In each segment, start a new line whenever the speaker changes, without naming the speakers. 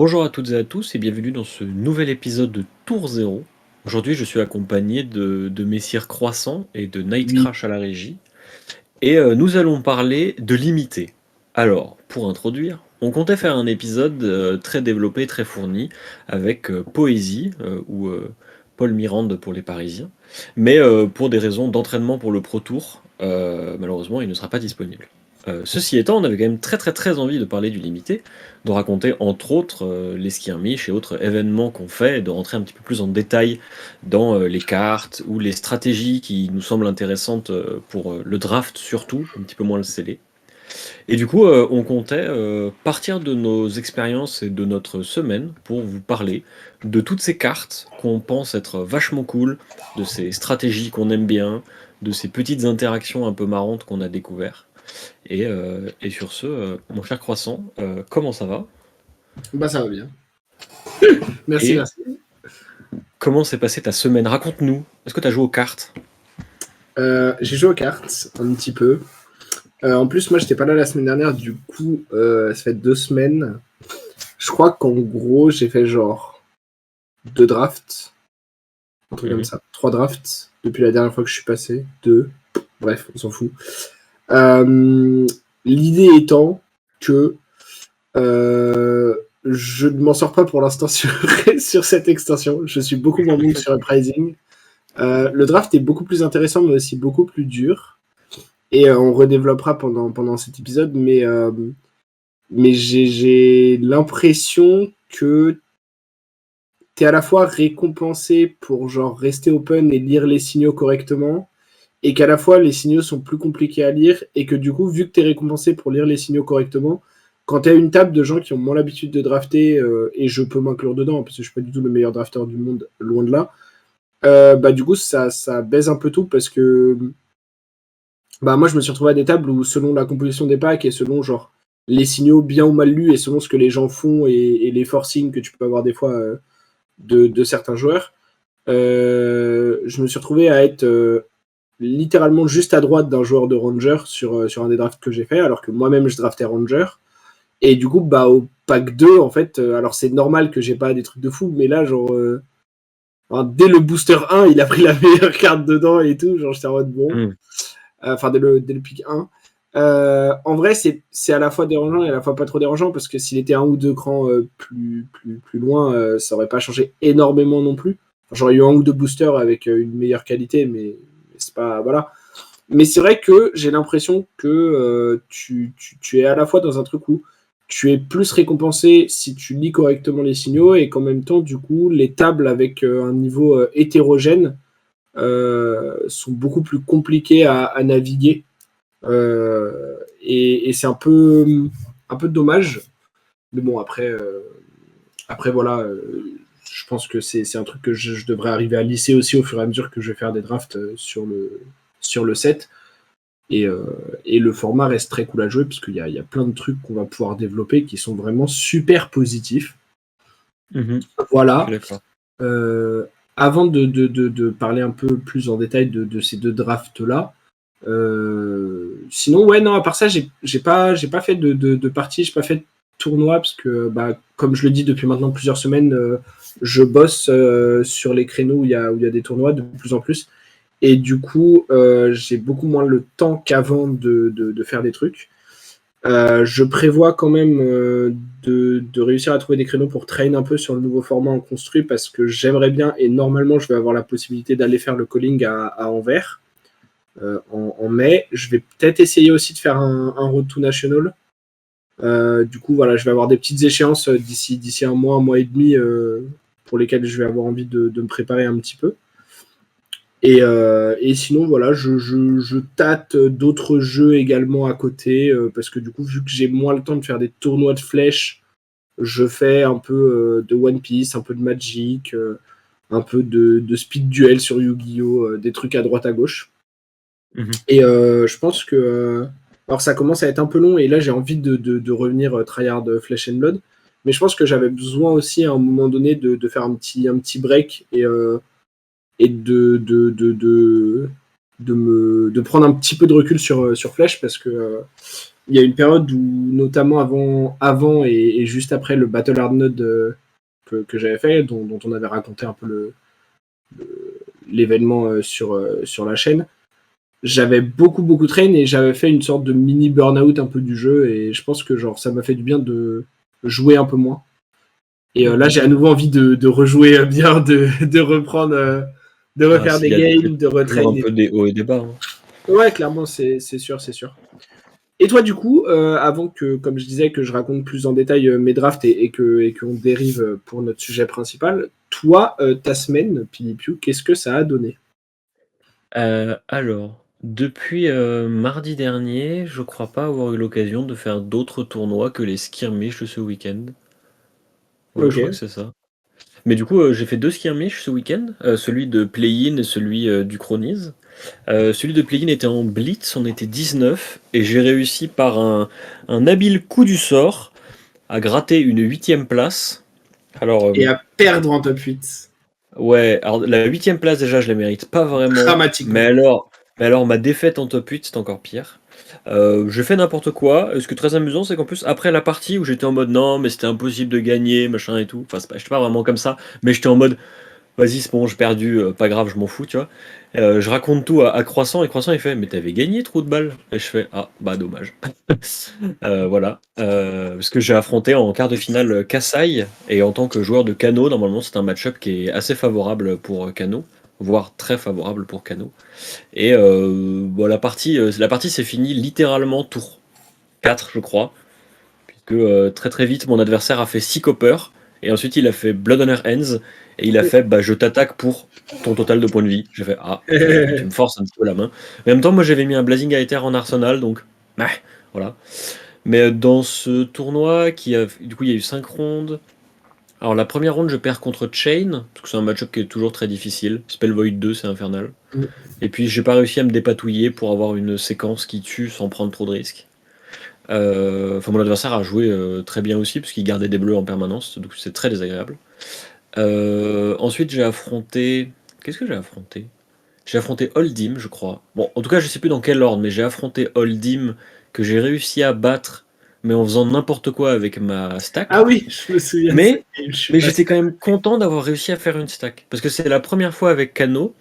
Bonjour à toutes et à tous et bienvenue dans ce nouvel épisode de Tour Zéro. Aujourd'hui, je suis accompagné de Messire Croissant et de
Oui,
Nightcrash à la régie. Et nous allons parler de limité. Alors, pour introduire, on comptait faire un épisode très développé, très fourni, avec Poésie, ou Paul Mirande pour les Parisiens. Mais pour des raisons d'entraînement pour le Pro Tour, malheureusement, il ne sera pas disponible. Ceci étant, on avait quand même très très très envie de parler du limité, de raconter entre autres les skirmishes et autres événements qu'on fait, et de rentrer un petit peu plus en détail dans les cartes ou les stratégies qui nous semblent intéressantes pour le draft surtout, un petit peu moins le scellé. Et du coup, on comptait partir de nos expériences et de notre semaine pour vous parler de toutes ces cartes qu'on pense être vachement cool, de ces stratégies qu'on aime bien, de ces petites interactions un peu marrantes qu'on a découvert. Et sur ce, mon cher Croissant, comment ça va?
bah ça va bien. Merci,
Et
merci.
comment s'est passée ta semaine? Raconte-nous. Est-ce que tu as joué aux cartes?
J'ai joué aux cartes un petit peu. En plus, moi, j'étais pas là la semaine dernière, du coup, ça fait 2 semaines. Je crois qu'en gros, j'ai fait genre 2 drafts, un truc comme
Mhm.
ça. 3 drafts depuis la dernière fois que je suis passé. Deux. Bref, on s'en fout. Euh, L'idée étant que je ne m'en sors pas pour l'instant sur cette extension. Je suis beaucoup moins bon que sur Uprising. Le draft est beaucoup plus intéressant, mais aussi beaucoup plus dur. Et on redéveloppera pendant cet épisode, mais j'ai l'impression que t'es à la fois récompensé pour genre rester open et lire les signaux correctement, et qu'à la fois les signaux sont plus compliqués à lire, et que du coup, vu que t'es récompensé pour lire les signaux correctement, quand t'as une table de gens qui ont moins l'habitude de drafter, et je peux m'inclure dedans, parce que je suis pas du tout le meilleur drafter du monde, loin de là, bah du coup ça baise un peu tout parce que bah moi je me suis retrouvé à des tables où selon la composition des packs et selon genre les signaux bien ou mal lus et selon ce que les gens font et les forcings que tu peux avoir des fois de certains joueurs, je me suis retrouvé à être littéralement juste à droite d'un joueur de Ranger sur un des drafts que j'ai fait, alors que moi-même je draftais Ranger. Et du coup, bah, au pack 2, en fait, alors c'est normal que j'ai pas des trucs de fou, mais là, genre, dès le booster 1, il a pris la meilleure carte dedans et tout. Genre, j'étais en mode bon.
Mhm.
Enfin, dès le pick 1. En vrai, c'est à la fois dérangeant et à la fois pas trop dérangeant parce que s'il était un ou deux crans plus loin, ça aurait pas changé énormément non plus. Enfin, j'aurais eu un ou deux boosters avec une meilleure qualité, mais c'est pas. Voilà. Mais c'est vrai que j'ai l'impression que tu es à la fois dans un truc où tu es plus récompensé si tu lis correctement les signaux et qu'en même temps, du coup, les tables avec un niveau hétérogène sont beaucoup plus compliquées à naviguer. Et c'est un peu dommage. Mais bon, après voilà, je pense que c'est un truc que je devrais arriver à lisser aussi au fur et à mesure que je vais faire des drafts sur le set. Et, euh, et le format reste très cool à jouer parce qu'il y a plein de trucs qu'on va pouvoir développer qui sont vraiment super positifs.
Mhm. Je suis
Voilà.
d'accord.
Euh, Avant de parler un peu plus en détail de ces 2 drafts-là, sinon, ouais, non, à part ça, j'ai pas fait de partie, j'ai pas fait de tournoi parce que, bah, comme je le dis depuis maintenant plusieurs semaines, je bosse sur les créneaux où il y a des tournois de plus en plus. Et du coup, j'ai beaucoup moins le temps qu'avant de faire des trucs. Je prévois quand même de réussir à trouver des créneaux pour train un peu sur le nouveau format en construit parce que j'aimerais bien et normalement je vais avoir la possibilité d'aller faire le calling à Anvers en mai. Je vais peut-être essayer aussi de faire un Road to National. Du coup, voilà, je vais avoir des petites échéances d'ici un mois et demi pour lesquelles je vais avoir envie de me préparer un petit peu. Et sinon, voilà, je tâte d'autres jeux également à côté, parce que du coup, vu que j'ai moins le temps de faire des tournois de flèches, je fais un peu de One Piece, un peu de Magic, un peu de Speed Duel sur Yu-Gi-Oh!, des trucs à droite à gauche.
Mhm.
Et je pense que. Alors, ça commence à être un peu long, et là, j'ai envie de revenir tryhard Flesh and Blood. Mais je pense que j'avais besoin aussi, à un moment donné, de faire un petit break et de prendre un petit peu de recul sur Flèche parce que il y a une période où, notamment avant et juste après le Battle Hard Node que j'avais fait, dont on avait raconté un peu l'événement sur la chaîne, j'avais beaucoup train et j'avais fait une sorte de mini burn-out un peu du jeu et je pense que genre ça m'a fait du bien de jouer un peu moins. Et là, j'ai à nouveau envie de rejouer bien, de reprendre, de
Ah,
refaire des
il y a
games, de
toujours
retrain
un
et
peu
tout.
des hauts et des bas, hein.
Ouais, clairement, c'est sûr, c'est sûr. Et toi, du coup, avant que, comme je disais, que je raconte plus en détail mes drafts et qu'on dérive pour notre sujet principal, toi, ta semaine, Pilipiu, qu'est-ce que ça a donné?
Alors, depuis, mardi dernier, je crois pas avoir eu l'occasion de faire d'autres tournois que les skirmishes de ce week-end. Ouais, je crois que
Ok.
c'est ça. Mais du coup, j'ai fait 2 skirmishes ce week-end, celui de Play-in et celui, du Cronies. Celui de Play-in était en blitz, on était 19 et j'ai réussi par un habile coup du sort à gratter une 8e place. Alors,
Et à perdre en top 8.
ouais, alors la 8e place déjà je la mérite pas vraiment,
Dramatiquement.
mais alors ma défaite en top 8 c'est encore pire. J'ai fait n'importe quoi. Ce qui est très amusant, c'est qu'en plus après la partie où j'étais en mode non mais c'était impossible de gagner, machin et tout, enfin j'étais pas vraiment comme ça, mais j'étais en mode vas-y c'est bon j'ai perdu, pas grave je m'en fous tu vois. Je raconte tout à Croissant et Croissant il fait mais t'avais gagné trou de balle et je fais ah bah dommage. Voilà, parce que j'ai affronté en quart de finale Kassai, et en tant que joueur de Kano, normalement c'est un match-up qui est assez favorable pour Kano, voire très favorable pour Kano. Et bon, la partie s'est finie littéralement tour 4, je crois, puisque très très vite mon adversaire a fait 6 coppers, et ensuite il a fait Blood Honor Ends, et il a fait bah, je t'attaque pour ton total de points de vie. J'ai fait ah, tu me forces un petit peu la main. Mais en même temps, moi j'avais mis un Blazing Aether en arsenal, donc bah, voilà. Mais dans ce tournoi, du coup, il y a eu 5 rondes. Alors, la première ronde, je perds contre Chain, parce que c'est un match-up qui est toujours très difficile. Spell Void 2, c'est infernal. Et puis, j'ai pas réussi à me dépatouiller pour avoir une séquence qui tue sans prendre trop de risques. Enfin, mon adversaire a joué très bien aussi, parce qu'il gardait des bleus en permanence, donc c'est très désagréable. Ensuite, j'ai affronté. Qu'est-ce que j'ai affronté? J'ai affronté Holdim, je crois. Bon, en tout cas, je sais plus dans quel ordre, mais j'ai affronté Holdim que j'ai réussi à battre, mais en faisant n'importe quoi avec ma
Ah
stack.
oui, je me souviens de ça.
Mais,
Je suis
mais
passé.
j'étais quand même content d'avoir réussi à faire une stack. Parce que c'est la première fois avec Kano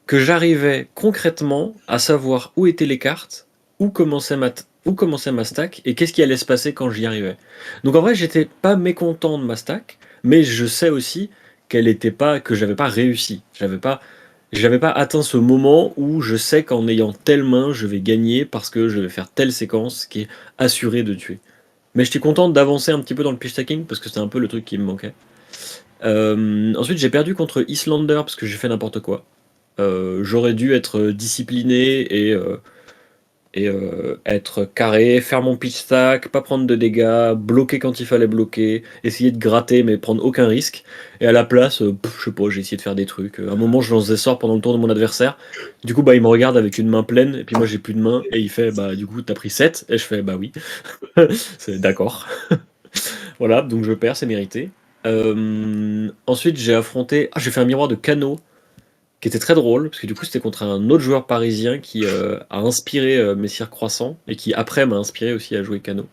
que j'arrivais concrètement à savoir où étaient les cartes, où commençait ma stack, et qu'est-ce qui allait se passer quand j'y arrivais. Donc en vrai, j'étais pas mécontent de ma stack, mais je sais aussi que j'avais pas réussi. J'avais pas atteint ce moment où je sais qu'en ayant telle main, je vais gagner parce que je vais faire telle séquence qui est assurée de tuer. Mais j'étais content d'avancer un petit peu dans le pitch stacking parce que c'était un peu le truc qui me manquait. Ensuite, j'ai perdu contre Islander parce que j'ai fait n'importe quoi. J'aurais dû être discipliné et être carré, faire mon pitch stack, pas prendre de dégâts, bloquer quand il fallait bloquer, essayer de gratter mais prendre aucun risque. Et à la place, je sais pas, j'ai essayé de faire des trucs. À un moment, je lance des sorts pendant le tour de mon adversaire. Du coup, bah, il me regarde avec une main pleine, et puis moi j'ai plus de main, et il fait, bah, du coup, t'as pris 7. Et je fais, bah oui. C'est d'accord. Voilà, donc je perds, c'est mérité. Ensuite, j'ai fait un miroir de Kano qui était très drôle, parce que du coup c'était contre un autre joueur parisien qui a inspiré Messire Croissant, et qui après m'a inspiré aussi à jouer Kano.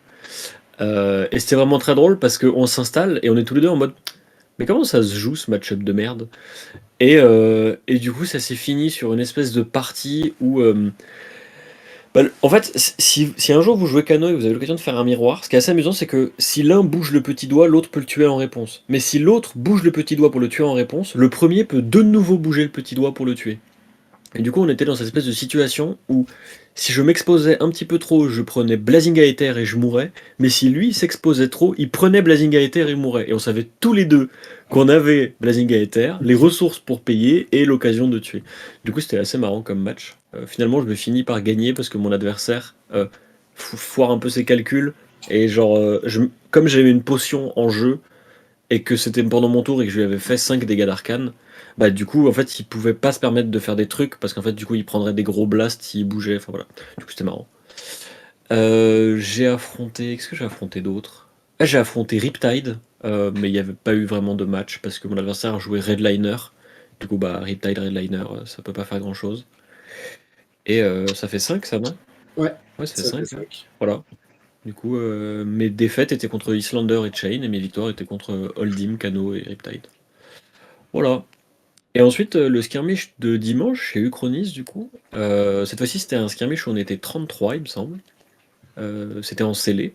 Et c'était vraiment très drôle parce qu'on s'installe et on est tous les deux en mode mais comment ça se joue ce match-up de merde? Et du coup ça s'est fini sur une espèce de partie où bah, en fait, si un jour vous jouez Kano et vous avez l'occasion de faire un miroir, ce qui est assez amusant, c'est que si l'un bouge le petit doigt, l'autre peut le tuer en réponse. Mais si l'autre bouge le petit doigt pour le tuer en réponse, le premier peut de nouveau bouger le petit doigt pour le tuer. Et du coup, on était dans cette espèce de situation où si je m'exposais un petit peu trop, je prenais Blazing Aether et je mourais, mais si lui s'exposait trop, il prenait Blazing Aether et mourait. Et on savait tous les deux qu'on avait Blazing Aether, les ressources pour payer et l'occasion de tuer. Du coup, c'était assez marrant comme match. Finalement, je me finis par gagner parce que mon adversaire foire un peu ses calculs. Et genre, comme j'avais une potion en jeu, et que c'était pendant mon tour et que je lui avais fait 5 dégâts d'arcane, bah du coup en fait il pouvait pas se permettre de faire des trucs parce qu'en fait du coup il prendrait des gros blasts s'il bougeait, enfin voilà. Du coup c'était marrant. J'ai affronté. Qu'est-ce que j'ai affronté d'autre? Ah, j'ai affronté Riptide, mais il n'y avait pas eu vraiment de match parce que mon adversaire a joué Redliner. Du coup bah Riptide, Redliner, ça peut pas faire grand chose. Et ça fait 5 ça non?
Ouais,
Ouais ça fait
ça fait
5 hein.
5.
Voilà. Du coup, mes défaites étaient contre Islander et Chain, et mes victoires étaient contre Holdim, Kano et Riptide. Voilà. Et ensuite, le skirmish de dimanche chez Uchronis, du coup, cette fois-ci, c'était un skirmish où on était 33, il me semble. C'était en scellé,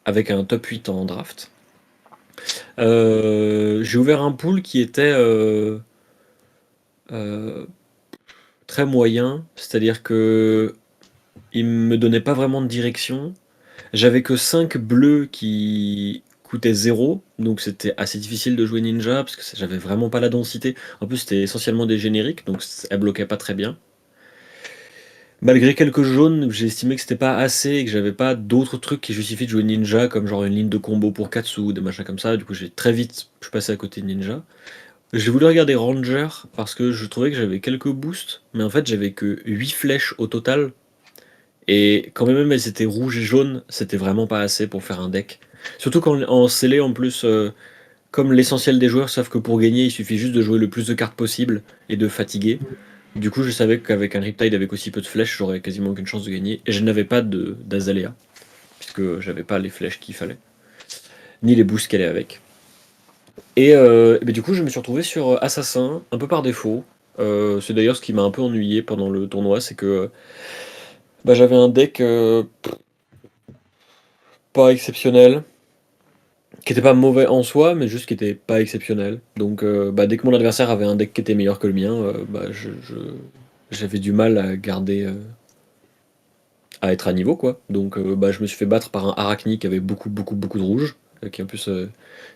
avec un top 8 en draft. J'ai ouvert un pool qui était euh, très moyen, c'est-à-dire que il me donnait pas vraiment de direction. J'avais que 5 bleus qui coûtaient 0, donc c'était assez difficile de jouer ninja parce que j'avais vraiment pas la densité. En plus, c'était essentiellement des génériques, donc elle bloquait pas très bien. Malgré quelques jaunes, j'ai estimé que c'était pas assez et que j'avais pas d'autres trucs qui justifient de jouer ninja, comme genre une ligne de combo pour Katsu, des machins comme ça. Du coup, j'ai très vite, je suis passé à côté de ninja. J'ai voulu regarder Ranger parce que je trouvais que j'avais quelques boosts, mais en fait, j'avais que 8 flèches au total. Et quand même elles étaient rouges et jaunes, c'était vraiment pas assez pour faire un deck. Surtout quand en scellé en plus, comme l'essentiel des joueurs savent que pour gagner, il suffit juste de jouer le plus de cartes possible et de fatiguer. Du coup, je savais qu'avec un Riptide avec aussi peu de flèches, j'aurais quasiment aucune chance de gagner. Et je n'avais pas d'Azalea, puisque j'avais pas les flèches qu'il fallait, ni les boosts qu'elle est avec. Et du coup, je me suis retrouvé sur Assassin, un peu par défaut. C'est d'ailleurs ce qui m'a un peu ennuyé pendant le tournoi, c'est que j'avais un deck pas exceptionnel, qui était pas mauvais en soi, mais juste qui était pas exceptionnel. Donc dès que mon adversaire avait un deck qui était meilleur que le mien, j'avais du mal à garder, à être à niveau quoi. Donc je me suis fait battre par un Arachni qui avait beaucoup beaucoup beaucoup de rouge, qui en plus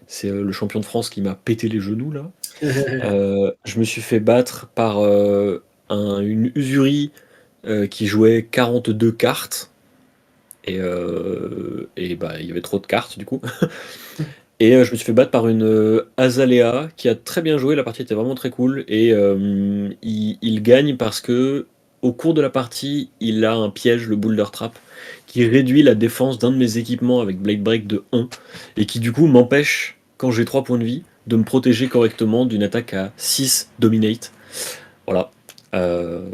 c'est le champion de France qui m'a pété les genoux là. Je me suis fait battre par une Usuri qui jouait 42 cartes. Il y avait trop de cartes du coup. Et je me suis fait battre par une Azalea qui a très bien joué, la partie était vraiment très cool. Et il gagne parce que au cours de la partie, il a un piège, le Boulder Trap, qui réduit la défense d'un de mes équipements avec Blade Break de 1, et qui du coup m'empêche, quand j'ai 3 points de vie, de me protéger correctement d'une attaque à 6 Dominate. Voilà. Euh,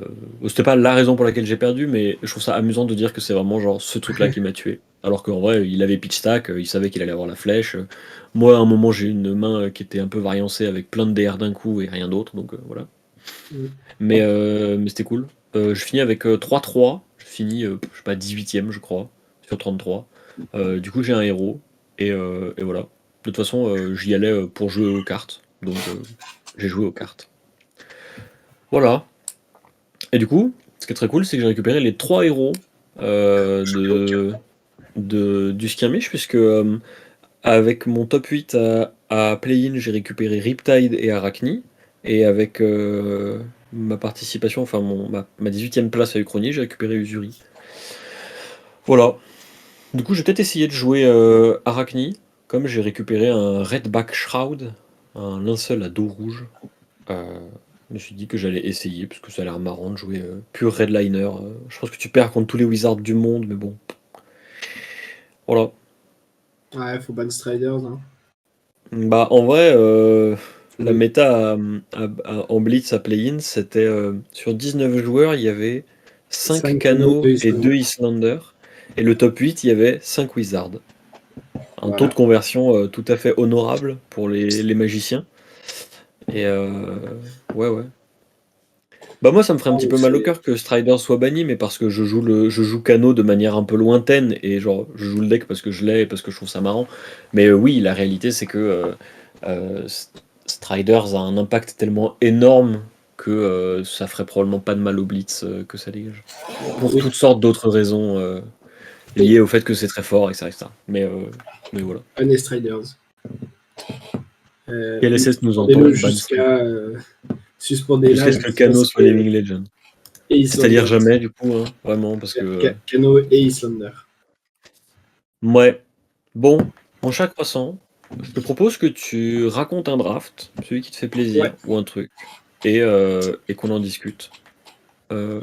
C'était pas la raison pour laquelle j'ai perdu, mais je trouve ça amusant de dire que c'est vraiment genre ce truc-là qui m'a tué. Alors qu'en vrai, il avait pitch stack, il savait qu'il allait avoir la flèche. Moi, à un moment, j'ai eu une main qui était un peu variancée avec plein de DR d'un coup et rien d'autre, donc voilà. Mais c'était cool. Je finis avec 3-3. Je finis, je sais pas, 18ème, je crois, sur 33. Du coup, j'ai un héros, et voilà. De toute façon, j'y allais pour jouer aux cartes, donc j'ai joué aux cartes. Voilà. Et du coup, ce qui est très cool, c'est que j'ai récupéré les 3 héros du skirmish, puisque avec mon top 8 à play-in, j'ai récupéré Riptide et Arachni. Et avec ma participation, enfin ma 18ème place à Uchronie, j'ai récupéré Usuri. Voilà. Du coup, j'ai peut-être essayé de jouer Arachni, comme j'ai récupéré un Redback Shroud, un linceul à dos rouge. Euh, je me suis dit que j'allais essayer, parce que ça a l'air marrant de jouer pur redliner. Je pense que tu perds contre tous les wizards du monde, mais bon. Voilà.
Ouais, faut ban Striders. Hein.
En vrai, la
Oui.
méta en Blitz à play-in, c'était sur 19 joueurs, il y avait 5
5 canaux,
Cano
2
et 2
Islanders.
Islander. Et le top 8, il y avait 5 Wizards. Un taux de
Voilà.
conversion tout à fait honorable pour les magiciens. Et ouais, ouais. Moi ça me ferait un
Ah,
petit
donc
peu mal au
c'est-
cœur que Strider soit banni, mais parce que je joue Kano de manière un peu lointaine, et genre je joue le deck parce que je l'ai et parce que je trouve ça marrant. Mais oui, la réalité c'est que Striders a un impact tellement énorme que ça ferait probablement pas de mal au Blitz que ça dégage. Pour
Oui.
toutes sortes d'autres raisons
Oui.
liées au fait que c'est très fort, etc. Mais voilà.
Ban les Striders.
LSS nous entend,
Suspendez-le
ban Strider.
suspendez-la
Jusqu'à ce que
jusqu'à
Kano
ce
soit
que
Living Legend.
et
C'est-à-dire
Islanders.
jamais du coup, hein, vraiment, parce que
Kano et Islander.
ouais. Bon, mon chat croissant, je te propose que tu racontes un draft, celui qui te fait
Ouais.
plaisir, ou un truc, et qu'on en discute. Euh,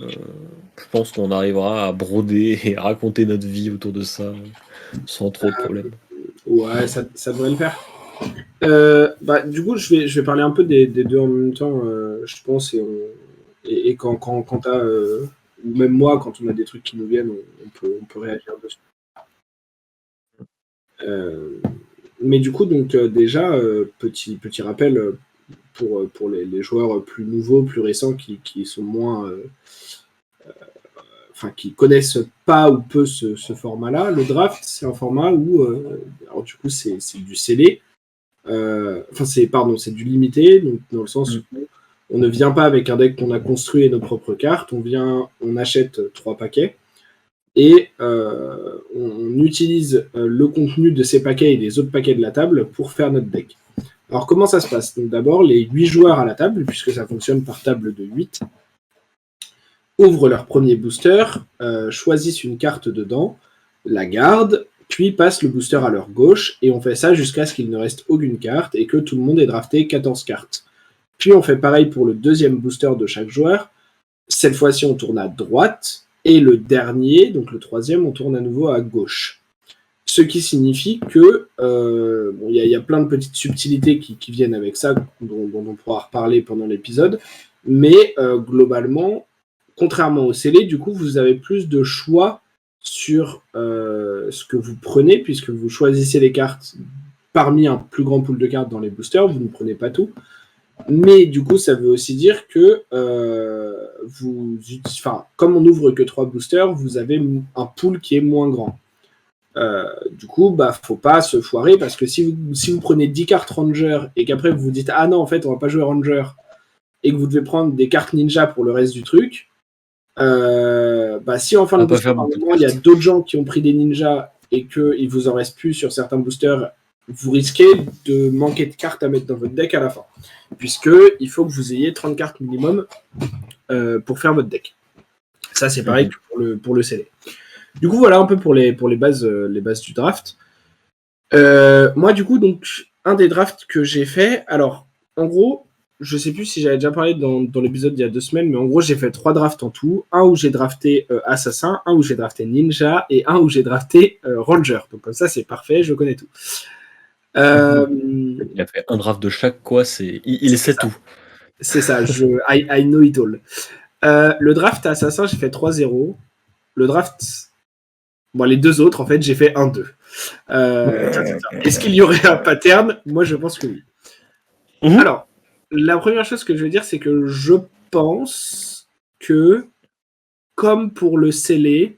je pense qu'on arrivera à broder et à raconter notre vie autour de ça sans trop de problèmes.
Ouais, ça devrait le faire. Du coup, je vais parler un peu des deux en même temps, je pense, et quand t'as, ou même moi, quand on a des trucs qui nous viennent, on peut réagir dessus. Mais du coup, donc déjà, petit rappel pour les joueurs plus nouveaux, plus récents, qui sont moins, enfin qui connaissent pas ou peu ce format-là. Le draft, c'est un format où, alors du coup, c'est du scellé. Enfin, c'est du limité, donc dans le sens
Mm.
où on ne vient pas avec un deck qu'on a construit et nos propres cartes. On achète 3 paquets et on utilise le contenu de ces paquets et des autres paquets de la table pour faire notre deck. Alors, comment ça se passe? Donc, d'abord, les 8 joueurs à la table, puisque ça fonctionne par table de 8, ouvrent leur premier booster, choisissent une carte dedans, la gardent, puis passent le booster à leur gauche, et on fait ça jusqu'à ce qu'il ne reste aucune carte et que tout le monde ait drafté 14 cartes. Puis on fait pareil pour le deuxième booster de chaque joueur. Cette fois-ci, on tourne à droite, et le dernier, donc le troisième, on tourne à nouveau à gauche. Ce qui signifie que y a plein de petites subtilités qui viennent avec ça, dont on pourra reparler pendant l'épisode, mais globalement, contrairement au scellé, du coup, vous avez plus de choix sur ce que vous prenez, puisque vous choisissez les cartes parmi un plus grand pool de cartes dans les boosters, vous ne prenez pas tout. Mais du coup, ça veut aussi dire que comme on n'ouvre que 3 boosters, vous avez un pool qui est moins grand. Du coup, faut pas se foirer parce que si vous prenez 10 cartes Ranger et qu'après vous vous dites ah non, en fait, on va pas jouer Ranger et que vous devez prendre des cartes Ninja pour le reste du truc, si en fin de booster, par moment, il y a d'autres gens qui ont pris des Ninja et qu'il vous en reste plus sur certains boosters, vous risquez de manquer de cartes à mettre dans votre deck à la fin. Puisqu'il faut que vous ayez 30 cartes minimum pour faire votre deck. Ça, c'est pareil que pour le scellé. Du coup, voilà un peu pour les bases du draft. Moi, du coup, donc, un des drafts que j'ai fait, alors, en gros, je sais plus si j'avais déjà parlé dans l'épisode d'il y a 2 semaines, mais en gros, j'ai fait 3 drafts en tout. Un où j'ai drafté Assassin, un où j'ai drafté Ninja, et un où j'ai drafté Ranger. Donc, comme ça, c'est parfait, je connais tout.
Il a fait un draft de chaque, quoi. Il sait tout.
C'est ça, I know it all. Le draft Assassin, j'ai fait 3-0. Le draft... Bon, les 2 autres, en fait, j'ai fait 1-2. Est-ce qu'il y aurait un pattern? Moi, je pense que oui. Alors, la première chose que je veux dire, c'est que je pense que, comme pour le scellé,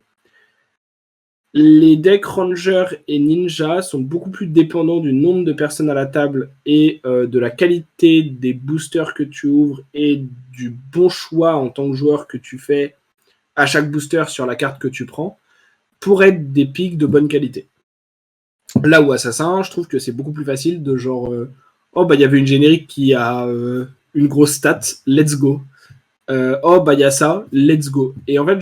les decks Ranger et Ninja sont beaucoup plus dépendants du nombre de personnes à la table et de la qualité des boosters que tu ouvres et du bon choix en tant que joueur que tu fais à chaque booster sur la carte que tu prends pour être des pics de bonne qualité. Là où Assassin, je trouve que c'est beaucoup plus facile de genre il y avait une générique qui a une grosse stat, let's go. Il y a ça, let's go. Et en fait,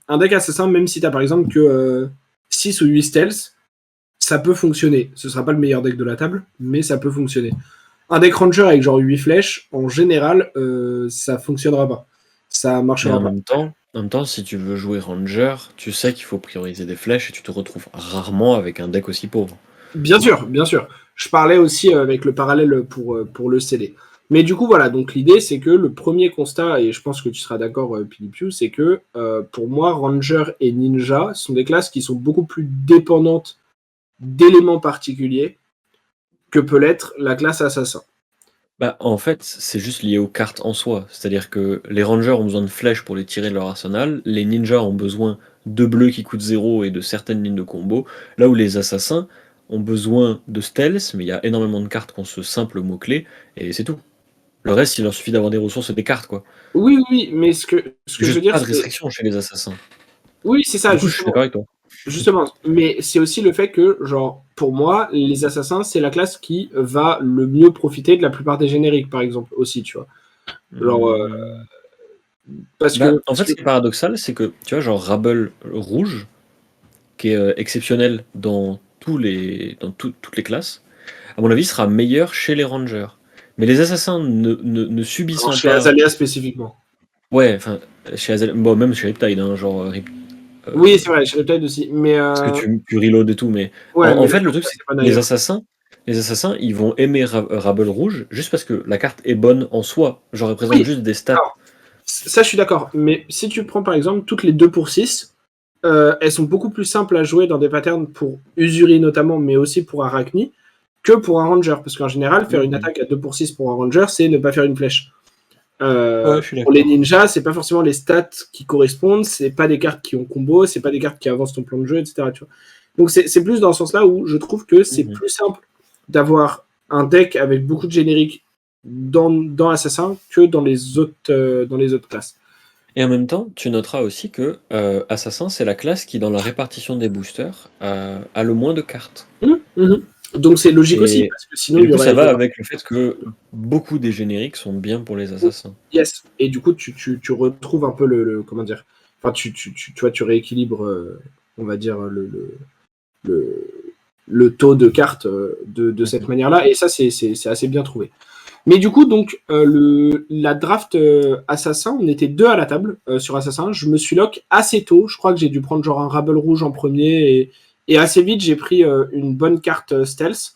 un deck Assassin, même si t'as par exemple que 6 ou 8 stealth, ça peut fonctionner. Ce sera pas le meilleur deck de la table, mais ça peut fonctionner. Un deck Ranger avec genre 8 flèches, en général, ça fonctionnera pas. Ça marchera pas.
En même temps, si tu veux jouer Ranger, tu sais qu'il faut prioriser des flèches et tu te retrouves rarement avec un deck aussi pauvre.
Bien sûr, bien sûr. Je parlais aussi avec le parallèle pour le CD. Mais du coup, voilà, donc l'idée, c'est que le premier constat, et je pense que tu seras d'accord, Pilipiu, c'est que pour moi, Ranger et Ninja sont des classes qui sont beaucoup plus dépendantes d'éléments particuliers que peut l'être la classe Assassin.
En fait, c'est juste lié aux cartes en soi. C'est-à-dire que les Rangers ont besoin de flèches pour les tirer de leur arsenal, les ninjas ont besoin de bleus qui coûtent 0 et de certaines lignes de combo, là où les assassins ont besoin de stealth, mais il y a énormément de cartes qui ont ce simple mot-clé, et c'est tout. Le reste, il leur suffit d'avoir des ressources et des cartes, quoi.
Oui, mais ce que je veux dire,
pas de restriction chez les assassins.
Oui, c'est ça.
Du coup, je suis d'accord avec toi.
Justement, mais c'est aussi le fait que, genre, pour moi, les assassins, c'est la classe qui va le mieux profiter de la plupart des génériques, par exemple, aussi, tu vois. Genre, parce que...
En fait, ce qui est paradoxal, c'est que, tu vois, genre Rabble rouge, qui est exceptionnel dans toutes les classes, à mon avis, sera meilleur chez les Rangers. Mais les assassins ne subissant
chez
pas...
Azalea spécifiquement.
Ouais, enfin, chez Azalea... Bon, même chez Riptide, hein, genre...
Oui, c'est vrai, chez Riptide aussi, mais...
Parce que tu reload et tout, mais...
Ouais,
en fait, le truc, c'est que
les
assassins, ils vont aimer Rabble rouge juste parce que la carte est bonne en soi. Genre, elle présente juste des stats.
Alors, ça, je suis d'accord. Mais si tu prends, par exemple, toutes les 2 pour 6, elles sont beaucoup plus simples à jouer dans des patterns pour Usuri notamment, mais aussi pour Arachni, que pour un Ranger. Parce qu'en général, faire une attaque à 2/6 pour un Ranger, c'est ne pas faire une flèche.
Ouais, je suis
Pour les
d'accord.
ninjas, c'est pas forcément les stats qui correspondent, c'est pas des cartes qui ont combo, c'est pas des cartes qui avancent ton plan de jeu, etc. Tu vois. Donc c'est plus dans ce sens-là où je trouve que c'est plus simple d'avoir un deck avec beaucoup de génériques dans Assassin que dans les autres classes.
Et en même temps, tu noteras aussi que Assassin, c'est la classe qui, dans la répartition des boosters, a le moins de cartes.
Donc c'est logique aussi,
Et,
parce que sinon
et
il
du
y
coup, ça
aurait.
va avec le fait que beaucoup des génériques sont bien pour les assassins.
Yes. Et du coup, tu retrouves un peu comment dire. Enfin, tu vois, tu rééquilibres, on va dire, le taux de cartes de cette manière-là. Et ça, c'est assez bien trouvé. Mais du coup, donc, la draft Assassin, on était 2 à la table sur Assassin. Je me suis lock assez tôt. Je crois que j'ai dû prendre genre un Rabble rouge en premier. Et assez vite, j'ai pris une bonne carte Stealth.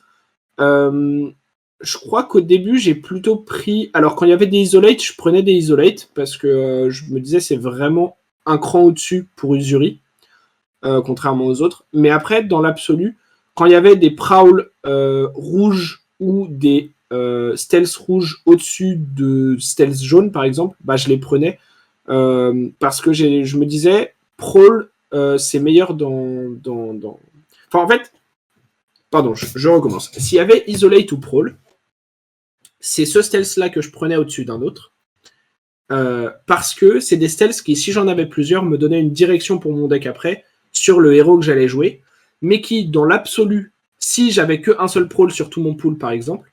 Je crois qu'au début, j'ai plutôt pris. Alors, quand il y avait des Isolate, je prenais des Isolate parce que je me disais c'est vraiment un cran au-dessus pour Usuri, contrairement aux autres. Mais après, dans l'absolu, quand il y avait des Prowl rouges ou des Stealth rouges au-dessus de Stealth jaune, par exemple, bah, je les prenais parce que je me disais Prowl, c'est meilleur dans. Enfin, en fait, pardon, je recommence. S'il y avait Isolate ou Prowl, c'est ce stealth-là que je prenais au-dessus d'un autre. Parce que c'est des stealths qui, si j'en avais plusieurs, me donnaient une direction pour mon deck après, sur le héros que j'allais jouer, mais qui, dans l'absolu, si j'avais qu'un seul Prowl sur tout mon pool, par exemple,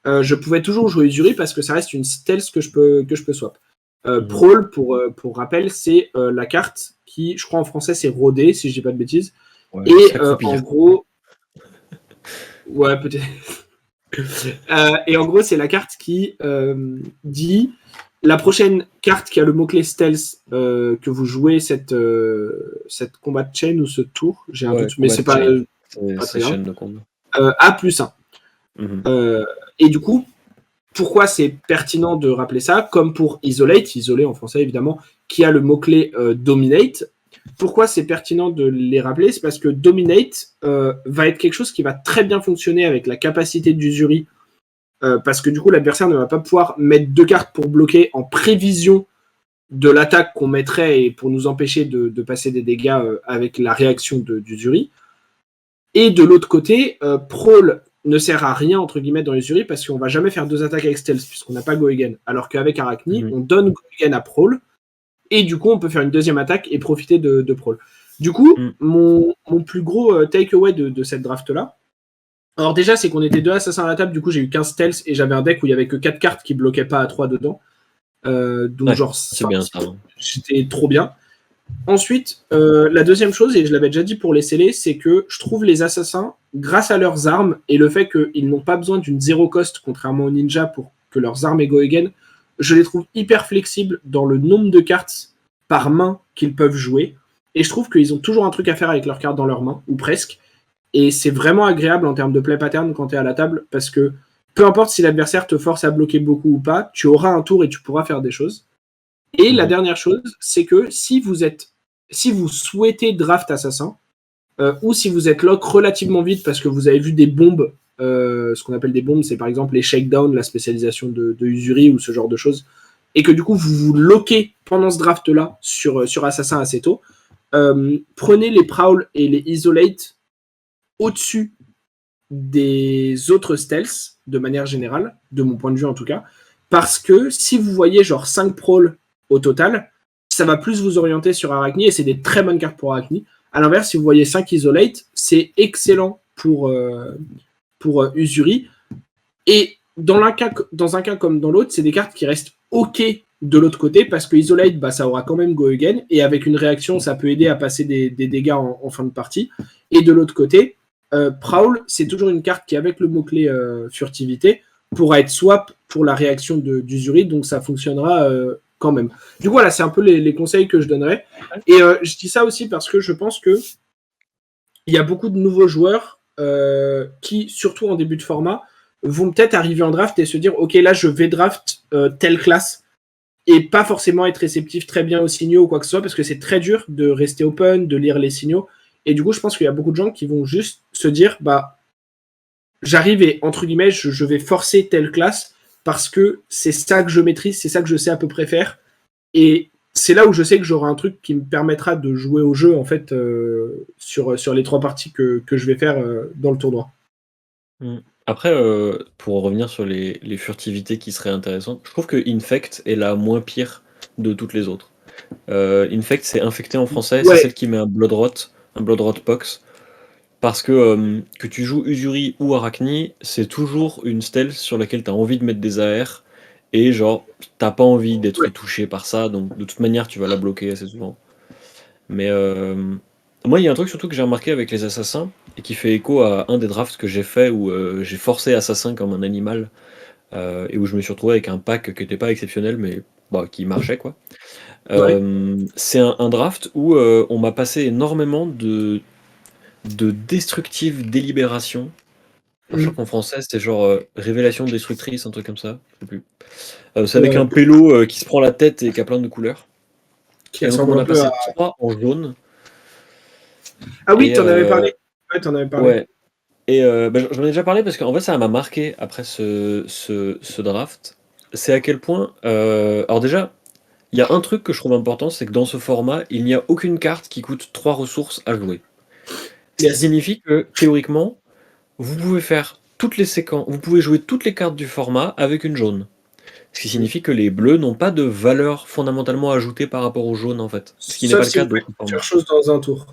je pouvais toujours jouer Usuri parce que ça reste une stealth que je peux swap. Prowl, pour rappel, c'est la carte qui, je crois en français, c'est rodé, si je dis pas de bêtises.
Ouais,
Et en
s'accroupir.
gros, ouais, peut-être. Et en gros, c'est la carte qui dit la prochaine carte qui a le mot-clé stealth que vous jouez cette combat chain ou ce tour, j'ai un
Ouais,
doute, mais
combat
c'est pas
chain.
très
C'est
grave,
chaîne de combat.
a plus 1. Et du coup, pourquoi c'est pertinent de rappeler ça? Comme pour Isolate, isolé en français évidemment, qui a le mot-clé Dominate. Pourquoi c'est pertinent de les rappeler? C'est parce que Dominate va être quelque chose qui va très bien fonctionner avec la capacité d'Usuri, parce que du coup l'adversaire ne va pas pouvoir mettre 2 cartes pour bloquer en prévision de l'attaque qu'on mettrait et pour nous empêcher de passer des dégâts avec la réaction d'Usuri. Et de l'autre côté, Prowl ne sert à rien entre guillemets dans Usuri parce qu'on va jamais faire 2 attaques avec Stealth puisqu'on n'a pas Go Again. Alors qu'avec Arachni, on donne Go Again à Prowl et du coup on peut faire une deuxième attaque et profiter de Prowl. Du coup, mon plus gros takeaway de cette draft-là, alors déjà c'est qu'on était 2 assassins à la table, du coup j'ai eu 15 stealth et j'avais un deck où il y avait que 4 cartes qui bloquaient pas à 3 dedans. Donc
Ouais,
genre,
c'est bien ça.
c'était trop bien. Ensuite, la deuxième chose, et je l'avais déjà dit pour les scellés, c'est que je trouve les assassins, grâce à leurs armes et le fait qu'ils n'ont pas besoin d'une zéro cost, contrairement aux ninjas, pour que leurs armes aient go again, je les trouve hyper flexibles dans le nombre de cartes par main qu'ils peuvent jouer. Et je trouve qu'ils ont toujours un truc à faire avec leurs cartes dans leurs mains, ou presque. Et c'est vraiment agréable en termes de play pattern quand tu es à la table, parce que peu importe si l'adversaire te force à bloquer beaucoup ou pas, tu auras un tour et tu pourras faire des choses. Et la dernière chose, c'est que si vous souhaitez draft assassin, ou si vous êtes lock relativement vite parce que vous avez vu des bombes, ce qu'on appelle des bombes, c'est par exemple les shakedowns, la spécialisation de Usuri ou ce genre de choses, et que du coup vous vous loquez pendant ce draft-là sur assassin assez tôt, prenez les Prowl et les Isolate au-dessus des autres stealths, de manière générale, de mon point de vue en tout cas, parce que si vous voyez genre 5 Prowl au total, ça va plus vous orienter sur Arachni, et c'est des très bonnes cartes pour Arachni. À l'inverse, si vous voyez 5 Isolate, c'est excellent pour Usuri, et dans un cas comme dans l'autre, c'est des cartes qui restent OK de l'autre côté, parce que Isolate, bah, ça aura quand même Go Again, et avec une réaction, ça peut aider à passer des dégâts en fin de partie. Et de l'autre côté, Prowl, c'est toujours une carte qui, avec le mot-clé furtivité, pourra être swap pour la réaction d'Usuri, donc ça fonctionnera quand même. Du coup, voilà, c'est un peu les conseils que je donnerais. Et je dis ça aussi parce que je pense que il y a beaucoup de nouveaux joueurs qui, surtout en début de format, vont peut-être arriver en draft et se dire ok, là je vais draft telle classe, et pas forcément être réceptif très bien aux signaux ou quoi que ce soit, parce que c'est très dur de rester open, de lire les signaux. Et du coup, je pense qu'il y a beaucoup de gens qui vont juste se dire, bah, j'arrive et, entre guillemets, je vais forcer telle classe parce que c'est ça que je maîtrise, c'est ça que je sais à peu près faire. Et c'est là où je sais que j'aurai un truc qui me permettra de jouer au jeu, en fait, sur les 3 parties que je vais faire dans le tournoi.
Mmh. Après, pour revenir sur les furtivités qui seraient intéressantes, je trouve que Infect est la moins pire de toutes les autres. Infect, c'est infecté en français, c'est
Ouais,
celle qui met un Blood Rot Pox. Parce que tu joues Usuri ou Arachni, c'est toujours une stealth sur laquelle tu as envie de mettre des AR, et genre, t'as pas envie d'être
ouais.
touché par ça, donc de toute manière, tu vas la bloquer assez souvent. Mais moi, il y a un truc surtout que j'ai remarqué avec les assassins, et qui fait écho à un des drafts que j'ai fait où j'ai forcé assassin comme un animal, et où je me suis retrouvé avec un pack qui était pas exceptionnel, mais bah, qui marchait quoi.
Ouais.
C'est un draft où on m'a passé énormément de destructive délibération. Alors, je crois
Mm.
qu'en français, c'est genre révélation destructrice, un truc comme ça. Je sais plus. C'est avec
Ouais.
un pélo qui se prend la tête et qui a plein de couleurs.
Qui
Et donc, on
ressemble
en
un
a
peu à.
passé 3 en jaune.
Ah oui,
Et
t'en avais parlé. Ouais, t'en avais parlé.
ouais. Et bah, j'en ai déjà parlé parce qu'en fait, ça m'a marqué après ce draft. C'est à quel point. Alors, déjà, il y a un truc que je trouve important, c'est que dans ce format, il n'y a aucune carte qui coûte 3 ressources à jouer. Ce qui
Yes.
signifie que, théoriquement, vous pouvez faire toutes les séquences, vous pouvez jouer toutes les cartes du format avec une jaune. Ce qui
Mm.
signifie que les bleus n'ont pas de valeur fondamentalement ajoutée par rapport aux jaunes en fait. Ce qui n'est pas
Sauf
le
si
cas
vous faites
d'autres
plusieurs
formats.
choses dans un tour,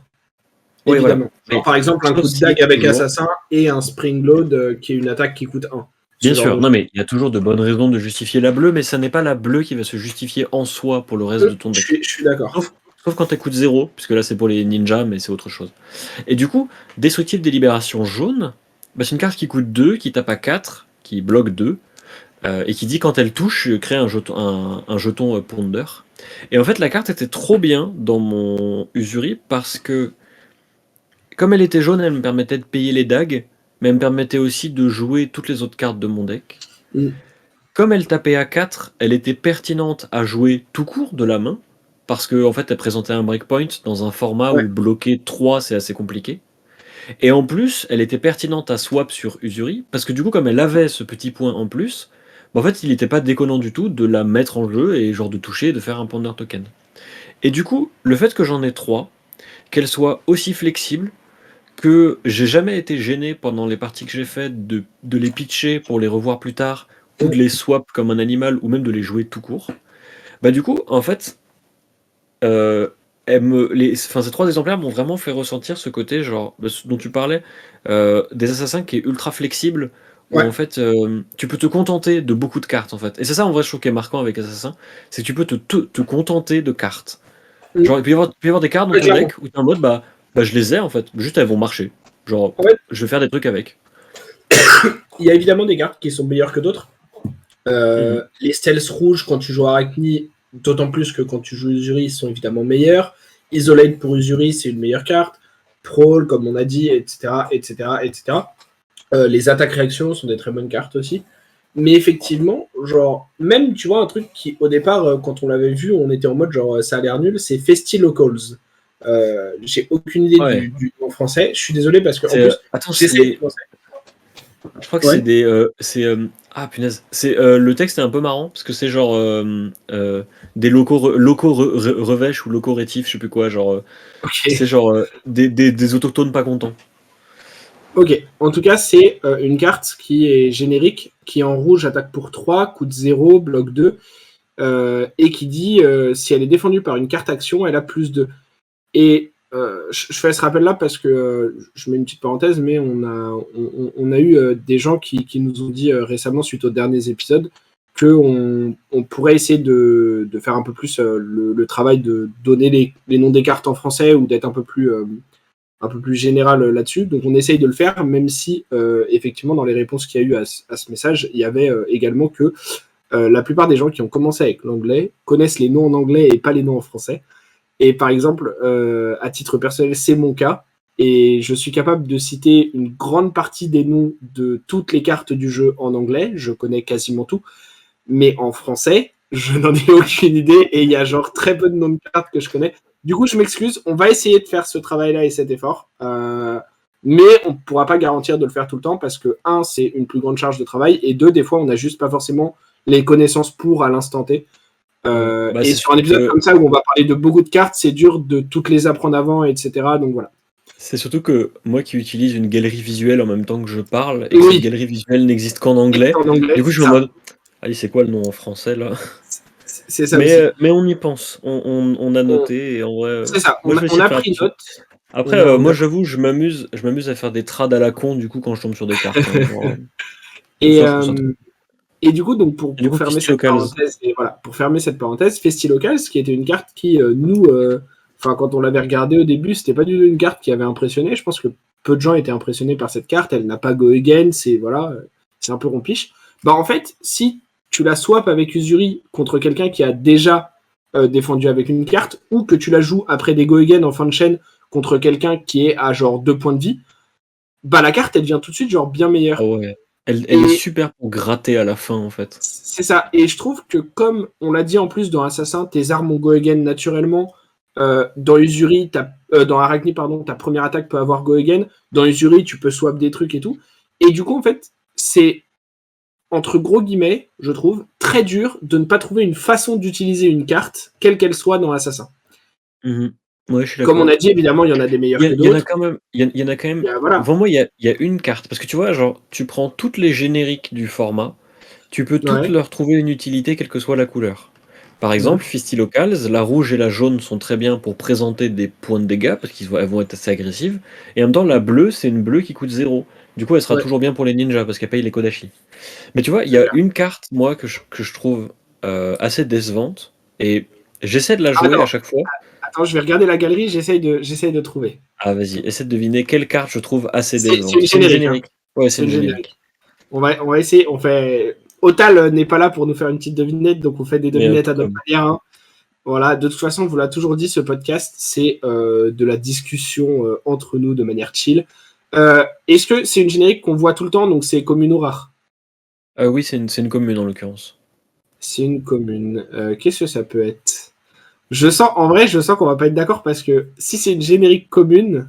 Oui, voilà.
évidemment. Genre,
Mais
par exemple, un
sauf
coup de
si,
dague avec
toujours.
assassin et un spring load qui est une attaque qui coûte 1. Ce
Bien
genre
sûr,
de
non mais il y a toujours de bonnes raisons de justifier la bleue, mais ça n'est pas la bleue qui va se justifier en soi pour le reste de ton deck.
je suis d'accord.
Sauf, sauf quand elle coûte 0, puisque là c'est pour les ninjas, mais c'est autre chose. Et du coup, Destructive Délibération jaune, bah, c'est une carte qui coûte 2, qui tape à 4, qui bloque 2, et qui dit quand elle touche, crée un jeton Ponder. Et en fait, la carte était trop bien dans mon Usuri parce que, comme elle était jaune, elle me permettait de payer les dagues, mais elle me permettait aussi de jouer toutes les autres cartes de mon deck.
Mm.
Comme elle tapait à 4, elle était pertinente à jouer tout court de la main, parce qu'en fait, elle présentait un breakpoint dans un format
Ouais.
où bloquer 3 c'est assez compliqué. Et en plus, elle était pertinente à swap sur Usuri, parce que du coup, comme elle avait ce petit point en plus, bah, en fait, il n'était pas déconnant du tout de la mettre en jeu et genre de toucher et de faire un Ponder token. Et du coup, le fait que j'en ai 3, qu'elles soient aussi flexibles, que j'ai jamais été gêné pendant les parties que j'ai faites de les pitcher pour les revoir plus tard, ou de
Mm.
les swap comme un animal, ou même de les jouer tout court, bah du coup, en fait, euh, ces 3 exemplaires m'ont vraiment fait ressentir ce côté, genre, ce dont tu parlais, des assassins qui est ultra flexible, où
Ouais.
en fait, tu peux te contenter de beaucoup de cartes, en fait. Et c'est ça, en vrai, je trouve qui est marquant avec Assassin, c'est que tu peux te contenter de cartes.
Mm.
Genre, il peut y avoir des cartes dans
Ouais,
ton
clairement.
deck où t'es en mode, bah, je les ai, en fait, juste elles vont marcher. Genre,
En fait,
je vais faire des trucs avec.
il y a évidemment des cartes qui sont meilleures que d'autres.
Mhm.
Les stealths rouges, quand tu joues Arachni, d'autant plus que quand tu joues Usuri, sont évidemment meilleurs. Isolate pour Usuri, c'est une meilleure carte. Prowl, comme on a dit, etc. etc., etc. Les attaques réactions sont des très bonnes cartes aussi. Mais effectivement, genre, même, tu vois, un truc qui, au départ, quand on l'avait vu, on était en mode, genre, ça a l'air nul, c'est Festi Locals. J'ai aucune idée
Ouais.
du nom français. Je suis désolé parce que, en
C'est,
plus,
attends,
j'essaie de
c'est,
penser.
je crois que
Ouais.
ah punaise, le texte est un peu marrant parce que c'est genre des locaux revêches ou locaux rétifs, je sais plus quoi, genre c'est
Ok.
genre des autochtones pas contents.
Ok. En tout cas, c'est une carte qui est générique, qui en rouge attaque pour 3, coûte 0, bloc 2, et qui dit si elle est défendue par une carte action, elle a plus 2. Et je fais ce rappel-là parce que je mets une petite parenthèse, mais on a eu des gens qui nous ont dit récemment, suite aux derniers épisodes, qu'on pourrait essayer de faire un peu plus le travail de donner les noms des cartes en français ou d'être un peu plus général là-dessus. Donc on essaye de le faire, même si effectivement dans les réponses qu'il y a eu à ce message, il y avait également que la plupart des gens qui ont commencé avec l'anglais connaissent les noms en anglais et pas les noms en français. Et par exemple, à titre personnel, c'est mon cas. Et je suis capable de citer une grande partie des noms de toutes les cartes du jeu en anglais. Je connais quasiment tout. Mais en français, Je n'en ai aucune idée et il y a genre très peu de noms de cartes que je connais. Du coup, je m'excuse, on va essayer de faire ce travail-là et cet effort. Mais on ne pourra pas garantir de le faire tout le temps parce que, un, c'est une plus grande charge de travail et deux, des fois, on n'a juste pas forcément les connaissances pour à l'instant T.
Bah,
Et
c'est
sur un
surtout
épisode
que
comme ça où on va parler de beaucoup de cartes, c'est dur de toutes les apprendre avant, etc. Donc voilà.
c'est surtout que moi qui utilise une galerie visuelle en même temps que je parle et que cette
Oui,
galerie visuelle n'existe qu'en
et que
anglais,
en anglais,
du coup, je
c'est
suis en
ça.
mode: «Allez, c'est quoi le nom en français, là?»
C'est ça aussi.
Mais on y pense, on a noté et en vrai,
C'est ça,
moi, je vais
on
essayer de
a
faire
pris
attention.
note.
Après,
On
moi,
a...
j'avoue, je m'amuse à faire des trades à la con, du coup, quand je tombe sur des cartes, hein, genre,
Et,
ça, je trouve ça trop.
et du coup, donc
Et du
pour
coup,
fermer
Fisty
cette
Locals.
parenthèse, et voilà, pour fermer cette parenthèse, Festilocals, qui était une carte qui, enfin, quand on l'avait regardée au début, c'était pas du tout une carte qui avait impressionné. Je pense que peu de gens étaient impressionnés par cette carte. Elle n'a pas go again, c'est voilà, c'est un peu rompiche. Bah en fait, si tu la swap avec Usuri contre quelqu'un qui a déjà défendu avec une carte, ou que tu la joues après des go again en fin de chaîne contre quelqu'un qui est à genre 2 points de vie, bah la carte elle devient tout de suite genre bien
Ah
meilleure.
ouais. Elle est
Et
super pour gratter à la fin, en fait.
c'est ça. Et je trouve que comme on l'a dit en plus dans Assassin, tes armes ont go again naturellement. Dans Usuri, dans Arachni, pardon, ta première attaque peut avoir go again. Dans Usuri, tu peux swap des trucs et tout. Et du coup, en fait, c'est entre gros guillemets, je trouve, très dur de ne pas trouver une façon d'utiliser une carte, quelle qu'elle soit dans Assassin.
Mmh. Ouais, je suis
Comme on
d'accord.
a dit, évidemment, il y en a des
Il
meilleurs
y,
que
il y en a
d'autres.
quand même, il y en a quand même.
Voilà.
Pour moi, il y a une carte. Parce que tu vois, genre, tu prends toutes les génériques du format, tu peux toutes
Ouais.
leur trouver une utilité, quelle que soit la couleur. Par
Ouais.
exemple, Fisty Locals, la rouge et la jaune sont très bien pour présenter des points de dégâts, parce qu'elles vont être assez agressives. Et en même temps, la bleue, c'est une bleue qui coûte 0. Du coup, elle sera
Ouais.
toujours bien pour les ninjas, parce qu'elle paye les Kodashi. Mais tu vois, il y
C'est
a
clair.
une carte, moi, que je trouve assez décevante, et j'essaie de la jouer à
Attends,
chaque fois.
attends, je vais regarder la galerie, j'essaye de trouver.
Ah, vas-y, essaie de deviner quelle carte je trouve assez
C'est
décevante.
une
C'est une
générique, hein.
générique. Ouais, c'est
C'est
une
une
générique.
générique. On va essayer. On fait. Otal n'est pas là pour nous faire une petite devinette, donc on fait des
Mais un
devinettes
peu
à notre
comme.
manière, hein. Voilà. De toute façon, on vous l'a toujours dit, ce podcast, c'est de la discussion entre nous de manière chill. Est-ce que c'est une générique qu'on voit tout le temps, donc c'est commune ou rare?
Oui, c'est une commune en l'occurrence.
C'est une commune. Qu'est-ce que ça peut être? En vrai, je sens qu'on va pas être d'accord parce que si c'est une générique commune,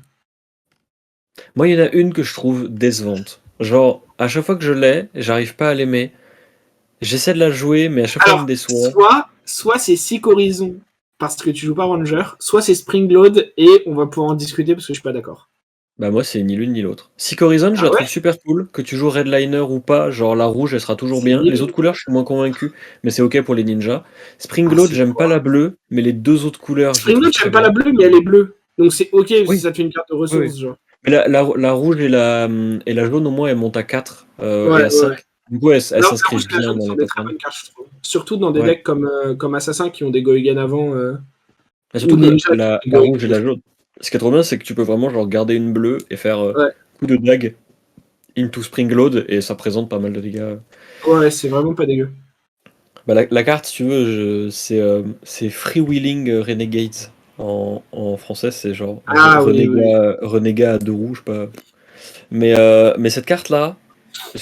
Moi, il y en a une que je trouve décevante. Genre, à chaque fois que je l'ai, j'arrive pas à l'aimer. J'essaie de la jouer, mais à chaque fois, elle me
alors
déçoit.
soit c'est Sick Horizon parce que tu joues pas Ranger, soit c'est Springload et on va pouvoir en discuter parce que je suis pas d'accord.
Bah, moi, c'est ni l'une ni l'autre. Sick Horizon, je
Ah
la
ouais?
trouve super cool. Que tu joues Redliner ou pas, genre la rouge, elle sera toujours
C'est
bien. Les autres
nul.
couleurs, je suis moins convaincu, mais c'est ok pour les ninjas.
Ah,
Springload,
c'est
j'aime pas
quoi?
la bleue, mais les deux autres couleurs, je les trouve
Springload,
très
j'aime pas
bien.
la bleue, mais elle est bleue. Donc c'est ok,
Oui,
ça te fait une carte de
oui, oui.
ressources, genre.
Mais la rouge et la jaune, au moins, elles montent à 4 et
Ouais,
à
ouais, ouais.
5. Du coup, elles
La rouge
s'inscrivent
et la
bien
jaune
dans
sont
les
des très
patterns.
bonnes cartes, je trouve. Surtout dans des
Ouais.
decks comme Assassin qui ont des Goegan avant,
Et
ou
surtout que
Ninja qui
la,
ont des
la rouge et
Goegan
la
aussi.
jaune, ce qui est trop bien, c'est que tu peux vraiment genre garder une bleue et faire
Ouais,
coup de dague into Springload et ça présente pas mal de dégâts.
ouais, c'est vraiment pas dégueu.
Bah, la carte, si tu veux, c'est Freewheeling Renegades. En français, c'est genre
Ah oui, oui.
renégat à deux roues, je sais pas. Mais cette carte-là,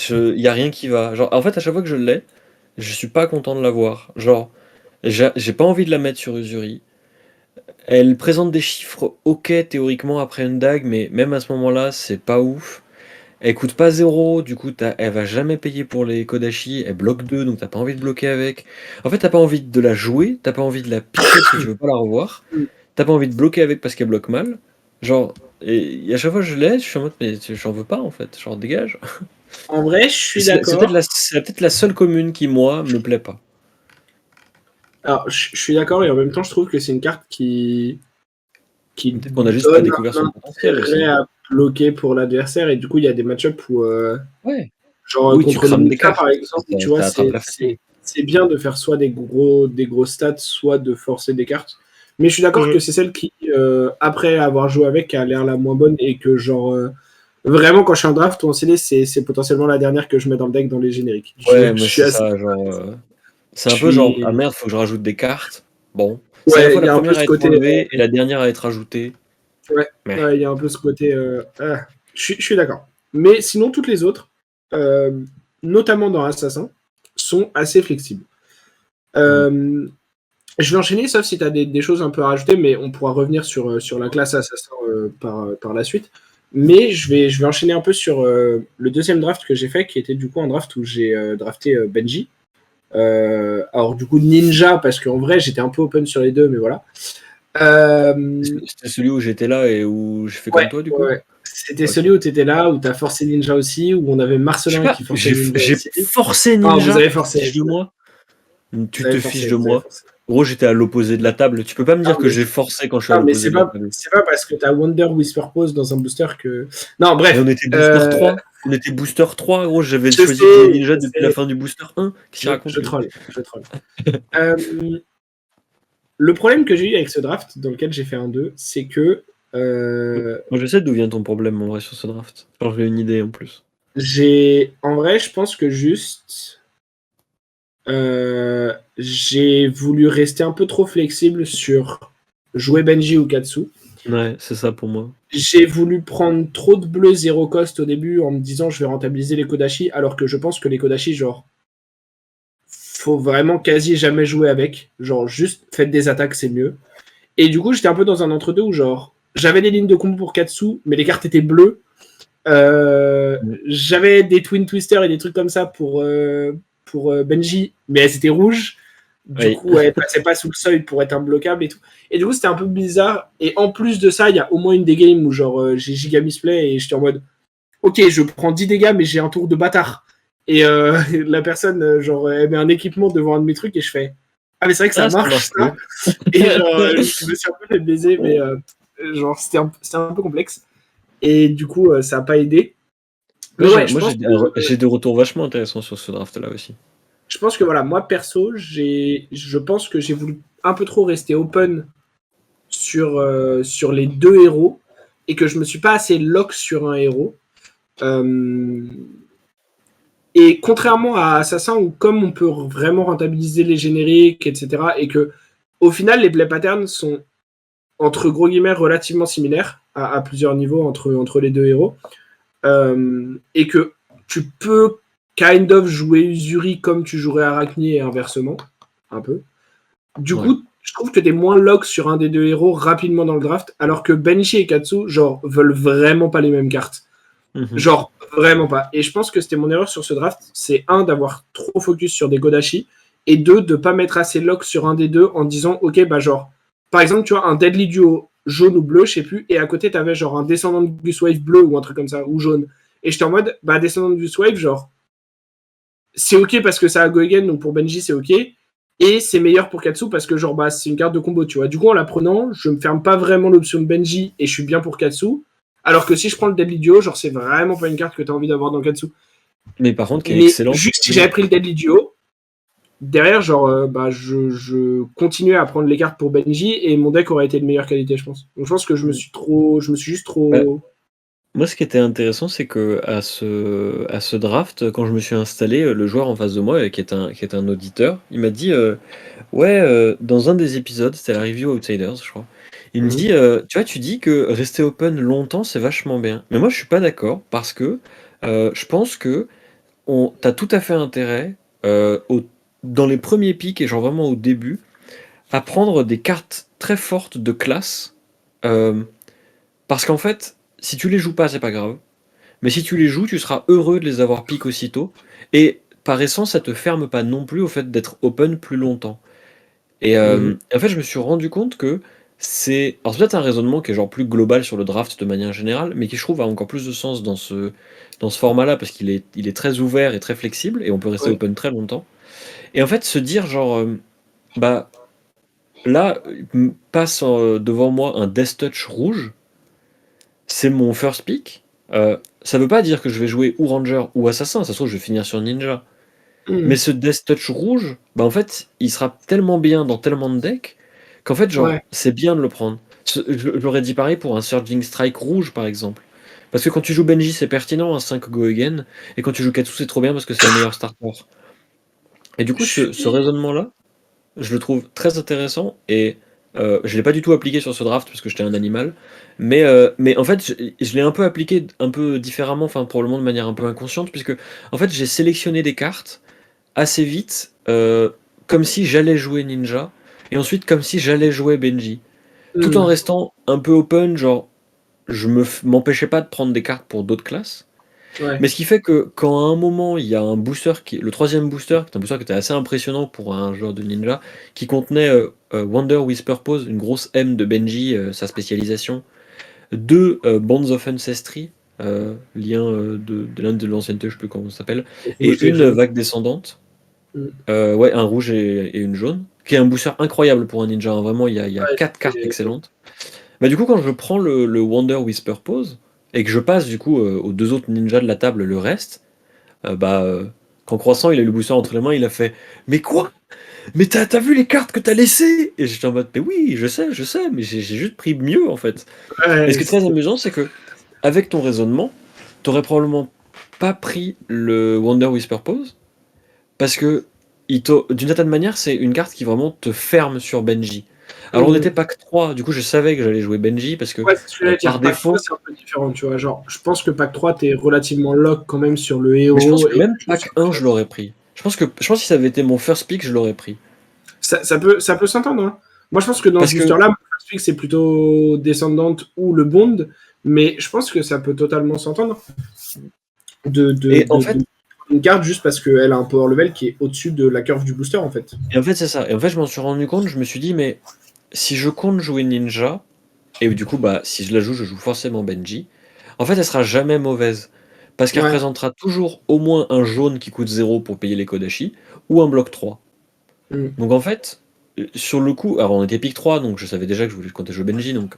il y a rien qui va. Genre, en fait, à chaque fois que je l'ai, je suis pas content de l'avoir. Genre, j'ai pas envie de la mettre sur Usuri. Elle présente des chiffres ok théoriquement après une dague, mais même à ce moment-là, c'est pas ouf. Elle coûte pas 0, du coup elle va jamais payer pour les Kodashi, elle bloque 2, donc t'as pas envie de bloquer avec. En fait, t'as pas envie de la jouer, t'as pas envie de la piquer parce que tu veux pas la revoir,
Mm.
t'as pas envie de bloquer avec parce qu'elle bloque mal. Genre, et à chaque fois que je l'ai, je suis en mode, mais j'en veux pas en fait, genre dégage.
En vrai, je
Et
suis
c'est peut-être
d'accord.
la seule commune qui, moi, me plaît pas.
Alors, je suis d'accord et en même temps, je trouve que c'est une carte qui
Peut-être qu'on a juste pas
donne
découvert
un
son potentiel
intérêt
aussi.
à bloquer pour l'adversaire et du coup, il y a des match-ups où,
Ouais.
genre
Oui, tu
contre les
crames des
Ninja par
cartes,
exemple, où tu vois,
t'attrapes la fatigue.
c'est bien de faire soit des gros stats, soit de forcer des cartes. Mais je suis d'accord que c'est celle qui, après avoir joué avec, a l'air la moins bonne et que, genre, vraiment, quand je suis en draft ou en CD, c'est potentiellement la dernière que je mets dans le deck dans les génériques.
Ouais,
Je
moi
suis
c'est
assez.
ça, genre. C'est
Je
un peu genre, ah
suis.
merde, faut que je rajoute des cartes. Bon. C'est à la
Ouais,
fois
il y
la
a un peu
première
ce
à être
côté.
enlevée et la dernière à être ajoutée.
Ouais,
Mais.
ouais, il y a un peu ce côté. Je suis d'accord. Mais sinon, toutes les autres, euh, notamment dans Assassin, sont assez flexibles. Je vais enchaîner, sauf si tu as des choses un peu à rajouter, mais on pourra revenir sur la classe assassin par la suite. Mais je vais enchaîner un peu sur le deuxième draft que j'ai fait, qui était du coup un draft où j'ai drafté Benji. Alors du coup Ninja, parce qu'en vrai j'étais un peu open sur les deux, mais voilà.
C'était celui où j'étais là et où je fais
Ouais,
comme toi, du coup?
ouais. C'était
Ok.
celui où tu étais là, où tu as forcé Ninja aussi, où on avait
Je sais
Marcelin
pas,
qui forçait Ninja
j'ai
aussi.
forcé
Ah, vous
Ninja,
avez
tu te
forcé.
fiches de moi? Tu
Vous avez
te fiches de
forcé, vous avez
moi.
forcé.
Gros, j'étais à l'opposé de la table. Tu peux pas me
Non,
dire que
mais
j'ai forcé quand je suis à
non, mais
l'opposé de la table.
c'est pas parce que t'as Wonder Whisper Pose dans un booster que. Non,
Mais
bref.
on était booster 3. On était booster 3, gros. J'avais
Je
choisi de jouer
sais,
Ninja
je
depuis la
sais.
fin du booster 1. Qu'est-ce qu'il raconte,
Je
lui?
troll, je troll. Euh, le problème que j'ai eu avec ce draft, dans lequel j'ai fait un 2, c'est que
Moi, je sais d'où vient ton problème, en vrai, sur ce draft. Genre, j'ai une idée, en plus.
En vrai, je pense que juste. J'ai voulu rester un peu trop flexible sur jouer Benji ou Katsu.
Ouais, c'est ça pour moi.
J'ai voulu prendre trop de bleus zéro cost au début en me disant je vais rentabiliser les Kodashi, alors que je pense que les Kodashi, genre, faut vraiment quasi jamais jouer avec. Genre, juste faites des attaques, c'est mieux. Et du coup, j'étais un peu dans un entre-deux où, genre, j'avais des lignes de combo pour Katsu, mais les cartes étaient bleues. J'avais des Twin Twister et des trucs comme ça pour Benji, mais elles étaient rouges. Du
Oui.
coup, elles passaient pas sous le seuil pour être imbloquables et tout. Et du coup, c'était un peu bizarre. Et en plus de ça, il y a au moins une des games où genre j'ai giga misplay et j'étais en mode ok, je prends 10 dégâts, mais j'ai un tour de bâtard. Et la personne, genre, elle met un équipement devant un de mes trucs et je fais ah, mais c'est vrai que ça
Ah, ça
marche,
marche plus.
ça. Et genre, je me suis un peu fait baiser, mais genre, c'était un peu complexe. Et du coup, ça n'a pas aidé. Mais ouais,
Moi, j'ai des retours vachement intéressants sur ce draft-là aussi.
je pense que voilà, moi perso, je pense que j'ai voulu un peu trop rester open sur les deux héros et que je me suis pas assez lock sur un héros. Euh, et contrairement à Assassin, où comme on peut vraiment rentabiliser les génériques, etc., et que au final, les play patterns sont entre gros guillemets relativement similaires à plusieurs niveaux entre les deux héros, et que tu peux kind of jouer Usuri comme tu jouerais Arachni et inversement, un peu. Du
Ouais.
coup, je trouve que t'es moins lock sur un des deux héros rapidement dans le draft, alors que Benji et Katsu, genre, veulent vraiment pas les mêmes cartes.
Mhm.
Genre, vraiment pas. Et je pense que c'était mon erreur sur ce draft, c'est un, d'avoir trop focus sur des Godashi, et deux, de pas mettre assez lock sur un des deux en disant, ok, bah genre, par exemple, tu vois, un Deadly Duo jaune ou bleu, je sais plus, et à côté, t'avais genre un descendant de Guswave bleu ou un truc comme ça, ou jaune. Et j'étais en mode, bah, descendant de Guswave, genre, c'est ok parce que ça a go again, donc pour Benji, c'est ok. Et c'est meilleur pour Katsu parce que, genre, bah, c'est une carte de combo, tu vois. Du coup, en la prenant, je me ferme pas vraiment l'option de Benji et je suis bien pour Katsu. Alors que si je prends le Deadly Duo, genre, c'est vraiment pas une carte que t'as envie d'avoir dans Katsu.
Mais par contre, qui est
Mais
excellente.
juste si j'avais pris le Deadly Duo, derrière, genre, bah, je continuais à prendre les cartes pour Benji et mon deck aurait été de meilleure qualité, je pense. Donc, je pense que je me suis juste
Bah,
trop.
moi, ce qui était intéressant, c'est que à ce draft, quand je me suis installé, le joueur en face de moi, qui est un auditeur, il m'a dit ouais, dans un des épisodes, c'était la review Outsiders, je crois. Il me dit tu vois, tu dis que rester open longtemps, c'est vachement bien. Mais moi, je suis pas d'accord parce que je pense que t'as tout à fait intérêt dans les premiers pics et genre vraiment au début à prendre des cartes très fortes de classe. euh, Parce qu'en fait, si tu les joues pas, c'est pas grave. Mais si tu les joues, tu seras heureux de les avoir pick aussitôt. Et par essence, ça te ferme pas non plus au fait d'être open plus longtemps. Et en fait, je me suis rendu compte que c'est. Alors, c'est peut-être un raisonnement qui est genre plus global sur le draft de manière générale, mais qui je trouve a encore plus de sens dans ce format-là, parce il est très ouvert et très flexible, et on peut rester
Ouais.
open très longtemps. Et en fait, se dire genre, bah là, passe devant moi un Death Touch rouge, c'est mon first pick. Ça veut pas dire que je vais jouer ou Ranger ou Assassin, ça se trouve je vais finir sur Ninja. Mais ce Death Touch rouge, bah en fait, il sera tellement bien dans tellement de decks qu'en fait, genre,
Ouais.
c'est bien de le prendre. J'aurais dit pareil pour un Surging Strike rouge, par exemple. Parce que quand tu joues Benji, c'est pertinent, un 5 Go Again, et quand tu joues Katsu, c'est trop bien parce que c'est le meilleur starter. Et du coup,
Je
ce
suis.
raisonnement-là, je le trouve très intéressant et je l'ai pas du tout appliqué sur ce draft parce que j'étais un animal. Mais en fait, je l'ai un peu appliqué un peu différemment, enfin probablement de manière un peu inconsciente, puisque en fait j'ai sélectionné des cartes assez vite, comme si j'allais jouer ninja, et ensuite comme si j'allais jouer Benji. Tout en restant un peu open, genre, je m'empêchais pas de prendre des cartes pour d'autres classes.
Ouais.
Mais ce qui fait que quand à un moment il y a un booster le troisième booster, qui est un booster qui était assez impressionnant pour un joueur de ninja, qui contenait Wonder with Purpose, une grosse M de Benji, sa spécialisation, 2 Bonds of Ancestry, lien de l'un de l'ancienneté, je sais plus comment ça s'appelle, et une vague descendante, ouais, un rouge et une jaune, qui est un booster incroyable pour un ninja, hein. Vraiment il y a 4 cartes excellentes. Bah du coup quand je prends le Wonder with Purpose, et que je passe du coup aux 2 autres ninjas de la table le reste, quand Croissant il a eu le booster entre les mains, il a fait mais quoi? Mais t'as vu les cartes que t'as laissées? Et j'étais en mode mais oui, je sais, mais j'ai juste pris mieux en fait.
Ouais,
Et ce qui est très amusant, c'est que avec ton raisonnement, t'aurais probablement pas pris le Wonder with Purpose parce que d'une certaine manière, c'est une carte qui vraiment te ferme sur Benji. Alors on était pack 3, du coup je savais que j'allais jouer Benji parce que
ouais, c'est ce que j'allais dire.
par
Pack
défaut.
3, c'est un peu différent, tu vois. Genre, je pense que Pack 3, t'es relativement lock quand même sur le héros.
Mais je pense que
et
même pack 1, je l'aurais pris. Je pense que si ça avait été mon first pick, je l'aurais pris.
Ça peut s'entendre, hein. Moi, je pense que dans
Parce
ce
que
booster-là, mon first pick, c'est plutôt Descendante ou le Bond, mais je pense que ça peut totalement s'entendre
en fait,
une carte juste parce qu'elle a un power level qui est au-dessus de la curve du booster, en fait.
et en fait c'est ça. Et en fait, je m'en suis rendu compte, je me suis dit, mais si je compte jouer Ninja, et du coup, bah, si je la joue, je joue forcément Benji, en fait, elle sera jamais mauvaise. Parce qu'elle
Ouais.
représentera toujours au moins un jaune qui coûte 0 pour payer les Kodashi, ou un bloc 3. Donc en fait, sur le coup, alors on était pick 3, donc je savais déjà que je voulais compter jouer Benji, donc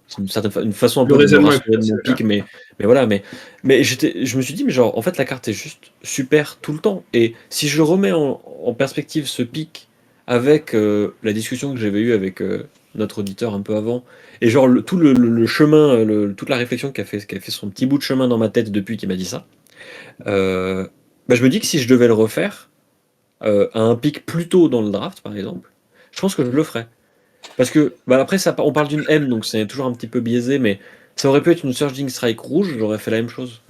c'est une façon un peu de me rassurer de mon pick, mais voilà, mais je me suis dit, mais genre, en fait, la carte est juste super tout le temps. Et si je remets en perspective ce pick avec la discussion que j'avais eue avec notre auditeur un peu avant, et genre tout le chemin, toute la réflexion qui a fait son petit bout de chemin dans ma tête depuis qu'il m'a dit ça, bah, je me dis que si je devais le refaire, à un pic plus tôt dans le draft, par exemple, je pense que je le ferais. Parce que, bah après, on parle d'une M, donc c'est toujours un petit peu biaisé, mais ça aurait pu être une Surging Strike rouge, j'aurais fait la même chose.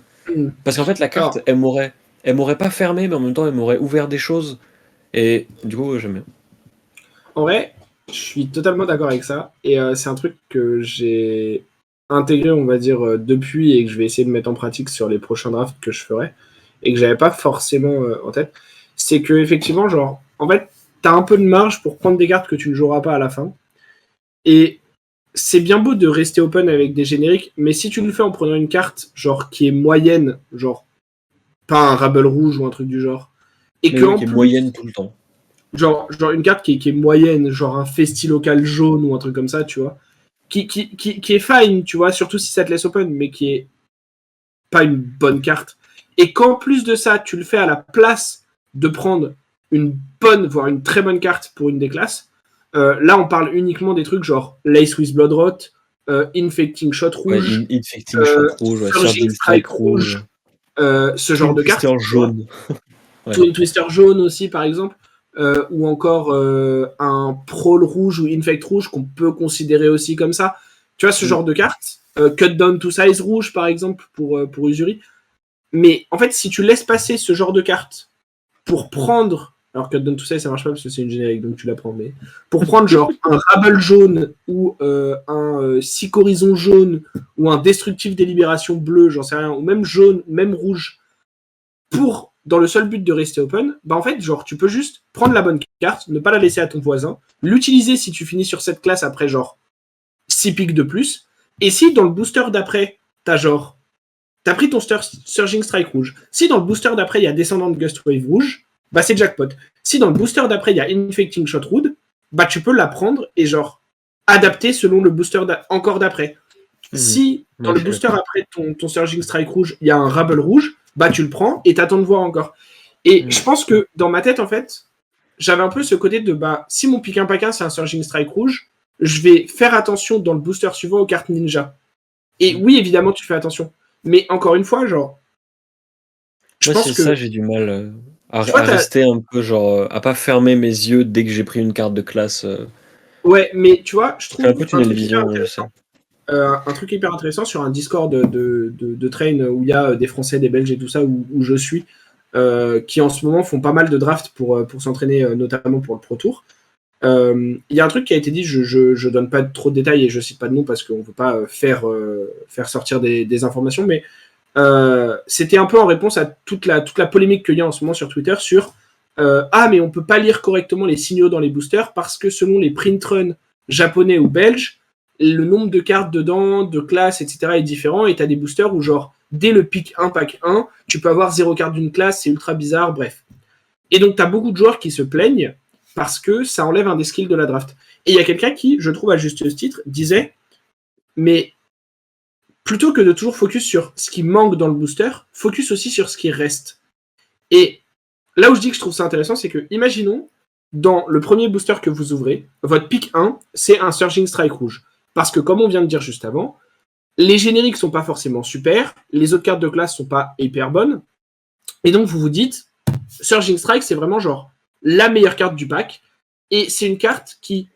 Parce qu'en fait, la carte, elle m'aurait pas fermé, mais en même temps, elle m'aurait ouvert des choses. Et du coup, j'aime bien.
En vrai, je suis totalement d'accord avec ça. Et c'est un truc que j'ai intégré, on va dire, depuis et que je vais essayer de mettre en pratique sur les prochains drafts que je ferai et que j'avais pas forcément en tête. C'est que effectivement, genre, en fait, t'as un peu de marge pour prendre des cartes que tu ne joueras pas à la fin. Et c'est bien beau de rester open avec des génériques, mais si tu le fais en prenant une carte, genre, qui est moyenne, genre, pas un Rabble rouge ou un truc du genre, et
Mais
que
oui,
en
qui est
plus,
moyenne tout le temps.
genre une carte qui est moyenne, genre un Festi local jaune ou un truc comme ça, tu vois, qui est fine, tu vois, surtout si ça te laisse open, mais qui est pas une bonne carte. Et qu'en plus de ça, tu le fais à la place de prendre une bonne, voire une très bonne carte pour une des classes, là on parle uniquement des trucs genre Lace with Bloodrot, Infecting Shot rouge,
Ouais, Infecting Shot rouge, ouais,
Surging Strike rouge, ce genre de carte.
Twister jaune.
Twin Twister jaune aussi, par exemple. Ou encore un Prol rouge ou Infect rouge qu'on peut considérer aussi comme ça. Tu vois, ce genre de cartes. Cut Down to Size rouge, par exemple, pour Usuri. Mais en fait, si tu laisses passer ce genre de cartes pour prendre. Alors, Cut Down to Size, ça marche pas parce que c'est une générique, donc tu la prends. Mais pour prendre genre un Rabble jaune ou un Sick Horizon jaune ou un Destructive Délibération bleu, j'en sais rien, ou même jaune, même rouge, pour dans le seul but de rester open, bah en fait, genre, tu peux juste prendre la bonne carte, ne pas la laisser à ton voisin, l'utiliser si tu finis sur cette classe après, genre, 6 pics de plus, et si dans le booster d'après, t'as pris ton Surging Strike rouge, si dans le booster d'après, il y a Descendant Gust Wave rouge, bah c'est jackpot. Si dans le booster d'après, il y a Infecting Shot rouge, bah tu peux la prendre et genre, adapter selon le booster encore d'après. Si dans le booster après ton Surging Strike rouge, il y a un Rabble rouge, bah tu le prends et t'attends de voir encore. Et je pense que dans ma tête, en fait, j'avais un peu ce côté de bah si mon pick 1 pack 1 c'est un Surging Strike rouge, je vais faire attention dans le booster suivant aux cartes ninja. Et oui, évidemment, tu fais attention. Mais encore une fois, genre.
Je pense que ça, j'ai du mal à rester un peu, genre, à pas fermer mes yeux dès que j'ai pris une carte de classe.
Ouais, mais tu vois, je trouve
un peu tunnel vision, je sais.
Un truc hyper intéressant sur un Discord de train où il y a des Français, des Belges et tout ça, où je suis. qui en ce moment font pas mal de drafts pour s'entraîner, notamment pour le Pro Tour. Il y a un truc qui a été dit, je donne pas trop de détails et je cite pas de nom parce qu'on veut pas faire sortir des informations, mais c'était un peu en réponse à toute la polémique qu'il y a en ce moment sur Twitter sur mais on peut pas lire correctement les signaux dans les boosters parce que selon les print runs japonais ou belges, le nombre de cartes dedans, de classes, etc. est différent et t'as des boosters où genre dès le pick 1, pack 1, tu peux avoir 0 carte d'une classe, c'est ultra bizarre, bref. Et donc t'as beaucoup de joueurs qui se plaignent parce que ça enlève un des skills de la draft. Et il y a quelqu'un qui, je trouve à juste titre, disait mais plutôt que de toujours focus sur ce qui manque dans le booster, focus aussi sur ce qui reste. Et là où je dis que je trouve ça intéressant, c'est que, imaginons, dans le premier booster que vous ouvrez, votre pick 1, c'est un Surging Strike rouge. Parce que, comme on vient de dire juste avant, les génériques sont pas forcément super, les autres cartes de classe sont pas hyper bonnes, et donc vous vous dites, Surging Strike, c'est vraiment genre la meilleure carte du pack, et c'est une carte qui,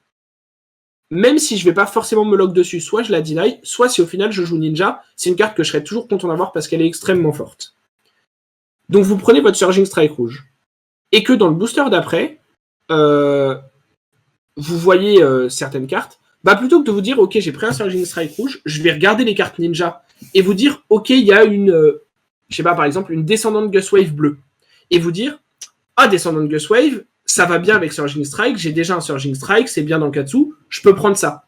même si je vais pas forcément me lock dessus, soit je la deny, soit si au final je joue Ninja, c'est une carte que je serais toujours content d'avoir parce qu'elle est extrêmement forte. Donc vous prenez votre Surging Strike rouge. Et que dans le booster d'après, vous voyez certaines cartes, plutôt que de vous dire, ok, j'ai pris un Surging Strike rouge, je vais regarder les cartes Ninja et vous dire, ok, il y a une, je sais pas, par exemple, une descendante Gustwave bleue. Et vous dire, descendante Gustwave, ça va bien avec Surging Strike, j'ai déjà un Surging Strike, c'est bien dans le Katsu, je peux prendre ça.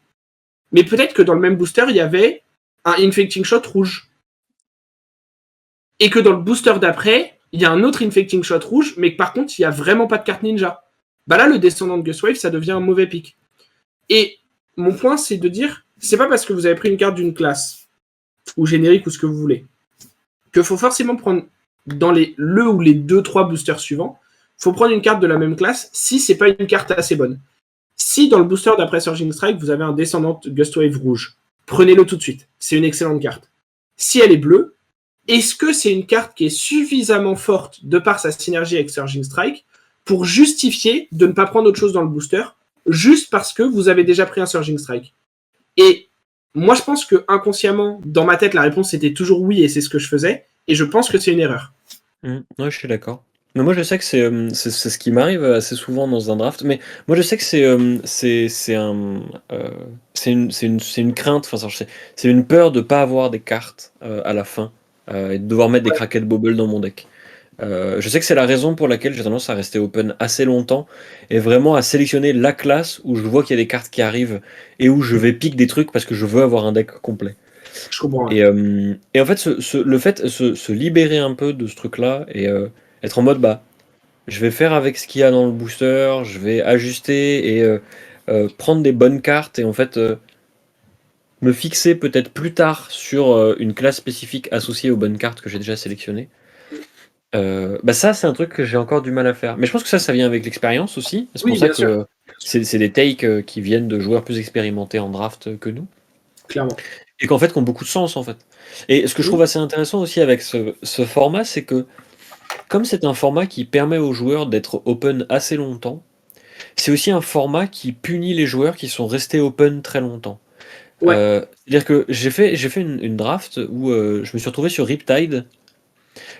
Mais peut-être que dans le même booster, il y avait un Infecting Shot rouge. Et que dans le booster d'après, il y a un autre Infecting Shot rouge, mais que par contre, il n'y a vraiment pas de carte ninja. Là, le descendant de Gustwave, ça devient un mauvais pick. Et mon point, c'est de dire, c'est pas parce que vous avez pris une carte d'une classe, ou générique, ou ce que vous voulez, qu'il faut forcément prendre dans le ou les 2-3 boosters suivants, faut prendre une carte de la même classe si c'est pas une carte assez bonne. Si dans le booster d'après Surging Strike, vous avez un descendant Gustwave rouge, prenez-le tout de suite. C'est une excellente carte. Si elle est bleue, est-ce que c'est une carte qui est suffisamment forte de par sa synergie avec Surging Strike pour justifier de ne pas prendre autre chose dans le booster juste parce que vous avez déjà pris un Surging Strike? Et moi, je pense que inconsciemment, dans ma tête, la réponse était toujours oui et c'est ce que je faisais. Et je pense que c'est une erreur.
Ouais, je suis d'accord. Mais moi, je sais que c'est ce qui m'arrive assez souvent dans un draft. Mais moi, je sais que c'est une crainte. Enfin, c'est une peur de pas avoir des cartes à la fin et de devoir mettre des Cracked Bobble dans mon deck. Je sais que c'est la raison pour laquelle j'ai tendance à rester open assez longtemps et vraiment à sélectionner la classe où je vois qu'il y a des cartes qui arrivent et où je vais pick des trucs parce que je veux avoir un deck complet.
Je comprends.
Et en fait, le fait se libérer un peu de ce truc-là et être en mode je vais faire avec ce qu'il y a dans le booster, je vais ajuster et prendre des bonnes cartes et en fait me fixer peut-être plus tard sur une classe spécifique associée aux bonnes cartes que j'ai déjà sélectionnées. Ça, c'est un truc que j'ai encore du mal à faire. Mais je pense que ça vient avec l'expérience aussi. C'est pour ça que c'est des takes qui viennent de joueurs plus expérimentés en draft que nous.
Clairement.
Et qu'en fait, qui ont beaucoup de sens, en fait. Et ce que je trouve assez intéressant aussi avec ce format, c'est que, comme c'est un format qui permet aux joueurs d'être open assez longtemps, c'est aussi un format qui punit les joueurs qui sont restés open très longtemps. C'est-à-dire que j'ai fait une draft où je me suis retrouvé sur Riptide,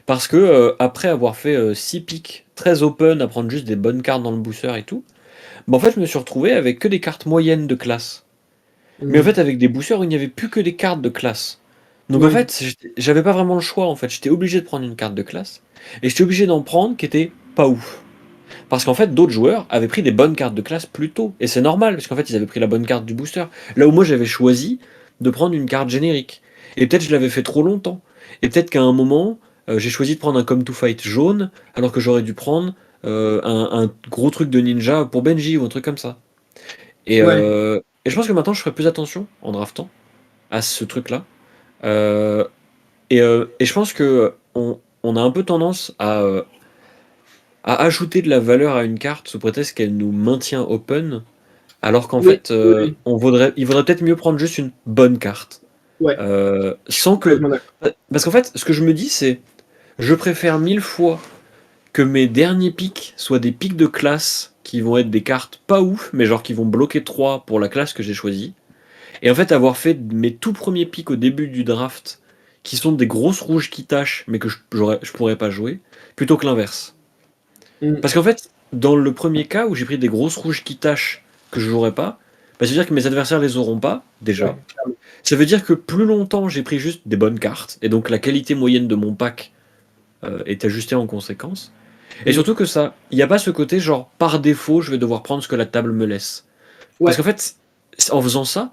parce que après avoir fait 6 picks très open, à prendre juste des bonnes cartes dans le booster et tout, en fait, je me suis retrouvé avec que des cartes moyennes de classe. Mais en fait, avec des boosters où il n'y avait plus que des cartes de classe. Donc en fait, j'avais pas vraiment le choix. En fait, j'étais obligé de prendre une carte de classe. Et j'étais obligé d'en prendre qui était pas ouf. Parce qu'en fait, d'autres joueurs avaient pris des bonnes cartes de classe plus tôt. Et c'est normal, parce qu'en fait, ils avaient pris la bonne carte du booster. Là où moi, j'avais choisi de prendre une carte générique. Et peut-être je l'avais fait trop longtemps. Et peut-être qu'à un moment, j'ai choisi de prendre un Come to Fight jaune, alors que j'aurais dû prendre un gros truc de ninja pour Benji ou un truc comme ça. Et je pense que maintenant, je ferai plus attention en draftant à ce truc-là. Et je pense que on a un peu tendance à ajouter de la valeur à une carte sous prétexte qu'elle nous maintient open, alors qu'en fait, il vaudrait peut-être mieux prendre juste une bonne carte. Sans que... Parce qu'en fait, ce que je me dis, c'est je préfère 1000 fois que mes derniers pics soient des pics de classe qui vont être des cartes pas ouf, mais genre qui vont bloquer 3 pour la classe que j'ai choisie. Et en fait, avoir fait mes tout premiers pics au début du draft qui sont des grosses rouges qui tâchent, mais que je pourrais pas jouer, plutôt que l'inverse. Parce qu'en fait, dans le premier cas où j'ai pris des grosses rouges qui tâchent que je jouerai pas, bah, ça veut dire que mes adversaires les auront pas, déjà.
Ouais.
Ça veut dire que plus longtemps j'ai pris juste des bonnes cartes, et donc la qualité moyenne de mon pack est ajustée en conséquence. Et surtout que ça, il n'y a pas ce côté genre par défaut je vais devoir prendre ce que la table me laisse. Parce qu'en fait, en faisant ça,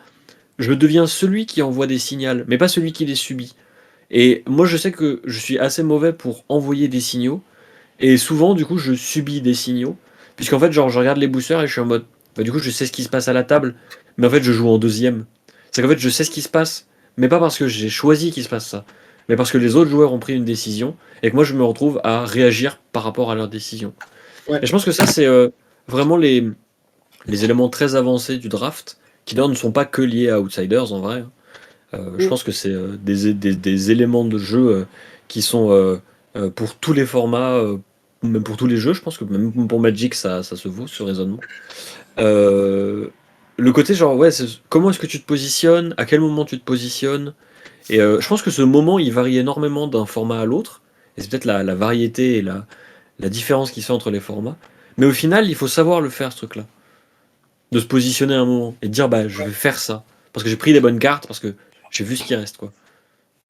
je deviens celui qui envoie des signaux, mais pas celui qui les subit. Et moi je sais que je suis assez mauvais pour envoyer des signaux, et souvent du coup je subis des signaux, puisqu'en fait genre je regarde les boosters et je suis en mode, bah, du coup je sais ce qui se passe à la table, mais en fait je joue en deuxième. C'est qu'en fait je sais ce qui se passe, mais pas parce que j'ai choisi qu'il se passe ça, mais parce que les autres joueurs ont pris une décision, et que moi je me retrouve à réagir par rapport à leur décision.
Ouais.
Et je pense que ça c'est vraiment les éléments très avancés du draft, qui d'ailleurs ne sont pas que liés à Outsiders en vrai. Je pense que c'est des éléments de jeu qui sont pour tous les formats, même pour tous les jeux. Je pense que même pour Magic, ça se vaut ce raisonnement. Le côté genre, ouais, comment est-ce que tu te positionnes, à quel moment tu te positionnes. Et je pense que ce moment, il varie énormément d'un format à l'autre. Et c'est peut-être la variété et la différence qui se fait entre les formats. Mais au final, il faut savoir le faire, ce truc-là. De se positionner à un moment et de dire, bah, je vais faire ça. Parce que j'ai pris les bonnes cartes, parce que j'ai vu ce qui reste, quoi.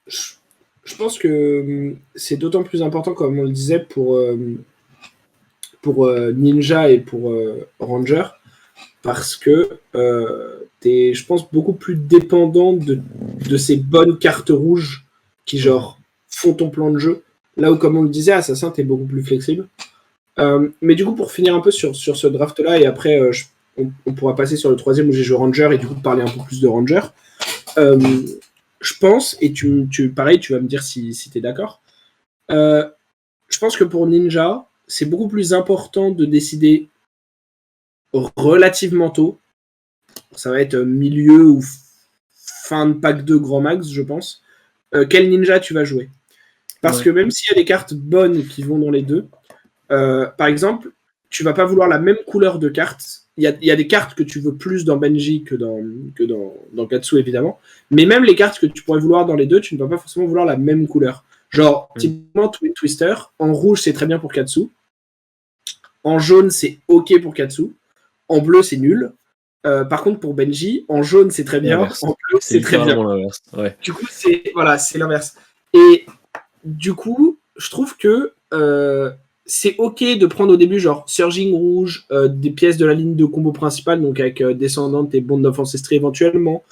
Je pense que c'est d'autant plus important, comme on le disait, pour Ninja et pour Ranger, parce que t'es, je pense, beaucoup plus dépendant de ces bonnes cartes rouges qui, genre, font ton plan de jeu. Là où, comme on le disait, Assassin, t'es beaucoup plus flexible. Mais du coup, pour finir un peu sur ce draft-là, et après, on pourra passer sur le troisième où j'ai joué Ranger, et du coup, parler un peu plus de Ranger. Je pense, et pareil, tu vas me dire si t'es d'accord, je pense que pour Ninja, c'est beaucoup plus important de décider relativement tôt. Ça va être milieu ou fin de pack 2 grand max, je pense. Quel ninja tu vas jouer. Parce que même s'il y a des cartes bonnes qui vont dans les deux, par exemple, tu vas pas vouloir la même couleur de cartes. Il y a des cartes que tu veux plus dans Benji que dans Katsu, évidemment. Mais même les cartes que tu pourrais vouloir dans les deux, tu ne vas pas forcément vouloir la même couleur. Genre, typiquement, Twin Twister, en rouge, c'est très bien pour Katsu. En jaune, c'est OK pour Katsu. En bleu, c'est nul. Par contre, pour Benji, en jaune, c'est très bien. En bleu, c'est très bien.
Ouais.
Du coup, c'est l'inverse. Et du coup, je trouve que c'est OK de prendre au début, genre, Surging rouge, des pièces de la ligne de combo principale, donc avec Descendante et Bond of Ancestry éventuellement.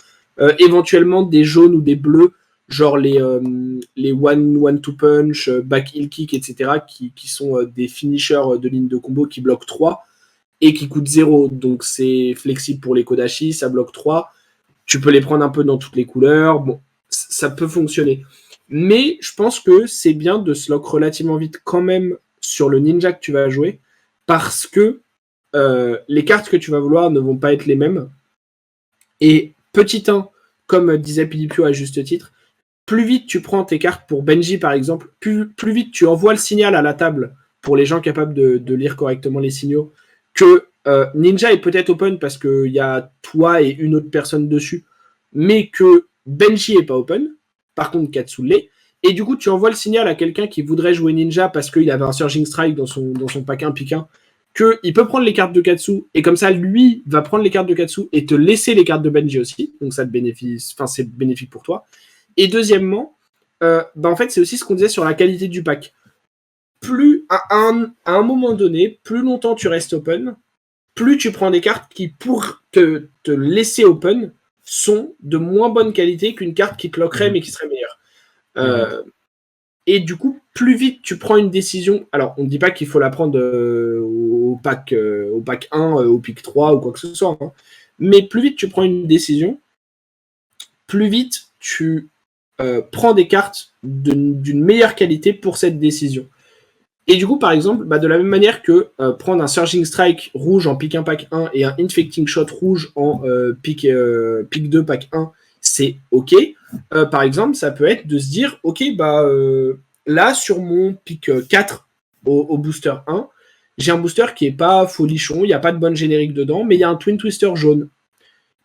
Éventuellement des jaunes ou des bleus, genre les one-two punch, back heel kick, etc., qui sont des finishers de ligne de combo qui bloquent 3 et qui coûtent 0. Donc c'est flexible pour les Kodashi, ça bloque 3. Tu peux les prendre un peu dans toutes les couleurs. Bon, ça peut fonctionner. Mais je pense que c'est bien de se lock relativement vite quand même sur le ninja que tu vas jouer, parce que les cartes que tu vas vouloir ne vont pas être les mêmes. Et petit 1, comme disait Pilipio à juste titre, plus vite tu prends tes cartes pour Benji par exemple, plus vite tu envoies le signal à la table pour les gens capables de lire correctement les signaux, que Ninja est peut-être open parce qu'il y a toi et une autre personne dessus, mais que Benji est pas open, par contre Katsu l'est, et du coup tu envoies le signal à quelqu'un qui voudrait jouer Ninja parce qu'il avait un Surging Strike dans son pack 1 pick 1, qu'il peut prendre les cartes de Katsu, et comme ça, lui va prendre les cartes de Katsu et te laisser les cartes de Benji aussi, donc ça te bénéficie, enfin c'est bénéfique pour toi. Et deuxièmement, en fait, c'est aussi ce qu'on disait sur la qualité du pack. Plus, à un moment donné, plus longtemps tu restes open, plus tu prends des cartes qui, pour te laisser open, sont de moins bonne qualité qu'une carte qui te lockerait mais qui serait meilleure. Et du coup, plus vite tu prends une décision. Alors, on ne dit pas qu'il faut la prendre au pack 1, au pick 3 ou quoi que ce soit. Hein. Mais plus vite tu prends une décision, plus vite tu prends des cartes d'une meilleure qualité pour cette décision. Et du coup, par exemple, de la même manière que prendre un Surging Strike rouge en pick 1 pack 1 et un Infecting Shot rouge en pick 2 pack 1, c'est OK. Par exemple, ça peut être de se dire, OK, là, sur mon pick 4 au booster 1, j'ai un booster qui est pas folichon, il n'y a pas de bonne générique dedans, mais il y a un Twin Twister jaune.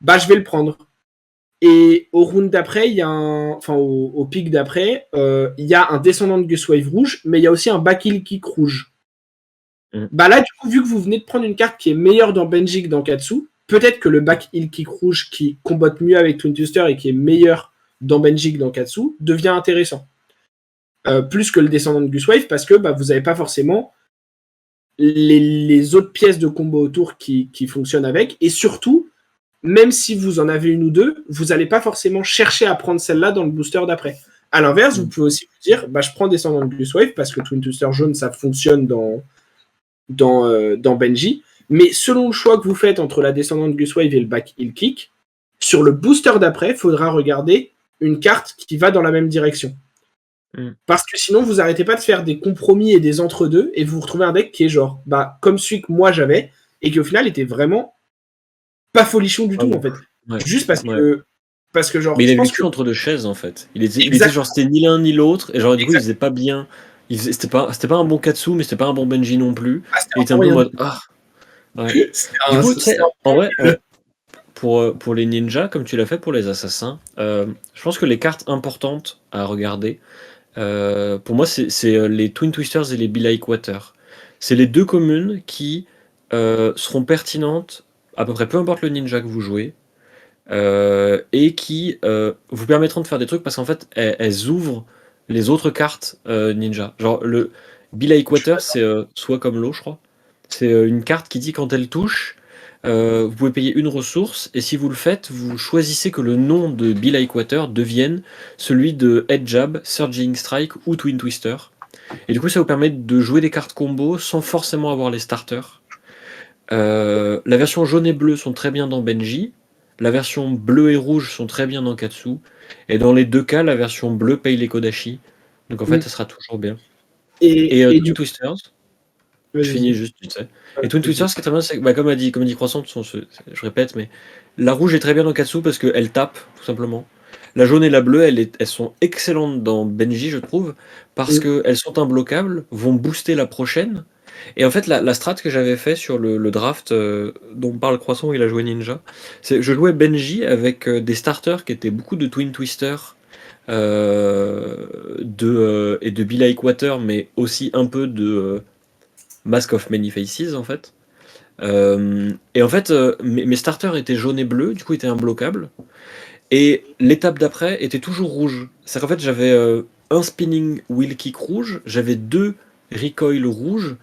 Je vais le prendre. Et au round d'après, il y a enfin au pic d'après, il y a un descendant de Guswave rouge, mais il y a aussi un back heel kick rouge. Bah là, du coup, vu que vous venez de prendre une carte qui est meilleure dans Benji que dans Katsu, peut-être que le back heel kick rouge qui combatte mieux avec Twin Twister et qui est meilleur dans Benji que dans Katsu devient intéressant. Plus que le descendant de Guswave, parce que bah, vous n'avez pas forcément les autres pièces de combo autour qui fonctionnent avec, et surtout, même si vous en avez une ou deux, vous n'allez pas forcément chercher à prendre celle-là dans le booster d'après. À l'inverse, vous pouvez aussi vous dire, bah, je prends descendant de Guswave parce que Twin Twister jaune, ça fonctionne dans Benji, mais selon le choix que vous faites entre la descendante Guswave et le back heel kick, sur le booster d'après, il faudra regarder une carte qui va dans la même direction. Parce que sinon, vous arrêtez pas de faire des compromis et des entre-deux, et vous retrouvez un deck qui est genre, bah, comme celui que moi j'avais, et qui au final était vraiment pas folichon du tout, en fait.
Ouais.
Juste parce que genre,
Mais il
je
avait
pense
vécu
que...
entre deux chaises, en fait. Il était genre, c'était ni l'un ni l'autre, et genre, du coup, il faisait pas bien. C'était pas un bon Katsu, mais c'était pas un bon Benji non plus. Il était un peu en mode, ouais. Du coup, tu sais, en vrai, pour les ninjas, comme tu l'as fait pour les assassins, je pense que les cartes importantes à regarder, pour moi, c'est les Twin Twisters et les Be Like Water. C'est les deux communes qui seront pertinentes, à peu près peu importe le ninja que vous jouez, et qui vous permettront de faire des trucs parce qu'en fait, elles ouvrent les autres cartes ninja. Genre, le Be Like Water, c'est soit comme l'eau, je crois. C'est une carte qui dit quand elle touche, vous pouvez payer une ressource, et si vous le faites, vous choisissez que le nom de Be Like Water devienne celui de Head Jab, Surging Strike ou Twin Twister. Et du coup, ça vous permet de jouer des cartes combo sans forcément avoir les starters. La version jaune et bleu sont très bien dans Benji. La version bleu et rouge sont très bien dans Katsu. Et dans les deux cas, la version bleue paye les Kodashi. Donc en fait, ça sera toujours bien. Et Twin Twisters, je finis juste, tu sais. Et Twin Twisters, ce qui est très bien, c'est que, bah, comme a dit Croissant, je répète, mais la rouge est très bien dans Katsu parce qu'elle tape, tout simplement. La jaune et la bleue, elles sont excellentes dans Benji, je trouve, parce qu'elles sont imbloquables, vont booster la prochaine. Et en fait, la strat que j'avais fait sur le draft dont parle Croissant où il a joué Ninja, c'est je jouais Benji avec des starters qui étaient beaucoup de Twin Twister et de Be Like Water, mais aussi un peu de Mask of Many Faces en fait. Et en fait, mes starters étaient jaunes et bleus, du coup, étaient imbloquables. Et l'étape d'après était toujours rouge. C'est-à-dire qu'en fait, j'avais un spinning wheel kick rouge, j'avais deux recoil rouges,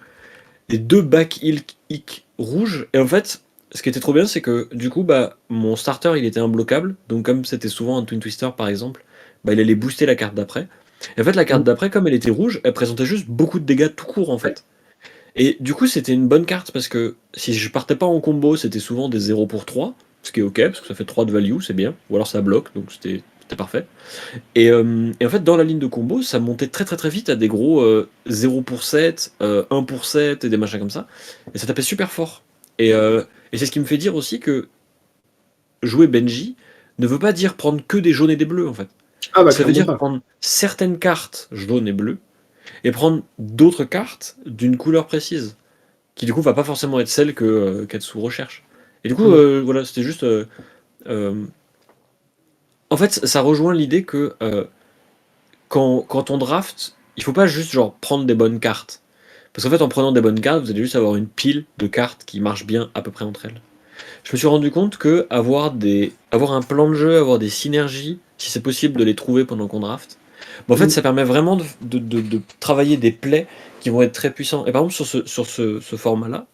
et deux back heel kick rouges. Et en fait, ce qui était trop bien, c'est que du coup, bah, mon starter, il était imbloquable. Donc, comme c'était souvent un Twin Twister, par exemple, bah, il allait booster la carte d'après. Et en fait, la carte d'après, comme elle était rouge, elle présentait juste beaucoup de dégâts tout court, en fait. Et du coup, c'était une bonne carte parce que si je partais pas en combo, c'était souvent des 0 pour 3, ce qui est ok, parce que ça fait 3 de value, c'est bien. Ou alors ça bloque, donc c'était parfait. Et en fait, dans la ligne de combo, ça montait très très très vite à des gros 0 pour 7, 1 pour 7 et des machins comme ça. Et ça tapait super fort. Et c'est ce qui me fait dire aussi que jouer Benji ne veut pas dire prendre que des jaunes et des bleus en fait. Ça veut dire prendre certaines cartes jaunes et bleues et prendre d'autres cartes d'une couleur précise, qui du coup va pas forcément être celle que Katsu recherche. Et du coup, voilà, c'était juste... en fait, ça rejoint l'idée que quand on draft, il faut pas juste genre prendre des bonnes cartes. Parce qu'en fait, en prenant des bonnes cartes, vous allez juste avoir une pile de cartes qui marchent bien à peu près entre elles. Je me suis rendu compte que avoir un plan de jeu, avoir des synergies, si c'est possible de les trouver pendant qu'on draft, en fait, ça permet vraiment de travailler des plays qui vont être très puissants. Et par exemple, sur ce format-là,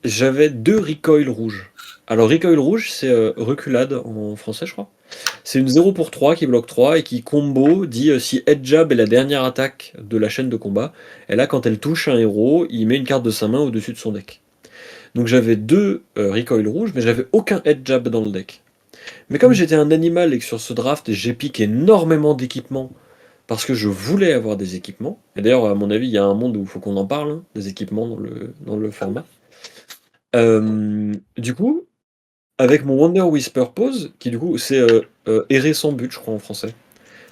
j'avais deux recoil rouges. Alors, recoil rouge, c'est reculade en français, je crois. C'est une 0 pour 3 qui bloque 3 et qui combo dit si Head Jab est la dernière attaque de la chaîne de combat, et là, quand elle touche un héros, il met une carte de sa main au-dessus de son deck. Donc j'avais deux recoil rouges, mais j'avais aucun Head Jab dans le deck. Mais comme j'étais un animal et que sur ce draft, j'ai piqué énormément d'équipements parce que je voulais avoir des équipements, et d'ailleurs, à mon avis, il y a un monde où il faut qu'on en parle, hein, des équipements dans le format. Du coup, avec mon Wonder with Purpose, qui du coup, c'est errer sans but, je crois en français.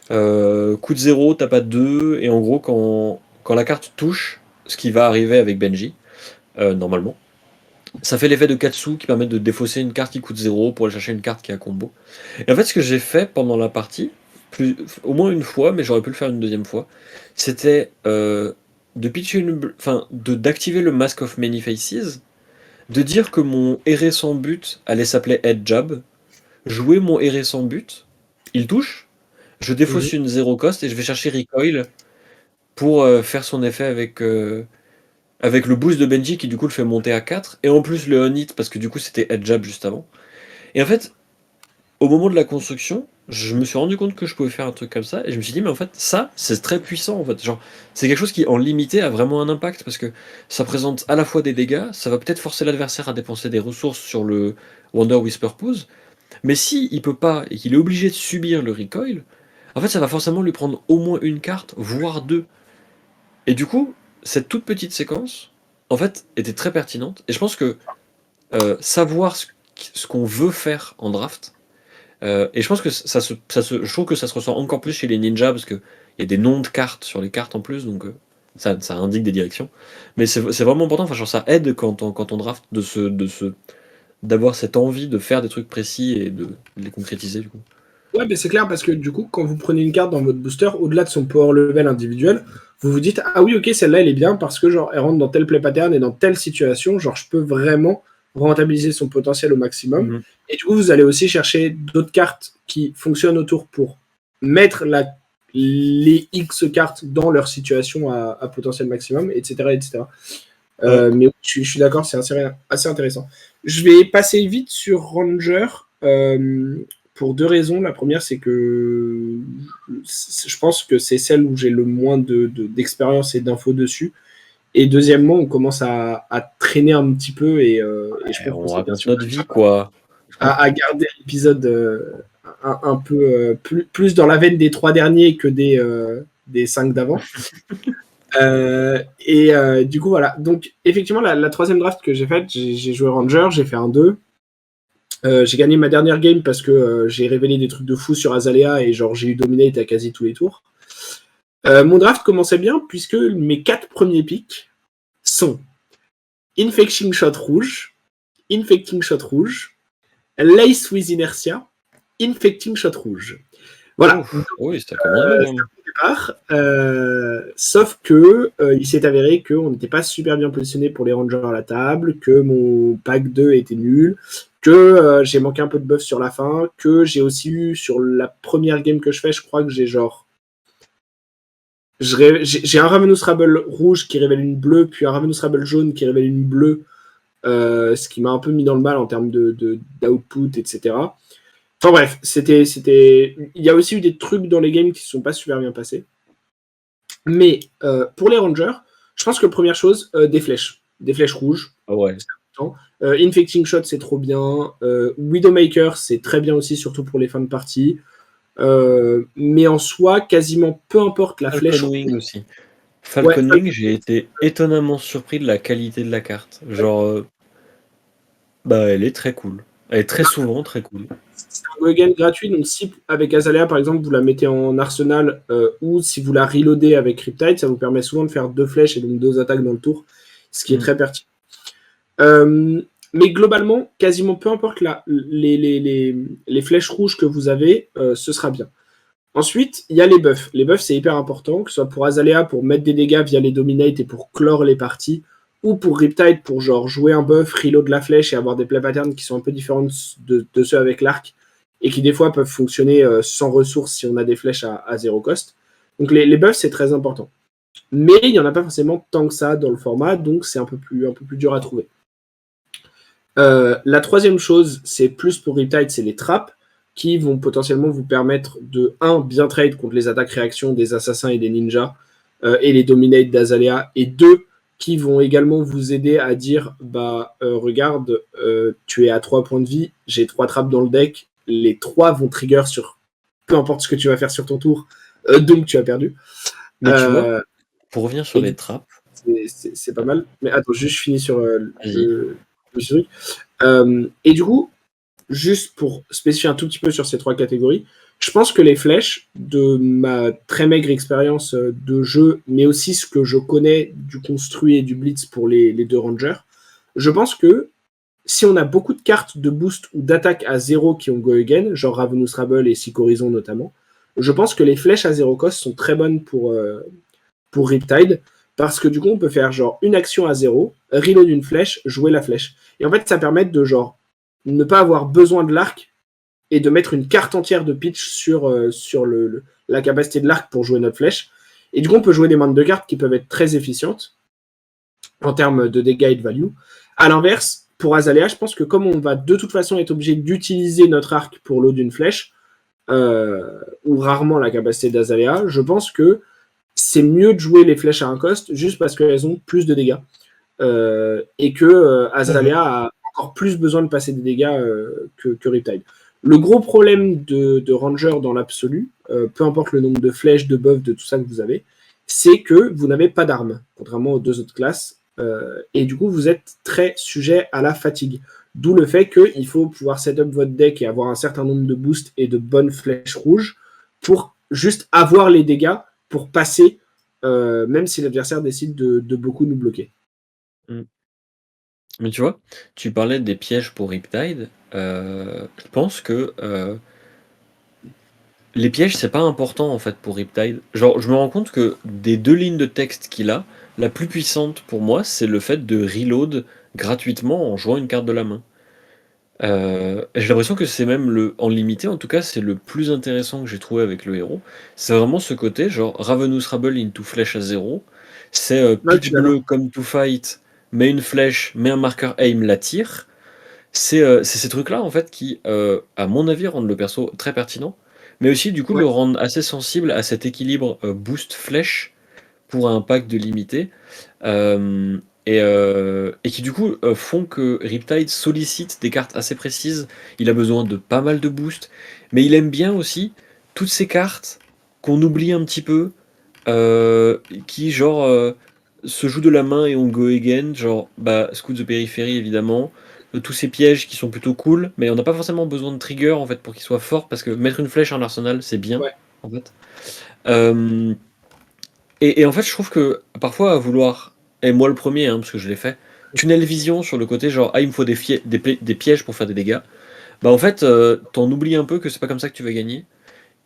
Coup de 0, t'as pas de 2, et en gros, quand la carte touche, ce qui va arriver avec Benji, normalement, Ça fait l'effet de 4 sous qui permet de défausser une carte qui coûte 0 pour aller chercher une carte qui a combo. Et en fait, ce que j'ai fait pendant la partie, au moins une fois, mais j'aurais pu le faire une deuxième fois, c'était de pitcher d'activer le Mask of Many Faces, de dire que mon RE sans but allait s'appeler Head Jab, jouer mon RE sans but, il touche, je défausse une 0 cost et je vais chercher Recoil pour faire son effet avec le boost de Benji qui du coup le fait monter à 4, et en plus le on-hit parce que du coup c'était Head Jab juste avant. Et en fait, au moment de la construction, je me suis rendu compte que je pouvais faire un truc comme ça, et je me suis dit, mais en fait, ça, c'est très puissant, en fait. Genre, c'est quelque chose qui, en limité, a vraiment un impact, parce que ça présente à la fois des dégâts, ça va peut-être forcer l'adversaire à dépenser des ressources sur le Wonder Whisper Pose, mais si il peut pas, et qu'il est obligé de subir le recoil, en fait, ça va forcément lui prendre au moins une carte, voire deux. Et du coup, cette toute petite séquence, en fait, était très pertinente, et je pense que savoir ce qu'on veut faire en draft, et je pense que je trouve que ça se ressent encore plus chez les ninjas parce qu'il y a des noms de cartes sur les cartes en plus, donc ça indique des directions. Mais c'est vraiment important, enfin, genre, ça aide quand on draft d'avoir cette envie de faire des trucs précis et de les concrétiser du coup.
Ouais, mais c'est clair parce que du coup, quand vous prenez une carte dans votre booster, au-delà de son power level individuel, vous vous dites ah oui, ok, celle-là elle est bien parce que genre elle rentre dans tel play pattern et dans telle situation, genre je peux vraiment rentabiliser son potentiel au maximum.
Mhm.
Et du coup, vous allez aussi chercher d'autres cartes qui fonctionnent autour pour mettre les X cartes dans leur situation à potentiel maximum, etc. etc. Mais je suis d'accord, c'est assez intéressant. Je vais passer vite sur Ranger pour deux raisons. La première, c'est que je pense que c'est celle où j'ai le moins d'expérience et d'infos dessus. Et deuxièmement, on commence à traîner un petit peu et je pense qu'on
On
s'est bien
raconte
sûr
notre vie, quoi.
à garder l'épisode un peu plus dans la veine des 3 derniers que des 5 d'avant. Du coup, voilà. Donc, effectivement, la troisième draft que j'ai faite, j'ai joué Ranger, j'ai fait un 2. J'ai gagné ma dernière game parce que j'ai révélé des trucs de fou sur Azalea et genre j'ai eu dominate à quasi tous les tours. Mon draft commençait bien puisque mes 4 premiers picks sont Infecting Shot rouge, Lace with Inertia, Infecting Shot rouge. Voilà.
Ouf, oui, ça commence bien.
Départ, sauf que il s'est avéré qu'on n'était pas super bien positionné pour les Rangers à la table, que mon pack 2 était nul, que j'ai manqué un peu de buff sur la fin, que j'ai aussi eu sur la première game que je fais, je crois que j'ai genre j'ai un Ravenous Rabble rouge qui révèle une bleue, puis un Ravenous Rabble jaune qui révèle une bleue, ce qui m'a un peu mis dans le mal en termes d'output, etc. Enfin bref, il y a aussi eu des trucs dans les games qui ne sont pas super bien passés. Mais pour les Rangers, je pense que première chose, des flèches rouges.
Ah ouais.
Infecting Shot, c'est trop bien. Widowmaker, c'est très bien aussi, surtout pour les fins de partie. Mais en soi, quasiment peu importe la flèche.
Falcon Wing aussi. Falcon Wing, j'ai été étonnamment surpris de la qualité de la carte. Genre, bah elle est très cool. Elle est très souvent très cool.
C'est un go-again gratuit, donc si avec Azalea par exemple vous la mettez en arsenal ou si vous la reloadez avec Riptide, ça vous permet souvent de faire 2 flèches et donc 2 attaques dans le tour, ce qui est très pertinent. Mais globalement, quasiment peu importe les flèches rouges que vous avez, ce sera bien. Ensuite, il y a les buffs. Les buffs, c'est hyper important, que ce soit pour Azalea, pour mettre des dégâts via les Dominate et pour clore les parties, ou pour Riptide, pour genre jouer un buff, reload la flèche et avoir des play patterns qui sont un peu différents de ceux avec l'arc, et qui des fois peuvent fonctionner sans ressources si on a des flèches à 0 cost. Donc les buffs, c'est très important. Mais il n'y en a pas forcément tant que ça dans le format, donc c'est un peu plus dur à trouver. La troisième chose, c'est plus pour Riptide, c'est les traps, qui vont potentiellement vous permettre de, bien trade contre les attaques réactions des assassins et des ninjas, et les dominate d'Azalea, et 2, qui vont également vous aider à dire, regarde, tu es à 3 points de vie, j'ai 3 traps dans le deck, les 3 vont trigger sur peu importe ce que tu vas faire sur ton tour, donc tu as perdu.
Mais tu vois, pour revenir sur les traps,
c'est pas mal. Mais attends, juste je finis sur le truc. Et du coup, juste pour spécifier un tout petit peu sur ces 3 catégories, je pense que les flèches, de ma très maigre expérience de jeu, mais aussi ce que je connais du construit et du blitz pour les 2 rangers, je pense que si on a beaucoup de cartes de boost ou d'attaque à 0 qui ont Go Again, genre Ravenous Rabble et Sick Horizon notamment, je pense que les flèches à 0 cost sont très bonnes pour Riptide, parce que du coup, on peut faire genre une action à 0, reload une flèche, jouer la flèche. Et en fait, ça permet de genre ne pas avoir besoin de l'arc et de mettre une carte entière de pitch sur la capacité de l'arc pour jouer notre flèche. Et du coup, on peut jouer des mains de cartes qui peuvent être très efficientes en termes de dégâts et de value. À l'inverse, pour Azalea, je pense que comme on va de toute façon être obligé d'utiliser notre arc pour l'eau d'une flèche, ou rarement la capacité d'Azalea, je pense que c'est mieux de jouer les flèches à un cost juste parce qu'elles ont plus de dégâts. Et que Azalea a encore plus besoin de passer des dégâts que Riptide. Le gros problème de Ranger dans l'absolu, peu importe le nombre de flèches, de buffs, de tout ça que vous avez, c'est que vous n'avez pas d'armes, contrairement aux deux autres classes. Et du coup, vous êtes très sujet à la fatigue. D'où le fait qu'il faut pouvoir setup votre deck et avoir un certain nombre de boosts et de bonnes flèches rouges pour juste avoir les dégâts pour passer, même si l'adversaire décide de beaucoup nous bloquer.
Mais tu vois, tu parlais des pièges pour Riptide. Je pense que les pièges, c'est pas important en fait pour Riptide. Genre, je me rends compte que des 2 lignes de texte qu'il a, la plus puissante pour moi, c'est le fait de reload gratuitement en jouant une carte de la main. J'ai l'impression que c'est même en limité, en tout cas, c'est le plus intéressant que j'ai trouvé avec le héros. C'est vraiment ce côté, genre Ravenous Rabble into flèche à 0. C'est pitch bleu comme to fight, mets une flèche, mets un marqueur aim, la tire. C'est ces trucs-là, en fait, qui, à mon avis, rendent le perso très pertinent, mais aussi, du coup, le rendent assez sensible à cet équilibre boost flèche pour un pack de limité. Et qui du coup font que Riptide sollicite des cartes assez précises. Il a besoin de pas mal de boost, mais il aime bien aussi toutes ces cartes qu'on oublie un petit peu, qui genre se jouent de la main et on go again, genre bah Scout the Periphery évidemment, tous ces pièges qui sont plutôt cool, mais on n'a pas forcément besoin de trigger en fait pour qu'ils soient forts, parce que mettre une flèche en arsenal c'est bien en fait. Et en fait, je trouve que parfois à vouloir, et moi le premier, hein, parce que je l'ai fait, tunnel vision sur le côté genre il me faut des pièges pour faire des dégâts, bah en fait t'en oublies un peu que c'est pas comme ça que tu vas gagner,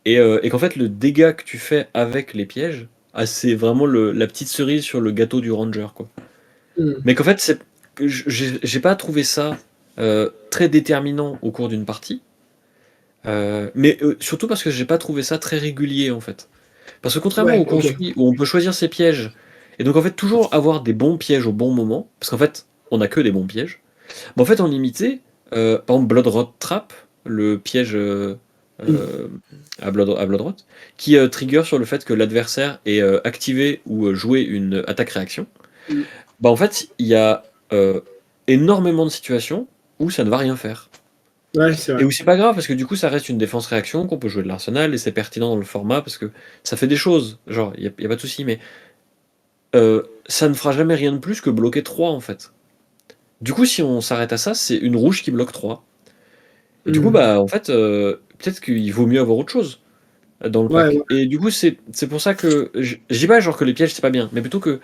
et qu'en fait le dégât que tu fais avec les pièges, ah, c'est vraiment la petite cerise sur le gâteau du ranger quoi. Mais qu'en fait j'ai pas trouvé ça très déterminant au cours d'une partie, mais surtout parce que j'ai pas trouvé ça très régulier en fait. Parce que contrairement au construit où on peut choisir ses pièges, et donc en fait toujours avoir des bons pièges au bon moment, parce qu'en fait on a que des bons pièges, mais en fait en limité, par exemple Bloodrot Trap, le piège à Bloodrot, qui trigger sur le fait que l'adversaire ait activé ou joué une attaque-réaction, bah en fait il y a énormément de situations où ça ne va rien faire. Et où c'est pas grave parce que du coup ça reste une défense-réaction qu'on peut jouer de l'arsenal et c'est pertinent dans le format parce que ça fait des choses, genre y a pas de souci, mais ça ne fera jamais rien de plus que bloquer 3 en fait. Du coup si on s'arrête à ça, c'est une rouge qui bloque 3. Et du coup bah en fait peut-être qu'il vaut mieux avoir autre chose dans le pack. Et du coup c'est pour ça que je dis pas genre que les pièges c'est pas bien, mais plutôt que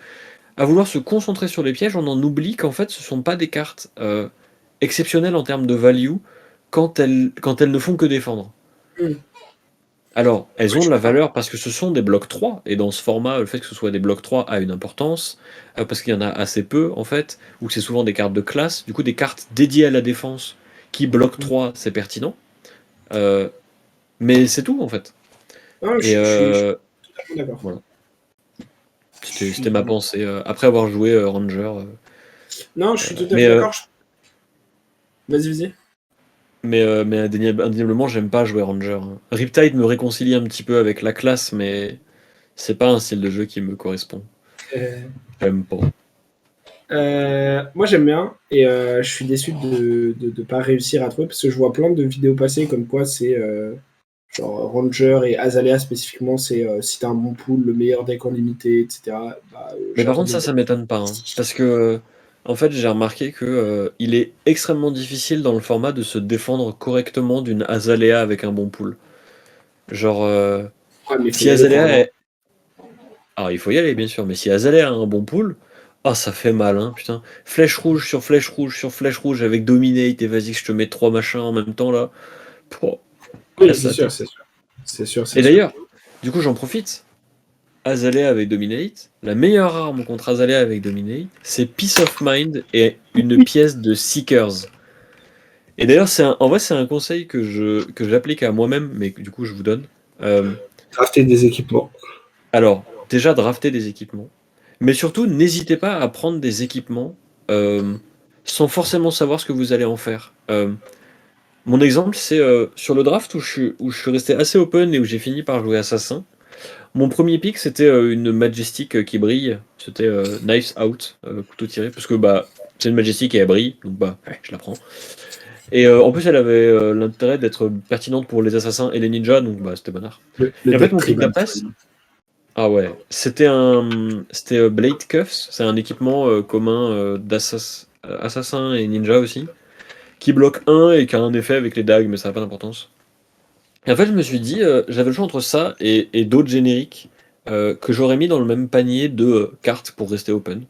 à vouloir se concentrer sur les pièges, on en oublie qu'en fait ce sont pas des cartes exceptionnelles en termes de value quand elles ne font que défendre. Alors, elles ont de la valeur parce que ce sont des blocs 3, et dans ce format, le fait que ce soit des blocs 3 a une importance, parce qu'il y en a assez peu, en fait, ou que c'est souvent des cartes de classe, du coup des cartes dédiées à la défense qui bloquent 3, c'est pertinent. Mais c'est tout, en fait.
Je suis d'accord.
Voilà. C'était ma pensée, après avoir joué Ranger.
Non, je suis tout à fait d'accord. Vas-y.
Mais indéniablement, j'aime pas jouer Ranger. Riptide me réconcilie un petit peu avec la classe, mais c'est pas un style de jeu qui me correspond. J'aime pas.
Moi j'aime bien, et je suis déçu de pas réussir à trouver, parce que je vois plein de vidéos passer comme quoi c'est genre Ranger et Azalea spécifiquement, c'est si t'as un bon pool, le meilleur deck en limité, etc.
Mais par contre ça m'étonne pas, hein, parce que en fait j'ai remarqué que il est extrêmement difficile dans le format de se défendre correctement d'une Azalea avec un bon pool. Genre si Azalea est... Alors il faut y aller bien sûr, mais si Azalea a un bon pool, Ah, ça fait mal, hein, putain. Flèche rouge sur flèche rouge sur flèche rouge avec Dominate et vas-y que je te mets 3 machins en même temps là. Pouah,
Oui,
casse
c'est
la
sûr,
tête.
c'est sûr. C'est sûr,
Et
c'est sûr.
d'ailleurs, du coup j'en profite. Azalea avec Dominate, la meilleure arme contre Azalea avec Dominate, c'est Peace of Mind et une pièce de Seekers. Et d'ailleurs, en vrai, c'est un conseil que j'applique à moi-même, mais que, du coup, je vous donne. Euh,
Drafter des équipements.
alors, déjà, drafter des équipements. Mais surtout, n'hésitez pas à prendre des équipements euh, sans forcément savoir ce que vous allez en faire. Mon exemple, c'est sur le draft où je suis resté assez open et où j'ai fini par jouer Assassin. Mon premier pick, c'était une Majestic qui brille. C'était Knives Out, couteau tiré. Parce que bah, c'est une Majestic et elle brille, donc bah, ouais, je la prends. Et en plus, elle avait l'intérêt d'être pertinente pour les assassins et les ninjas, donc bah, c'était bonnard.
Le
Et en fait,
deck
mon pick
tribal.
d'après, ah ouais, c'était Blade Cuffs, c'est un équipement commun d'assassin et ninja aussi, qui bloque un et qui a un effet avec les dagues, mais ça n'a pas d'importance. Et en fait, je me suis dit, j'avais le choix entre ça et d'autres génériques que j'aurais mis dans le même panier de cartes pour rester open.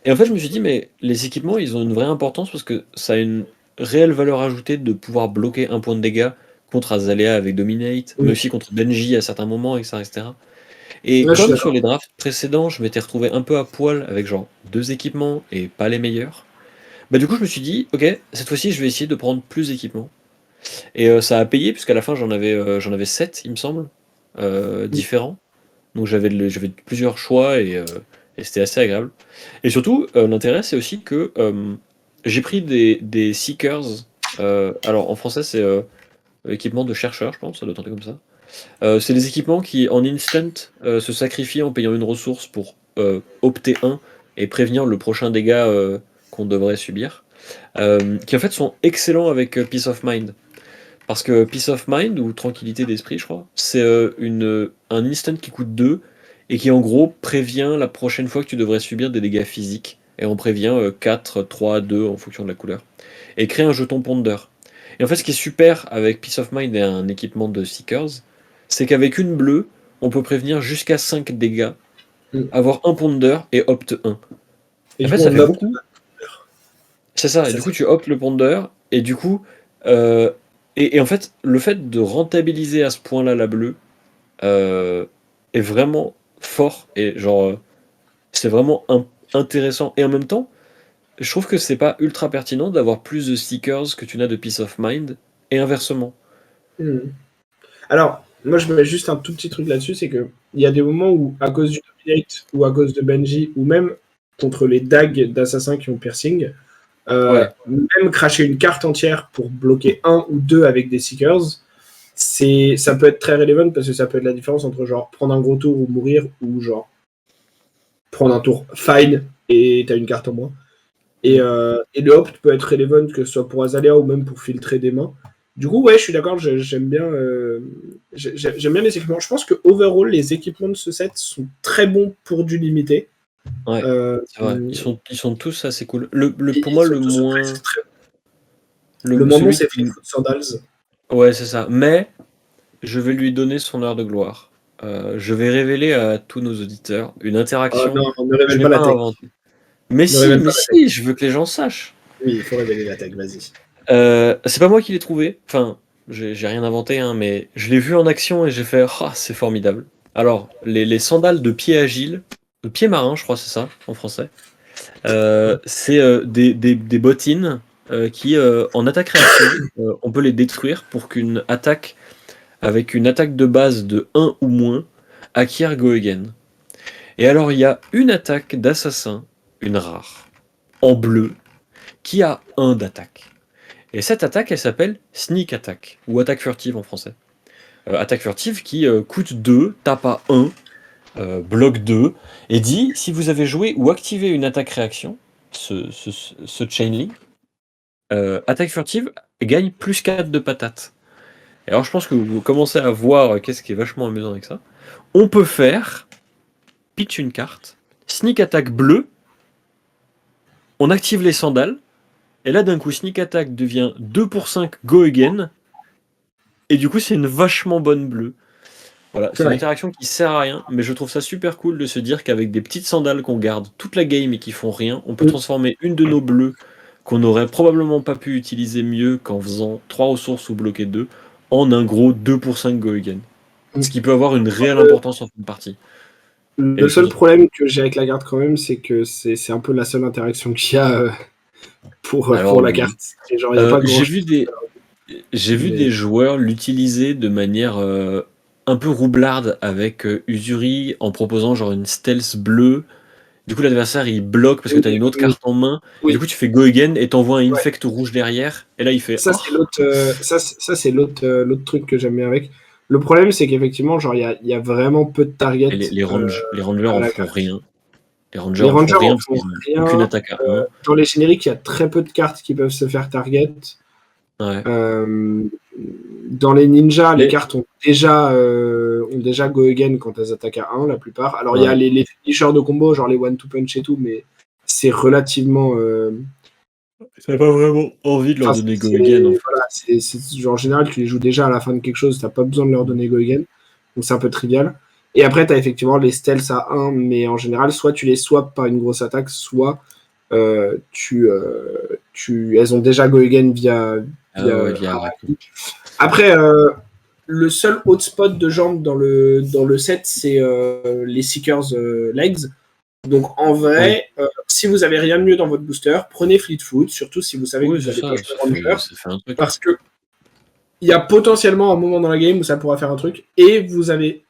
Et en fait, je me suis dit, mais les équipements, ils ont une vraie importance parce que ça a une réelle valeur ajoutée de pouvoir bloquer un point de dégâts contre Azalea avec Dominate, mais
Oui.
aussi contre Benji à certains moments, etc. etc. Et
Là, je suis
comme sur
d'accord.
les drafts précédents, je m'étais retrouvé un peu à poil avec genre 2 équipements et pas les meilleurs, bah du coup, je me suis dit, ok, cette fois-ci, je vais essayer de prendre plus d'équipements. Et ça a payé, puisqu'à la fin, j'en avais 7, il me semble, différents. Donc j'avais plusieurs choix et c'était assez agréable. Et surtout, l'intérêt, c'est aussi que j'ai pris des Seekers. Alors en français, c'est équipement de chercheur, je pense, ça doit tenter comme ça. C'est des équipements qui, en instant, se sacrifient en payant une ressource pour opter un et prévenir le prochain dégât qu'on devrait subir. Qui en fait sont excellents avec Peace of Mind. Parce que Peace of Mind, ou Tranquillité d'esprit, je crois, c'est un instant qui coûte 2 et qui en gros prévient la prochaine fois que tu devrais subir des dégâts physiques. Et on prévient 4, 3, 2 en fonction de la couleur. Et crée un jeton Ponder. Et en fait, ce qui est super avec Peace of Mind et un équipement de Seekers, c'est qu'avec une bleue, on peut prévenir jusqu'à 5 dégâts,
Mm.
avoir un Ponder et opt 1.
Et
En
du
fait,
coup,
ça
on
fait
opte.
beaucoup. C'est ça, et
Ça,
du coup
c'est
tu optes le pondeur, et du coup, euh, et en fait, le fait de rentabiliser à ce point-là la bleue euh, est vraiment fort, et genre, c'est vraiment intéressant. Et en même temps, je trouve que c'est pas ultra pertinent d'avoir plus de Seekers que tu n'as de Peace of Mind, et inversement.
Mm. Alors, moi, je mets juste un tout petit truc là-dessus, c'est que il y a des moments où, à cause du Dominate ou à cause de Benji, ou même contre les dagues d'assassins qui ont piercing,
Ouais,
même cracher une carte entière pour bloquer un ou deux avec des Seekers, ça peut être très relevant parce que ça peut être la différence entre genre prendre un gros tour ou mourir, ou genre prendre un tour fine et t'as une carte en moins.
mm.
Et le opt peut être relevant que ce soit pour Azalea ou même pour filtrer des mains. Du coup, ouais, je suis d'accord, j'aime bien les équipements. Je pense que overall, les équipements de ce set sont très bons pour du limité.
Ouais,
Euh,
c'est vrai, ils sont tous assez cool.
et
Pour
ils
moi,
sont
le
tous
moins,
le moins bon,
celui
c'est
qui,
Fleetwood Sandals.
ouais, c'est ça, mais je vais lui donner son heure de gloire. Je vais révéler à tous nos auditeurs une
Oh
interaction
non, ne
que je
révèle
n'ai
pas la
pas
tech.
inventée. Mais
Ne
si,
révèle
mais
pas la tech.
si, je veux que les gens sachent.
Oui, il faut révéler la tech, vas-y.
C'est pas moi qui l'ai trouvé. Enfin, j'ai rien inventé, hein, mais je l'ai vu en action et j'ai fait ah, c'est formidable. Alors, les sandales de pied agile, de pied marin, je crois, c'est ça en français. C'est des bottines qui, en attaque réaction, on peut les détruire pour qu'une attaque avec une attaque de base de 1 ou moins acquiert Go Again. Et alors, il y a une attaque d'assassin, une rare, en bleu, qui a 1 d'attaque. Et cette attaque, elle s'appelle Sneak Attack, ou attaque furtive en français. Attaque furtive qui coûte 2, tape à 1, bloque 2, et dit si vous avez joué ou activé une attaque réaction, ce chain link, attaque furtive gagne plus 4 de patate. Et alors je pense que vous commencez à voir qu'est-ce qui est vachement amusant avec ça. On peut faire pitch une carte, sneak attack bleu, on active les sandales, et là d'un coup sneak attack devient 2 pour 5 go again, et du coup c'est une vachement bonne bleue. Voilà,
C'est
c'est une
vrai.
interaction qui sert à rien, mais je trouve ça super cool de se dire qu'avec des petites sandales qu'on garde toute la game et qui font rien, on peut
Mm.
transformer une de nos bleues qu'on aurait probablement pas pu utiliser mieux qu'en faisant 3 ressources ou bloquer 2 en un gros 2 pour 5 go again. Ce
Mm.
qui peut avoir une réelle importance en fin de partie. Et
Le
je te
seul
dis,
problème que j'ai avec la carte quand même, c'est que c'est un peu la seule interaction qu'il y a
alors
pour la carte.
oui.
Et genre, il n'y a pas grand chose.
J'ai vu
Mais
des joueurs l'utiliser de manière un peu roublarde avec Usuri en proposant genre une stealth bleue. Du coup, l'adversaire il bloque parce que
oui,
tu as une autre
oui,
carte en main. Et du
oui.
coup, tu fais go again et t'envoies un
Ouais.
infect rouge derrière. Et là, il fait
Ça,
oh.
c'est l'autre l'autre truc que j'aime bien avec. Le problème, c'est qu'effectivement, genre, il y a vraiment peu de
Et
targets
les rangers
à
en
la
font
carte.
rien. Les rangers
Les
en font
rangers
rien
en
parce
font
qu'ils ont aucune
rien.
attaque à 1.
Dans les génériques, il y a très peu de cartes qui peuvent se faire target.
Ouais.
Euh, dans les ninjas, les
Mais
cartes ont déjà go again quand elles attaquent à 1, la plupart. Alors, il y a
ouais.
les finishers de combo, genre les one-two punch et tout, mais c'est relativement.
T'as pas vraiment envie de leur
Enfin,
donner go again en fait.
voilà, genre, en général, tu les joues déjà à la fin de quelque chose, t'as pas besoin de leur donner go again. Donc, c'est un peu trivial. Et après, t'as effectivement les stealths à 1, mais en général, soit tu les swaps par une grosse attaque, soit elles ont déjà go again
Ah ouais,
via
via Araki.
après, le seul hotspot de jambes dans le set, c'est les Seekers Legs. Donc en
Oui.
vrai, si vous avez rien de mieux dans votre booster, prenez Fleetfoot, surtout si vous savez que
Oui,
vous
c'est
allez pas
ça,
jouer Ranger,
ça fait un truc.
parce que il y a potentiellement un moment dans la game où ça pourra faire un truc, et vous avez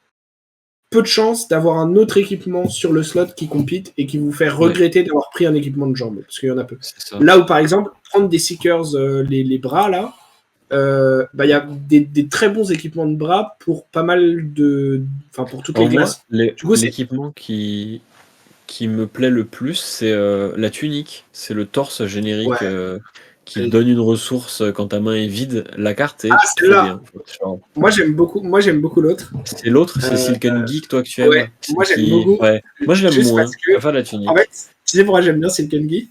peu de chances d'avoir un autre équipement sur le slot qui compete et qui vous fait
Ouais,
regretter d'avoir pris un équipement de jambes, parce qu'il y en a peu.
c'est ça.
Là où par exemple, prendre des Seekers, les bras là, bah, y a des très bons équipements de bras pour pas mal de. Enfin, pour toutes les
Alors moi,
classes. Du coup, c'est.
l'équipement qui me plaît le plus, c'est la tunique. C'est le torse
Ouais,
générique qui
allez.
donne une ressource quand ta main est vide. La carte
Ah,
est trop
celle-là,
bien. Genre,
moi, j'aime beaucoup l'autre.
c'est l'autre, c'est
Euh,
Silken Geek, toi que tu
ouais,
aimes.
moi,
Celle
j'aime
qui.
beaucoup.
Ouais. Moi je l'aime
Juste parce
moins. Je
que.
préfère la
En fait,
tunique.
tu sais pourquoi j'aime bien Silkengi?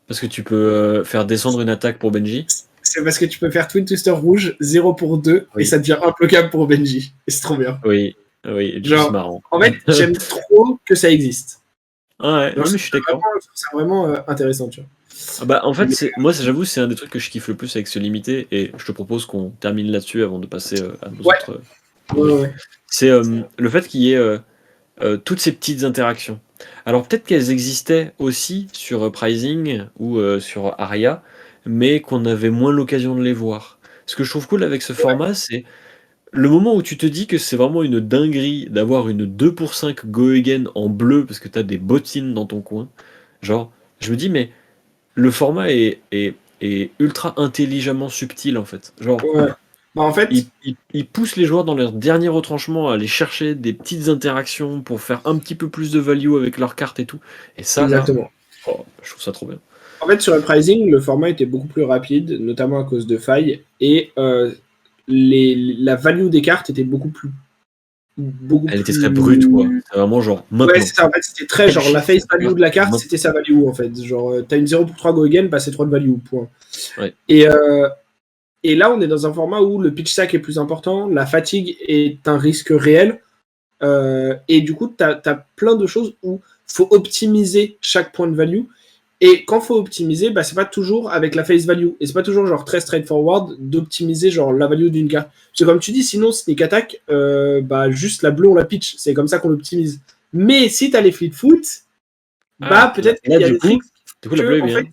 Parce que tu peux faire descendre une attaque pour Benji.
C'est parce que tu peux faire Twin Twister rouge 0 pour 2 et
Oui.
ça devient imploquable pour Benji. Et c'est trop bien.
Oui. Oui. Et du coup, c'est
Genre,
marrant.
en fait, j'aime trop que ça existe.
Ah ouais,
Genre,
non mais je suis d'accord.
je trouve ça vraiment intéressant, tu vois.
Ah bah, en fait,
Mais,
j'avoue, c'est un des trucs que je kiffe le plus avec ce limité, et je te propose qu'on termine là-dessus avant de passer à nos
ouais,
autres
ouais,
rubriques.
ouais.
C'est le fait qu'il y ait toutes ces petites interactions. Alors peut-être qu'elles existaient aussi sur Pricing ou sur Aria, mais qu'on avait moins l'occasion de les voir. Ce que je trouve cool avec ce format, c'est le moment où tu te dis que c'est vraiment une dinguerie d'avoir une 2 pour 5 Go Again en bleu parce que tu as des bottines dans ton coin. Genre, je me dis, mais le format est ultra intelligemment subtil en fait. Genre,
Ouais. Bah, en fait,
il pousse les joueurs dans leur dernier retranchement à aller chercher des petites interactions pour faire un petit peu plus de value avec leurs cartes et tout. Et ça, là,
exactement.
oh, je trouve ça trop bien.
En fait, sur Uprising, le format était beaucoup plus rapide, notamment à cause de failles, et la value des cartes était beaucoup
Elle était très brute, quoi.
plus.
C'est vraiment genre
Ouais,
maintenant.
c'est ça. En fait, c'était très genre
Benji
la face
cette
value
carte
de la carte,
maintenant.
c'était sa value en fait. Genre, t'as une 0 pour 3 go again, bah c'est 3 de value, point.
Ouais.
Et, euh, et là, on est dans un format où le pitch stack est plus important, la fatigue est un risque réel, et du coup, t'as plein de choses où faut optimiser chaque point de value. Et quand faut optimiser, bah, c'est pas toujours avec la face value. Et c'est pas toujours genre très straightforward d'optimiser genre la value d'une carte. Parce que comme tu dis, sinon Sneak Attack, bah juste la bleue on la pitch. C'est comme ça qu'on l'optimise. Mais si t'as les fleet foot, bah
Ah,
peut-être
là
qu'il y a des tricks
la bleue
que
est
en fait
bien.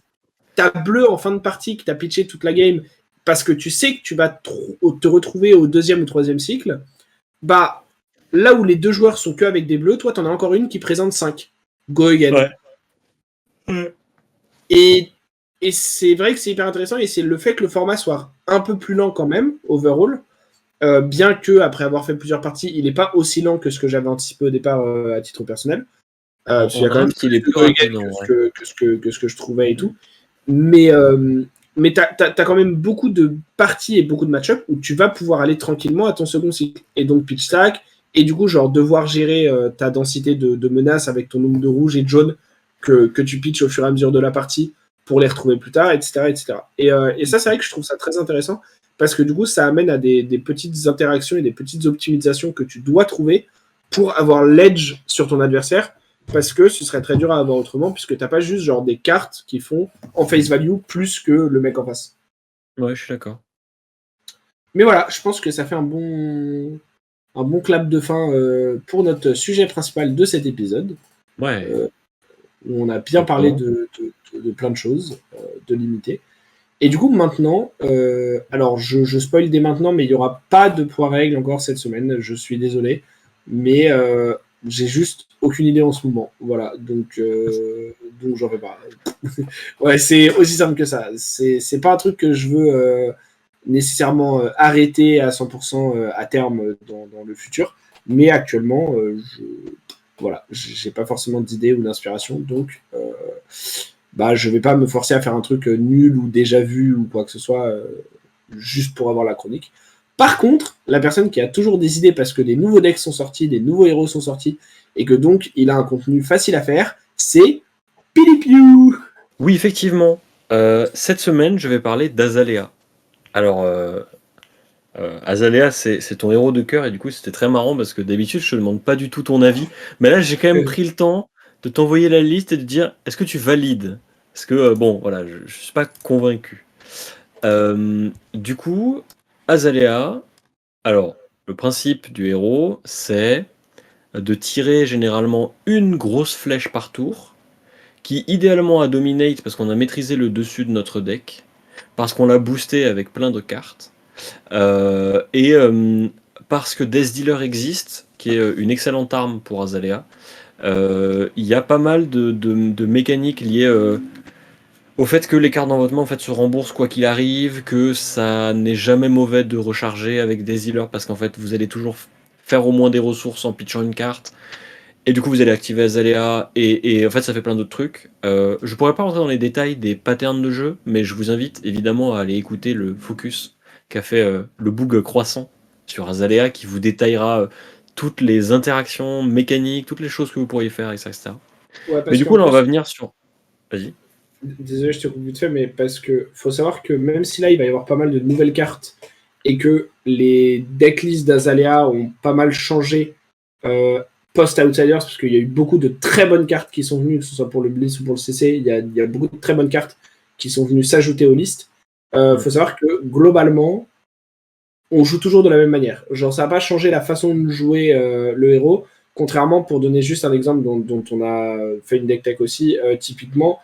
t'as bleu en fin de partie que t'as pitché toute la game parce que tu sais que tu vas te retrouver au deuxième ou troisième cycle. Bah là où les deux joueurs sont que avec des bleus, toi t'en as encore une qui présente 5. Go again.
Ouais. Ouais.
Et, et c'est vrai que c'est hyper intéressant et c'est le fait que le format soit un peu plus lent quand même, overall, bien que après avoir fait plusieurs parties, il n'est pas aussi lent que ce que j'avais anticipé au départ à titre personnel. Parce qu'il y
En
a quand même
draft, il est
plus de
plus
go
rapide en vrai.
que ce que je trouvais et tout. Mais t'as quand même beaucoup de parties et beaucoup de match-up où tu vas pouvoir aller tranquillement à ton second cycle. Et donc pitch stack, et du coup, genre devoir gérer ta densité de menaces avec ton nombre de rouges et de jaunes que tu pitches au fur et à mesure de la partie pour les retrouver plus tard, etc. etc. Et ça, c'est vrai que je trouve ça très intéressant parce que du coup, ça amène à des petites interactions et des petites optimisations que tu dois trouver pour avoir l'edge sur ton adversaire, parce que ce serait très dur à avoir autrement, puisque t'as pas juste genre des cartes qui font en face value plus que le mec en face.
Ouais, je suis d'accord.
Mais voilà, je pense que ça fait un bon clap de fin pour notre sujet principal de cet épisode,
Ouais.
où on a bien parlé de plein de choses, de limiter. Et du coup, maintenant, alors je spoil dès maintenant, mais il n'y aura pas de poids règle encore cette semaine, je suis désolé, mais j'ai juste aucune idée en ce moment. Voilà, donc j'en fais pas. Ouais, c'est aussi simple que ça. C'est pas un truc que je veux nécessairement arrêter à 100% à terme dans le futur, mais actuellement, voilà, j'ai pas forcément d'idée ou d'inspiration, donc je vais pas me forcer à faire un truc nul ou déjà vu ou quoi que ce soit juste pour avoir la chronique. Par contre, la personne qui a toujours des idées parce que des nouveaux decks sont sortis, des nouveaux héros sont sortis, et que donc il a un contenu facile à faire, c'est Pilipiu.
Oui, effectivement. Cette semaine, je vais parler d'Azalea. Alors, Azalea, c'est ton héros de cœur, et du coup, c'était très marrant parce que d'habitude, je te demande pas du tout ton avis. Mais là, j'ai quand même pris le temps de t'envoyer la liste et de dire est-ce que tu valides? Parce que, bon, voilà, je suis pas convaincu. Du coup, Azalea, alors, le principe du héros, c'est de tirer généralement une grosse flèche par tour, qui idéalement a dominate parce qu'on a maîtrisé le dessus de notre deck, parce qu'on l'a boosté avec plein de cartes, et parce que Death Dealer existe, qui est une excellente arme pour Azalea. Il y a pas mal de mécaniques liées au fait que les cartes d'envoûtement en fait, se remboursent quoi qu'il arrive, que ça n'est jamais mauvais de recharger avec Death Dealer, parce qu'en fait vous allez toujours faire au moins des ressources en pitchant une carte. Et du coup, vous allez activer Azalea, et en fait, ça fait plein d'autres trucs. Je pourrais pas rentrer dans les détails des patterns de jeu, mais je vous invite évidemment à aller écouter le focus qu'a fait le bug croissant sur Azalea, qui vous détaillera toutes les interactions mécaniques, toutes les choses que vous pourriez faire, etc.
Ouais,
Mais
parce
du
qu'en
coup, là, on va
plus,
venir sur... Vas-y.
désolé, je te coupe vite fait, mais parce que faut savoir que même si là, il va y avoir pas mal de nouvelles cartes et que les decklists d'Azalea ont pas mal changé post-Outsiders, parce qu'il y a eu beaucoup de très bonnes cartes qui sont venues, que ce soit pour le Blitz ou pour le CC, il y a beaucoup de très bonnes cartes qui sont venues s'ajouter aux listes. Faut savoir que globalement, on joue toujours de la même manière. Genre, ça n'a pas changé la façon de jouer le héros, contrairement, pour donner juste un exemple dont on a fait une deck tech aussi, typiquement,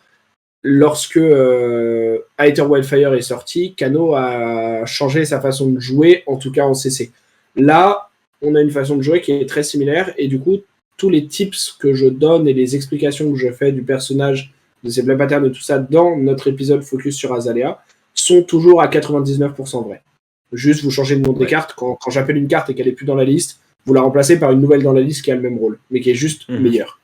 lorsque Aether Wildfire est sorti, Kano a changé sa façon de jouer, en tout cas en CC. Là, on a une façon de jouer qui est très similaire, et du coup, tous les tips que je donne et les explications que je fais du personnage, de ses play patterns et tout ça, dans notre épisode focus sur Azalea, sont toujours à 99% vrais. Juste, vous changez le nom des cartes. Quand j'appelle une carte et qu'elle est plus dans la liste, vous la remplacez par une nouvelle dans la liste qui a le même rôle, mais qui est juste meilleure.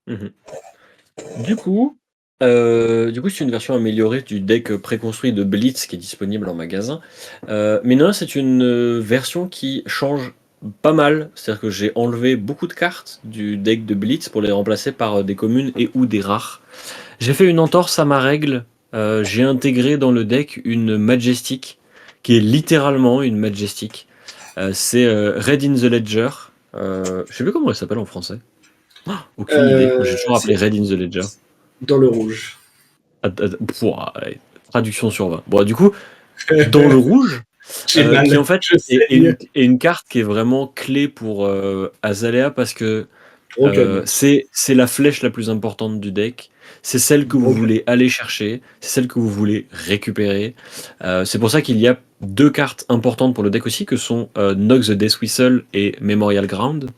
Du coup, c'est une version améliorée du deck préconstruit de Blitz qui est disponible en magasin. Mais non, c'est une version qui change pas mal. C'est-à-dire que j'ai enlevé beaucoup de cartes du deck de Blitz pour les remplacer par des communes et ou des rares. J'ai fait une entorse à ma règle. J'ai intégré dans le deck une Majestic, qui est littéralement une Majestic. C'est Red in the Ledger. Je sais plus comment elle s'appelle en français. Aucune idée. J'ai toujours appelé Red in the Ledger.
Dans le rouge.
Traduction sur 20. Bon, du coup, dans le rouge, qui en fait est une carte qui est vraiment clé pour Azalea, parce que c'est la flèche la plus importante du deck. C'est celle que vous voulez aller chercher, c'est celle que vous voulez récupérer. C'est pour ça qu'il y a deux cartes importantes pour le deck aussi, que sont Nox the Death Whistle et Memorial Ground.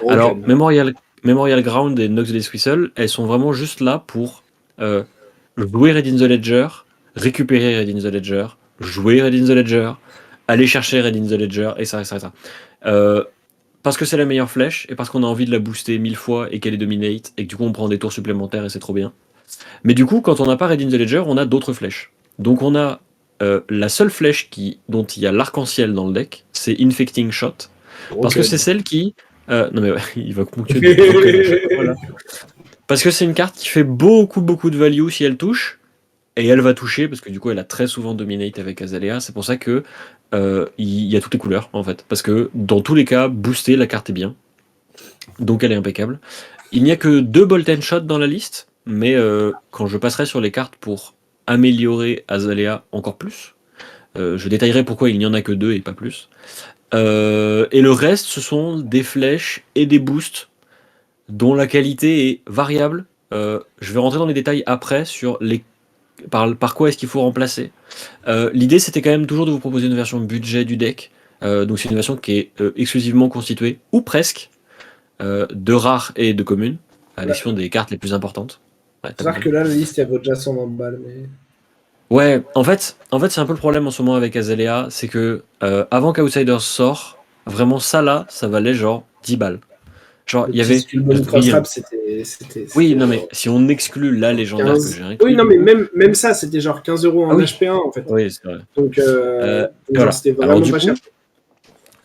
Alors, Memorial Ground et Nox the Death Whistle, elles sont vraiment juste là pour jouer Red in the Ledger, récupérer Red in the Ledger, jouer Red in the Ledger, aller chercher Red in the Ledger, et ça. Parce que c'est la meilleure flèche, et parce qu'on a envie de la booster 1000 fois et qu'elle est dominate, et que du coup on prend des tours supplémentaires et c'est trop bien. Mais du coup, quand on n'a pas Red in the Ledger, on a d'autres flèches. Donc on a la seule flèche dont il y a l'arc-en-ciel dans le deck, c'est Infecting Shot. Parce que c'est celle qui... non mais ouais, il va ponctuer des voilà. Parce que c'est une carte qui fait beaucoup de value si elle touche, Et elle va toucher, parce que du coup, elle a très souvent dominate avec Azalea. C'est pour ça que il y a toutes les couleurs, en fait. Parce que dans tous les cas, booster, la carte est bien. Donc elle est impeccable. Il n'y a que 2 Bolt and Shot dans la liste, mais quand je passerai sur les cartes pour améliorer Azalea encore plus, je détaillerai pourquoi il n'y en a que 2 et pas plus. Et le reste, ce sont des flèches et des boosts dont la qualité est variable. Je vais rentrer dans les détails après sur par quoi est-ce qu'il faut remplacer. L'idée, c'était quand même toujours de vous proposer une version budget du deck. Donc c'est une version qui est exclusivement constituée, ou presque, de rares et de communes, à
Ouais.
l'exception des cartes les plus importantes. Ouais, t'as
C'est-à-dire
compris.
que là, la liste, elle vaut déjà 120 balles. Mais...
Ouais, en fait, c'est un peu le problème en ce moment avec Azalea, c'est que avant qu'Outsiders sort, vraiment ça là, ça valait genre 10 balles. Genre,
Le
il y
petit
avait.
Skullbone
Oui,
Crossrap,
oui,
c'était
non, mais
genre
si on exclut la légendaire que
15.
j'ai
Oui,
inclus,
non,
du
mais
coup.
même ça, c'était genre 15 €
Ah
en
oui,
HP1 en fait.
oui, c'est vrai.
Donc,
Et
genre,
voilà.
c'était
Alors,
vraiment pas cher.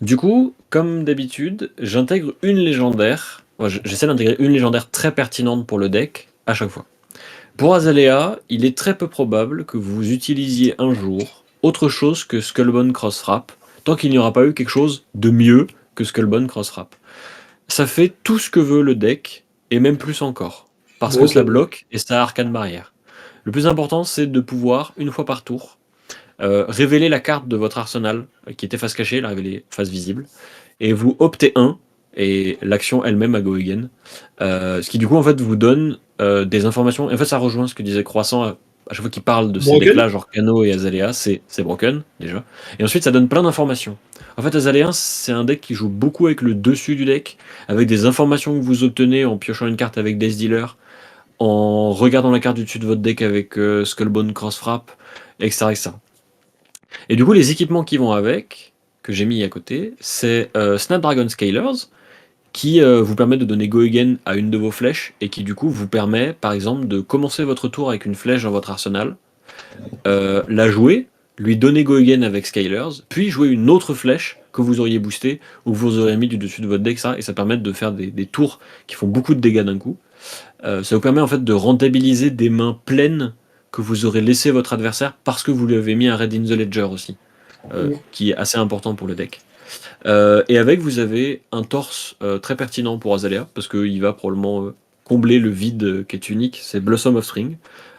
du coup, comme d'habitude, j'intègre une légendaire. Ouais, j'essaie d'intégrer une légendaire très pertinente pour le deck à chaque fois. Pour Azalea, il est très peu probable que vous utilisiez un jour autre chose que Skullbone Crossrap, tant qu'il n'y aura pas eu quelque chose de mieux que Skullbone Crossrap. Ça fait tout ce que veut le deck, et même plus encore, parce que ça
Broken.
bloque et ça arcane barrière. Le plus important, c'est de pouvoir, une fois par tour, révéler la carte de votre arsenal, qui était face cachée, la révéler face visible, et vous optez un, et l'action elle-même à go again. Ce qui du coup en fait vous donne des informations. Et en fait ça rejoint ce que disait Croissant à chaque fois qu'il parle de ces
Broken.
decks-là, genre Kano et Azalea, c'est broken déjà. Et ensuite ça donne plein d'informations. En fait Azalea c'est un deck qui joue beaucoup avec le dessus du deck, avec des informations que vous obtenez en piochant une carte avec Death Dealer, en regardant la carte du dessus de votre deck avec Skullbone Crossfrap, etc., etc. Et du coup les équipements qui vont avec, que j'ai mis à côté, c'est Snapdragon Scalers, qui vous permet de donner Go Again à une de vos flèches, et qui du coup vous permet par exemple de commencer votre tour avec une flèche dans votre arsenal, la jouer, lui donner Go Again avec Scalers, puis jouer une autre flèche que vous auriez boostée, ou que vous auriez mis du dessus de votre deck, ça, et ça permet de faire des tours qui font beaucoup de dégâts d'un coup. Ça vous permet en fait de rentabiliser des mains pleines que vous aurez laissé votre adversaire parce que vous lui avez mis un Red in the Ledger aussi, qui est assez important pour le deck. Et avec, vous avez un torse très pertinent pour Azalea, parce qu'il va probablement combler le vide qui est unique, c'est Blossom of Spring.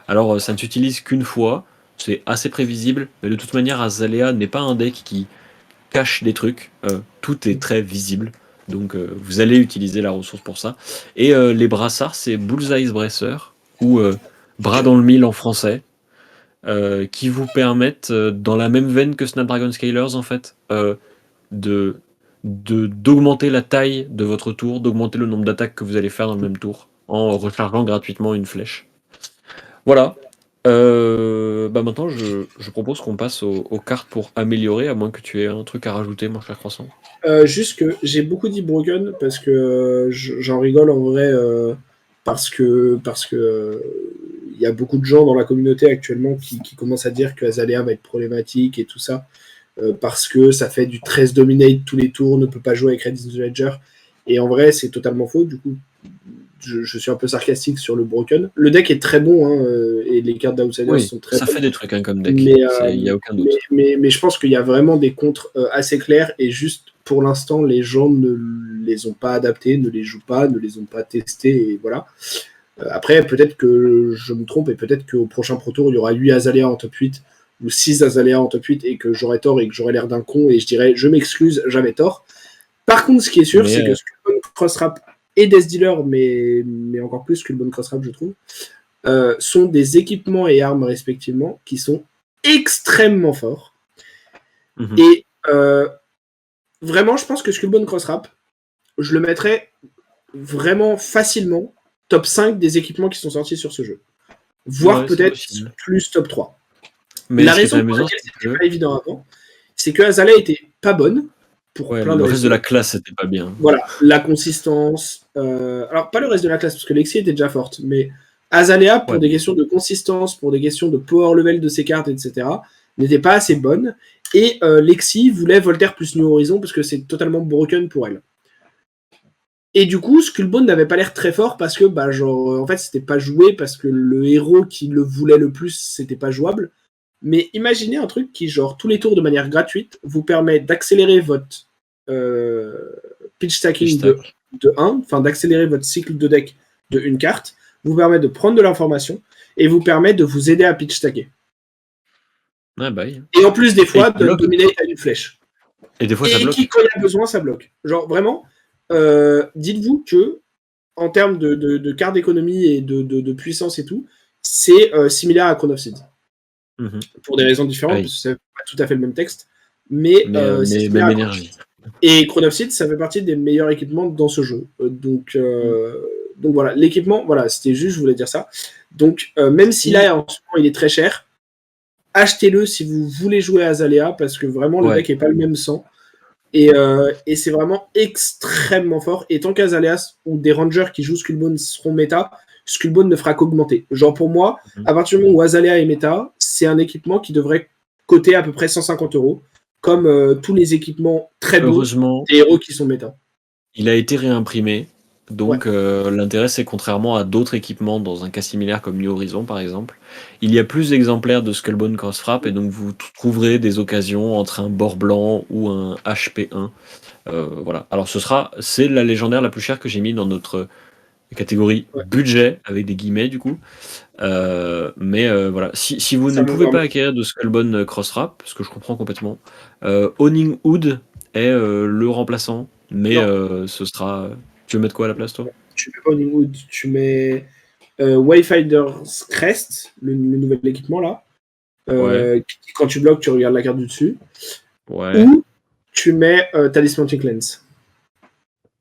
Alors, ça ne s'utilise qu'une fois, c'est assez prévisible, mais de toute manière, Azalea n'est pas un deck qui cache des trucs, tout est très visible, donc vous allez utiliser la ressource pour ça. Et les brassards, c'est Bullseye's Bracer, ou Bras dans le mille en français, qui vous permettent, dans la même veine que Snapdragon Scalers en fait, de d'augmenter la taille de votre tour, d'augmenter le nombre d'attaques que vous allez faire dans le même tour, en rechargeant gratuitement une flèche. Voilà. Bah maintenant, je propose qu'on passe aux cartes pour améliorer, à moins que tu aies un truc à rajouter, mon cher Croissant.
Juste que j'ai beaucoup dit Broken parce que j'en rigole en vrai parce que il y a beaucoup de gens dans la communauté actuellement qui commencent à dire que Azalea va être problématique et tout ça parce que ça fait du 13 dominate tous les tours, ne peut pas jouer avec Red in the Ledger. Et en vrai, c'est totalement faux. Du coup, je suis un peu sarcastique sur le Broken. Le deck est très bon hein, et les cartes d'Outsiders
Oui,
sont très
ça
bonnes.
fait des trucs hein, comme deck,
Mais
il n'y a aucun doute.
mais je pense qu'il y a vraiment des contres assez clairs et juste pour l'instant, les gens ne les ont pas adaptés, ne les jouent pas, ne les ont pas testés et voilà. Après, peut-être que je me trompe et peut-être qu'au prochain Pro Tour, il y aura 8 Azalea en top 8 ou 6 Azalea en top 8 et que j'aurai tort et que j'aurai l'air d'un con et je dirais je m'excuse, j'avais tort. Par contre, ce qui est sûr,
Mais
c'est que Skullbone Crossrap et Death Dealer, mais encore plus Skullbone Crossrap, je trouve, sont des équipements et armes respectivement qui sont extrêmement forts. Et vraiment, je pense que Skullbone Crossrap, je le mettrais vraiment facilement top 5 des équipements qui sont sortis sur ce jeu. Voire
ouais, c'est
peut-être
possible.
plus top 3.
Mais
La
ce qui est
raison pour
amusant,
laquelle
c'est
c'était
que
pas évident avant, c'est que Azalea était pas bonne pour
ouais,
plein de
le reste de la
raisons.
classe, c'était pas bien.
Voilà, la consistance. Alors, pas le reste de la classe, parce que Lexi était déjà forte, mais Azalea, pour
Ouais.
des questions de consistance, pour des questions de power level de ses cartes, etc., n'était pas assez bonne. Et Lexi voulait Voltaire plus New Horizon, parce que c'est totalement broken pour elle. Et du coup, Skullbone n'avait pas l'air très fort parce que, en fait, c'était pas joué parce que le héros qui le voulait le plus, c'était pas jouable. Mais imaginez un truc qui, genre, tous les tours de manière gratuite, vous permet d'accélérer votre euh, pitch stacking
Stack.
de 1, enfin d'accélérer votre cycle de deck de une carte, vous permet de prendre de l'information et vous permet de vous aider à pitch stacker.
Ah bah oui.
Et en plus, des
Et
fois,
qui
de
bloque.
dominate à une flèche.
Et des fois, ça
Et qui,
bloque.
quand il y a besoin, ça bloque. Genre, vraiment, dites-vous que, en termes de cartes d'économie et de puissance et tout, c'est similaire à Crown of Seeds. Pour des raisons différentes,
Oui.
parce que c'est pas tout à fait le même texte, mais c'est
Mais
similaire
même
à Crown of
énergie.
Seeds. Et Crown of Seeds, ça fait partie des meilleurs équipements dans ce jeu. Donc voilà, l'équipement, voilà, c'était juste, je voulais dire ça. Donc, même si là, en ce moment, il est très cher, achetez-le si vous voulez jouer à Azalea, parce que vraiment, le deck n'est pas le même sang. Et c'est vraiment extrêmement fort. Et tant qu'Azaleas ou des Rangers qui jouent Skullbone seront méta, Skullbone ne fera qu'augmenter. Genre pour moi, à partir du moment où Azalea est méta, c'est un équipement qui devrait coter à peu près 150 €, comme tous les équipements très bons
Heureusement,
des héros qui sont méta.
il a été réimprimé.
Ouais.
Donc l'intérêt, c'est contrairement à d'autres équipements dans un cas similaire comme New Horizon par exemple, il y a plus d'exemplaires de Skullbone Crossfrap et donc vous trouverez des occasions entre un bord blanc ou un HP1. Voilà. Alors c'est la légendaire la plus chère que j'ai mis dans notre catégorie budget avec des guillemets du coup. Mais voilà, si vous ne pouvez pas acquérir de Skullbone Crossfrap, ce que je comprends complètement, Owning Hood est le remplaçant, mais ce sera. Tu veux mettre quoi à la place, toi?
Tu mets pas Hollywood, tu mets Wayfinder's Crest, le nouvel équipement là.
Ouais.
Quand tu bloques, tu regardes la carte du dessus.
Ouais.
Ou tu mets Talismanic Lens.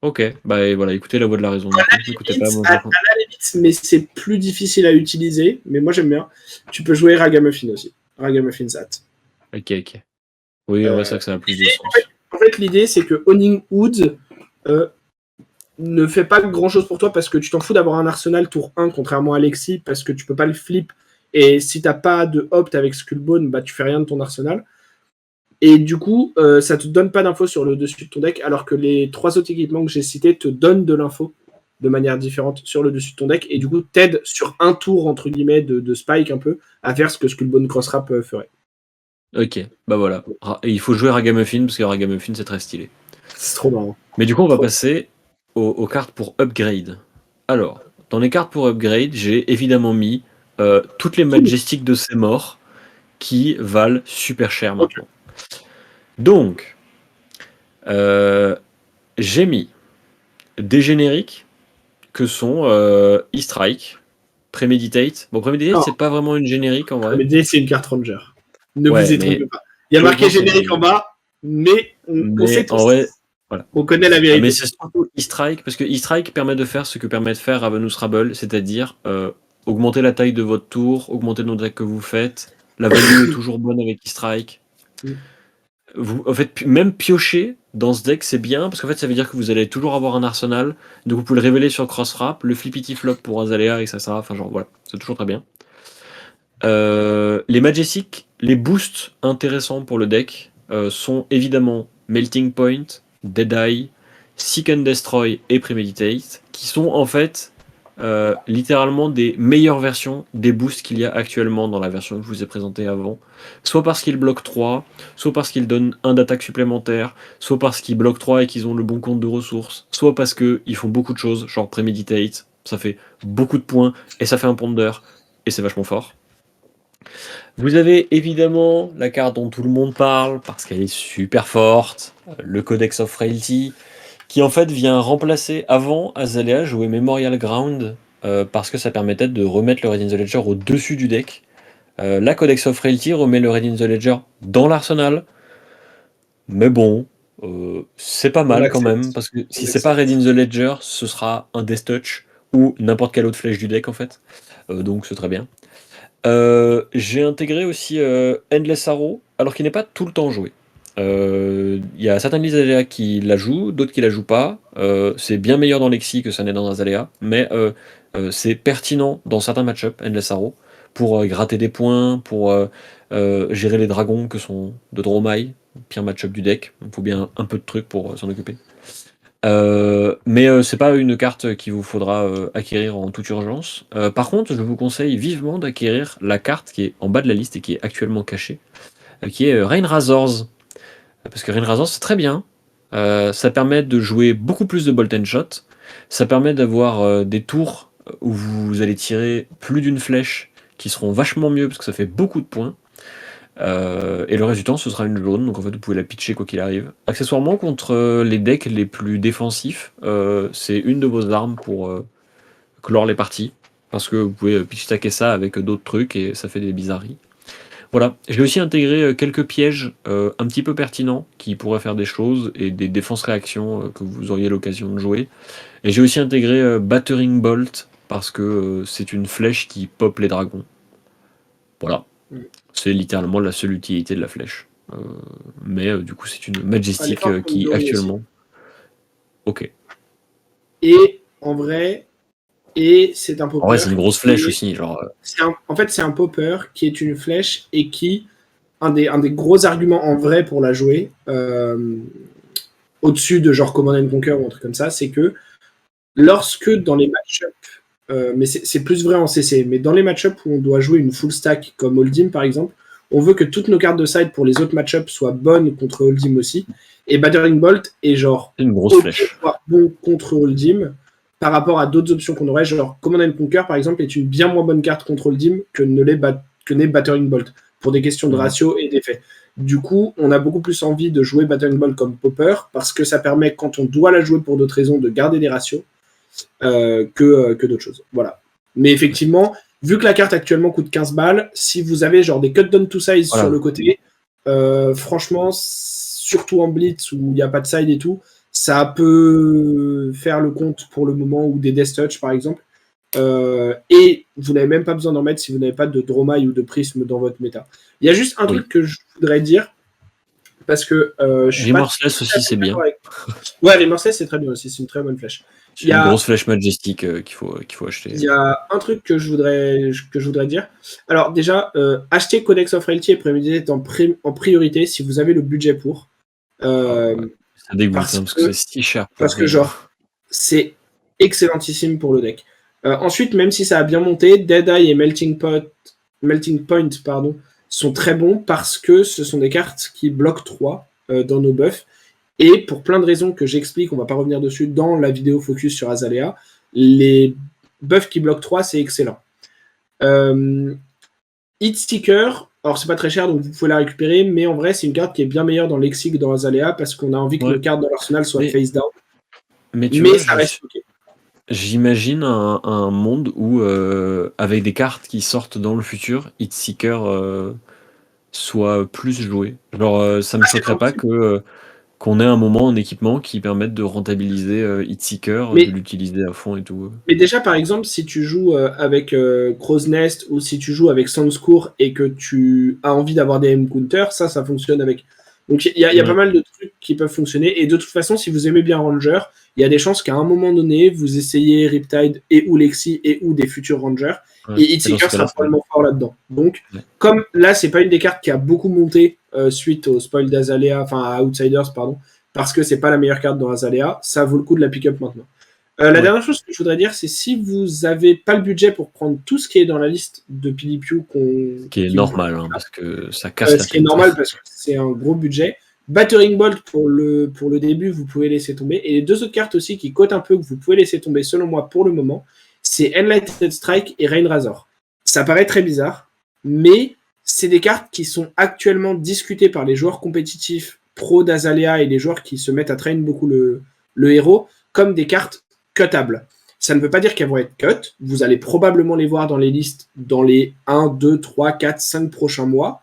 Ok, bah et voilà, écoutez la voix de la raison. Du coup. Écoutez pas
À la limite, mais c'est plus difficile à utiliser. Mais moi j'aime bien. Tu peux jouer Ragamuffin aussi. Ragamuffin Zat.
Ok. Oui, en vrai, c'est vrai que ça a plus de sens.
En fait, l'idée c'est que Owning Hood ne fait pas grand chose pour toi parce que tu t'en fous d'avoir un arsenal tour 1, contrairement à Alexis, parce que tu peux pas le flip. Et si t'as pas de opt avec Skullbone, bah tu fais rien de ton arsenal. Et du coup, ça te donne pas d'infos sur le dessus de ton deck, alors que les 3 autres équipements que j'ai cités te donnent de l'info de manière différente sur le dessus de ton deck, et du coup, t'aide sur un tour, entre guillemets, de spike un peu, à faire ce que Skullbone Crossrap ferait.
Ok, bah voilà. Et il faut jouer Ragamuffin, parce que Ragamuffin, c'est très stylé.
C'est trop marrant.
Mais du coup, on va passer aux cartes pour upgrade. Alors, dans les cartes pour upgrade, j'ai évidemment mis toutes les Majestics de ces morts qui valent super cher maintenant. Donc, j'ai mis des génériques que sont E-Strike, Premeditate. Bon, Premeditate, c'est pas vraiment une générique en vrai.
Premeditate, c'est une carte Ranger. Ne
Ouais,
vous y trompez pas. Il y a marqué générique en bas, mais on sait tous.
En vrai, voilà.
On connaît la vérité.
Mais c'est surtout E-Strike, parce que E-Strike permet de faire ce que permet de faire Ravenous Rabble, c'est-à-dire augmenter la taille de votre tour, augmenter le nombre de decks que vous faites. La value est toujours bonne avec E-Strike. Vous, en fait, même piocher dans ce deck, c'est bien, parce qu'en fait, ça veut dire que vous allez toujours avoir un arsenal. Donc vous pouvez le révéler sur Crossfrap, le Flippity Flop pour Azalea, et ça sera, enfin genre voilà, c'est toujours très bien. Les Majestics, les boosts intéressants pour le deck sont évidemment Melting Point, Deadeye, Seek and Destroy et Premeditate, qui sont en fait littéralement des meilleures versions des boosts qu'il y a actuellement dans la version que je vous ai présentée avant. Soit parce qu'ils bloquent 3, soit parce qu'ils donnent 1 d'attaque supplémentaire, soit parce qu'ils bloquent 3 et qu'ils ont le bon compte de ressources, soit parce qu'ils font beaucoup de choses, genre Premeditate, ça fait beaucoup de points et ça fait un ponder, et c'est vachement fort. Vous avez évidemment la carte dont tout le monde parle, parce qu'elle est super forte, le Codex of Frailty, qui en fait vient remplacer, avant Azalea jouer Memorial Ground, parce que ça permettait de remettre le Red in the Ledger au-dessus du deck. La Codex of Frailty remet le Red in the Ledger dans l'arsenal, mais bon, c'est pas mal quand même, parce que si c'est pas Red in the Ledger, ce sera un Death Touch, ou n'importe quelle autre flèche du deck en fait, donc c'est très bien. J'ai intégré aussi Endless Arrow, alors qu'il n'est pas tout le temps joué. Il y a certaines listes Azalea qui la jouent, d'autres qui la jouent pas. C'est bien meilleur dans Lexi que ça n'est dans Azalea, mais c'est pertinent dans certains match-ups, Endless Arrow, pour gratter des points, pour gérer les dragons que sont de Dromai, pire match-up du deck. Il faut bien un peu de trucs pour s'en occuper. Mais c'est pas une carte qu'il vous faudra acquérir en toute urgence. Par contre, je vous conseille vivement d'acquérir la carte qui est en bas de la liste et qui est actuellement cachée, qui est Rain Razors. Parce que Rain Razors, c'est très bien. Ça permet de jouer beaucoup plus de Bolt and Shot. Ça permet d'avoir des tours où vous allez tirer plus d'une flèche qui seront vachement mieux parce que ça fait beaucoup de points. Et le reste du temps, ce sera une jaune, donc en fait, vous pouvez la pitcher quoi qu'il arrive. Accessoirement, contre les decks les plus défensifs, c'est une de vos armes pour clore les parties. Parce que vous pouvez pitch stacker ça avec d'autres trucs et ça fait des bizarreries. Voilà. J'ai aussi intégré quelques pièges un petit peu pertinents qui pourraient faire des choses et des défenses-réactions que vous auriez l'occasion de jouer. Et j'ai aussi intégré Battering Bolt parce que c'est une flèche qui pop les dragons. Voilà.
Mm.
C'est littéralement la seule utilité de la flèche. Mais du coup, c'est une Majestic
L'effort
qui
Conjuring aussi.
actuellement. Ok.
Et en vrai, c'est un
En vrai,
popper
c'est une grosse
qui
flèche
est.
aussi. Genre,
En fait, c'est un popper qui est une flèche et qui, un des gros arguments en vrai pour la jouer, au-dessus de genre Command and Conquer ou un truc comme ça, c'est que lorsque dans les match-up, mais c'est plus vrai en CC, mais dans les match-up où on doit jouer une full stack comme Holdim par exemple, on veut que toutes nos cartes de side pour les autres match-up soient bonnes contre Holdim aussi. Et Battering Bolt est genre
c'est une grosse
ok,
flèche.
voire bon contre Holdim par rapport à d'autres options qu'on aurait. Genre Command and Conquer par exemple est une bien moins bonne carte contre Holdim que n'est Battering Bolt pour des questions de ratio et d'effet. Du coup, on a beaucoup plus envie de jouer Battering Bolt comme popper parce que ça permet, quand on doit la jouer pour d'autres raisons, de garder des ratios que d'autres choses. Voilà. Mais effectivement, vu que la carte actuellement coûte 15 balles, si vous avez genre des cut down to size
Voilà.
sur le côté, franchement, surtout en blitz où il n'y a pas de side et tout, ça peut faire le compte pour le moment, ou des Death Touch par exemple. Et vous n'avez même pas besoin d'en mettre si vous n'avez pas de Dromai ou de Prisme dans votre méta. Il y a juste un truc que je voudrais dire, parce que je suis pas
Remorseless aussi, c'est bien.
avec. Ouais, les Marseille, c'est très bien aussi, c'est une très bonne flèche.
C'est
Il y
une
a
grosse flèche Majestic qu'il faut acheter.
Il y a un truc que je voudrais dire. Alors déjà, acheter Codex of Reality et Premeditate en priorité si vous avez le budget pour.
Ça dégoûte
Parce
parce que c'est si cher pour rien.
genre, c'est excellentissime pour le deck. Ensuite, même si ça a bien monté, Deadeye et Melting Point pardon, sont très bons parce que ce sont des cartes qui bloquent 3 dans nos buffs. Et pour plein de raisons que j'explique, on va pas revenir dessus dans la vidéo focus sur Azalea, les buffs qui bloquent 3, c'est excellent. Hit Sticker, alors c'est pas très cher, donc vous pouvez la récupérer, mais en vrai, c'est une carte qui est bien meilleure dans Lexic, dans Azalea, parce qu'on a envie que nos cartes dans l'arsenal soient face down.
Mais tu vois,
ça reste ok.
J'imagine un monde où, avec des cartes qui sortent dans le futur, Hitseeker soit plus joué. Genre, ça me choquerait pas qu'on ait un moment en équipement qui permette de rentabiliser Hitseeker, de l'utiliser à fond et tout.
Mais déjà, par exemple, si tu joues avec Crow's Nest ou si tu joues avec Sandscour et que tu as envie d'avoir des M-Counter, ça fonctionne avec. Donc il y a pas mal de trucs qui peuvent fonctionner. Et de toute façon, si vous aimez bien Ranger, il y a des chances qu'à un moment donné, vous essayez Riptide et ou Lexi et ou des futurs Rangers. Et Hitseeker sera probablement fort là-dedans. Donc, comme là, c'est pas une des cartes qui a beaucoup monté suite au spoil d'Azalea, enfin à Outsiders, pardon, parce que c'est pas la meilleure carte dans Azalea, ça vaut le coup de la pick-up maintenant. La dernière chose que je voudrais dire, c'est si vous n'avez pas le budget pour prendre tout ce qui est dans la liste de Pilipiu,
qui est normal, parce que ça casse la tête.
Ce qui est normal parce que c'est un gros budget. Battering Bolt pour le début, vous pouvez laisser tomber. Et les deux autres cartes aussi qui cotent un peu, que vous pouvez laisser tomber selon moi pour le moment, c'est Enlightened Strike et Rain Razor. Ça paraît très bizarre, mais c'est des cartes qui sont actuellement discutées par les joueurs compétitifs pro d'Azalea et les joueurs qui se mettent à traîner beaucoup le héros comme des cartes cuttable. Ça ne veut pas dire qu'elles vont être cut. Vous allez probablement les voir dans les listes dans les 1, 2, 3, 4, 5 prochains mois.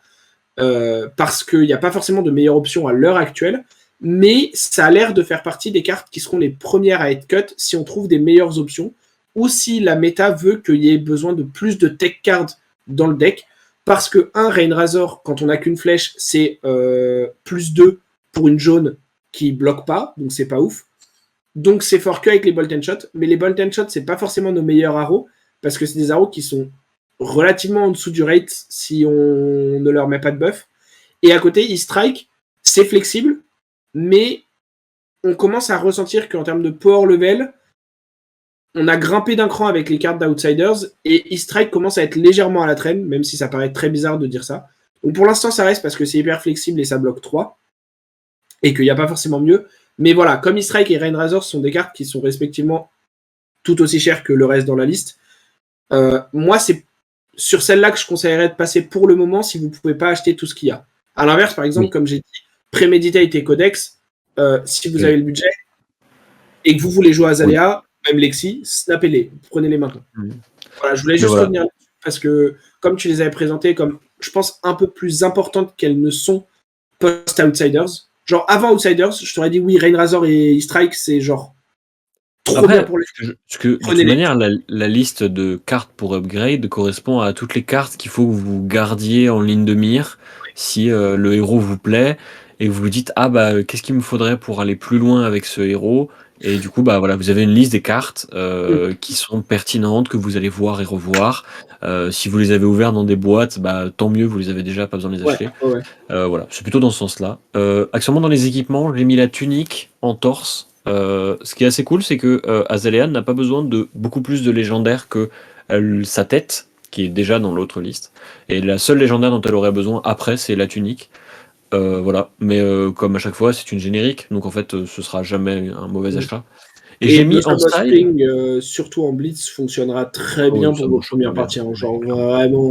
Parce qu'il n'y a pas forcément de meilleure option à l'heure actuelle. Mais ça a l'air de faire partie des cartes qui seront les premières à être cut si on trouve des meilleures options. Ou si la méta veut qu'il y ait besoin de plus de tech cards dans le deck. Parce que Rain Razor, quand on n'a qu'une flèche, c'est plus 2 pour une jaune qui bloque pas. Donc c'est pas ouf. Donc c'est fort que avec les Bolt and Shot, mais les Bolt and Shot, c'est pas forcément nos meilleurs arrows, parce que c'est des arrows qui sont relativement en dessous du rate si on ne leur met pas de buff. Et à côté, E-Strike, c'est flexible, mais on commence à ressentir qu'en termes de power level, on a grimpé d'un cran avec les cartes d'Outsiders et E-Strike commence à être légèrement à la traîne, même si ça paraît très bizarre de dire ça. Donc pour l'instant, ça reste parce que c'est hyper flexible et ça bloque 3 et qu'il n'y a pas forcément mieux. Mais voilà, comme E-Strike et Rain Razor sont des cartes qui sont respectivement tout aussi chères que le reste dans la liste, moi, c'est sur celle-là que je conseillerais de passer pour le moment si vous ne pouvez pas acheter tout ce qu'il y a. À l'inverse, par exemple, comme j'ai dit, Premeditate et Codex, si vous avez le budget et que vous voulez jouer à Azalea, même Lexi, snappez-les, prenez-les maintenant. Voilà, je voulais juste revenir là-dessus parce que comme tu les avais présentées comme, je pense, un peu plus importantes qu'elles ne sont post-Outsiders. Genre, avant Outsiders, je t'aurais dit oui, Rain Razor et Strike, c'est genre trop bien pour les.
Parce que de toute manière, la liste de cartes pour upgrade correspond à toutes les cartes qu'il faut que vous gardiez en ligne de mire si le héros vous plaît et vous vous dites ah bah qu'est-ce qu'il me faudrait pour aller plus loin avec ce héros, et du coup bah voilà, vous avez une liste des cartes qui sont pertinentes, que vous allez voir et revoir. Si vous les avez ouvertes dans des boîtes, bah tant mieux, vous les avez déjà, pas besoin de les acheter. Voilà, c'est plutôt dans ce sens-là. Accessoirement dans les équipements, j'ai mis la tunique en torse. Ce qui est assez cool, c'est que Azalea n'a pas besoin de beaucoup plus de légendaires que sa tête, qui est déjà dans l'autre liste. Et la seule légendaire dont elle aurait besoin après, c'est la tunique. Voilà, mais comme à chaque fois, c'est une générique, donc en fait, ce sera jamais un mauvais achat. Et j'ai mis en
side, surtout en Blitz, fonctionnera très bien pour vos premières parties. Genre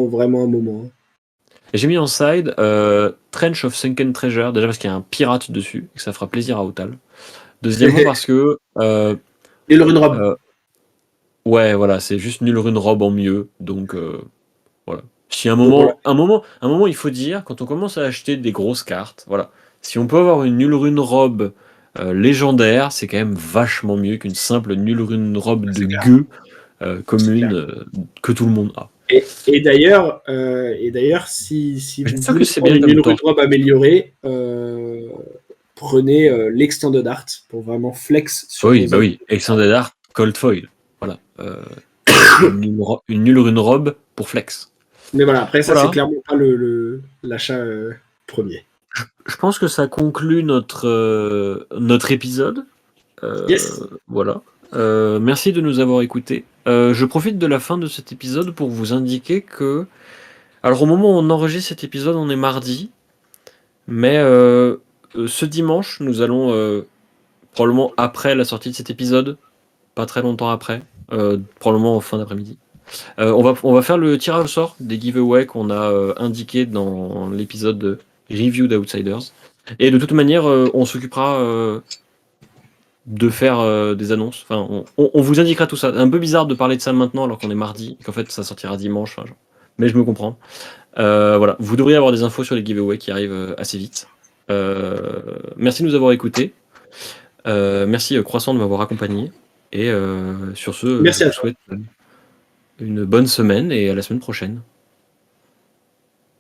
vraiment un moment.
Et j'ai mis en side Trench of Sunken Treasure, déjà parce qu'il y a un pirate dessus, et que ça fera plaisir à Outal. Deuxièmement parce que...
Nul Rune Robe.
Ouais, voilà, c'est juste Nul Rune Robe en mieux, donc voilà. Si un moment, il faut dire, quand on commence à acheter des grosses cartes, voilà, si on peut avoir une Nul Rune Robe légendaire, c'est quand même vachement mieux qu'une simple Nul Rune Robe de gueux commune que tout le monde a.
Et d'ailleurs, si vous voulez prendre une Nul Rune Robe améliorée, prenez l'Extended Art pour vraiment flex sur
oui, bah oui, Extended Art, Cold Foil. Voilà. Une Nul Rune Robe pour flex.
Mais voilà, après ça, c'est clairement pas l'achat premier.
Je pense que ça conclut notre épisode.
Yes.
Voilà. Merci de nous avoir écoutés. Je profite de la fin de cet épisode pour vous indiquer que... Alors au moment où on enregistre cet épisode, on est mardi. Mais ce dimanche, nous allons, probablement après la sortie de cet épisode, pas très longtemps après, probablement en fin d'après-midi, on va faire le tirage au sort des giveaways qu'on a indiqué dans l'épisode de Review d'Outsiders. Et de toute manière, on s'occupera de faire des annonces. Enfin, on vous indiquera tout ça. Un peu bizarre de parler de ça maintenant alors qu'on est mardi et qu'en fait ça sortira dimanche. Enfin, mais je me comprends. Voilà, vous devriez avoir des infos sur les giveaways qui arrivent assez vite. Merci de nous avoir écoutés. Merci Croissant de m'avoir accompagné. Et sur ce, je vous souhaite une bonne semaine et à la semaine prochaine.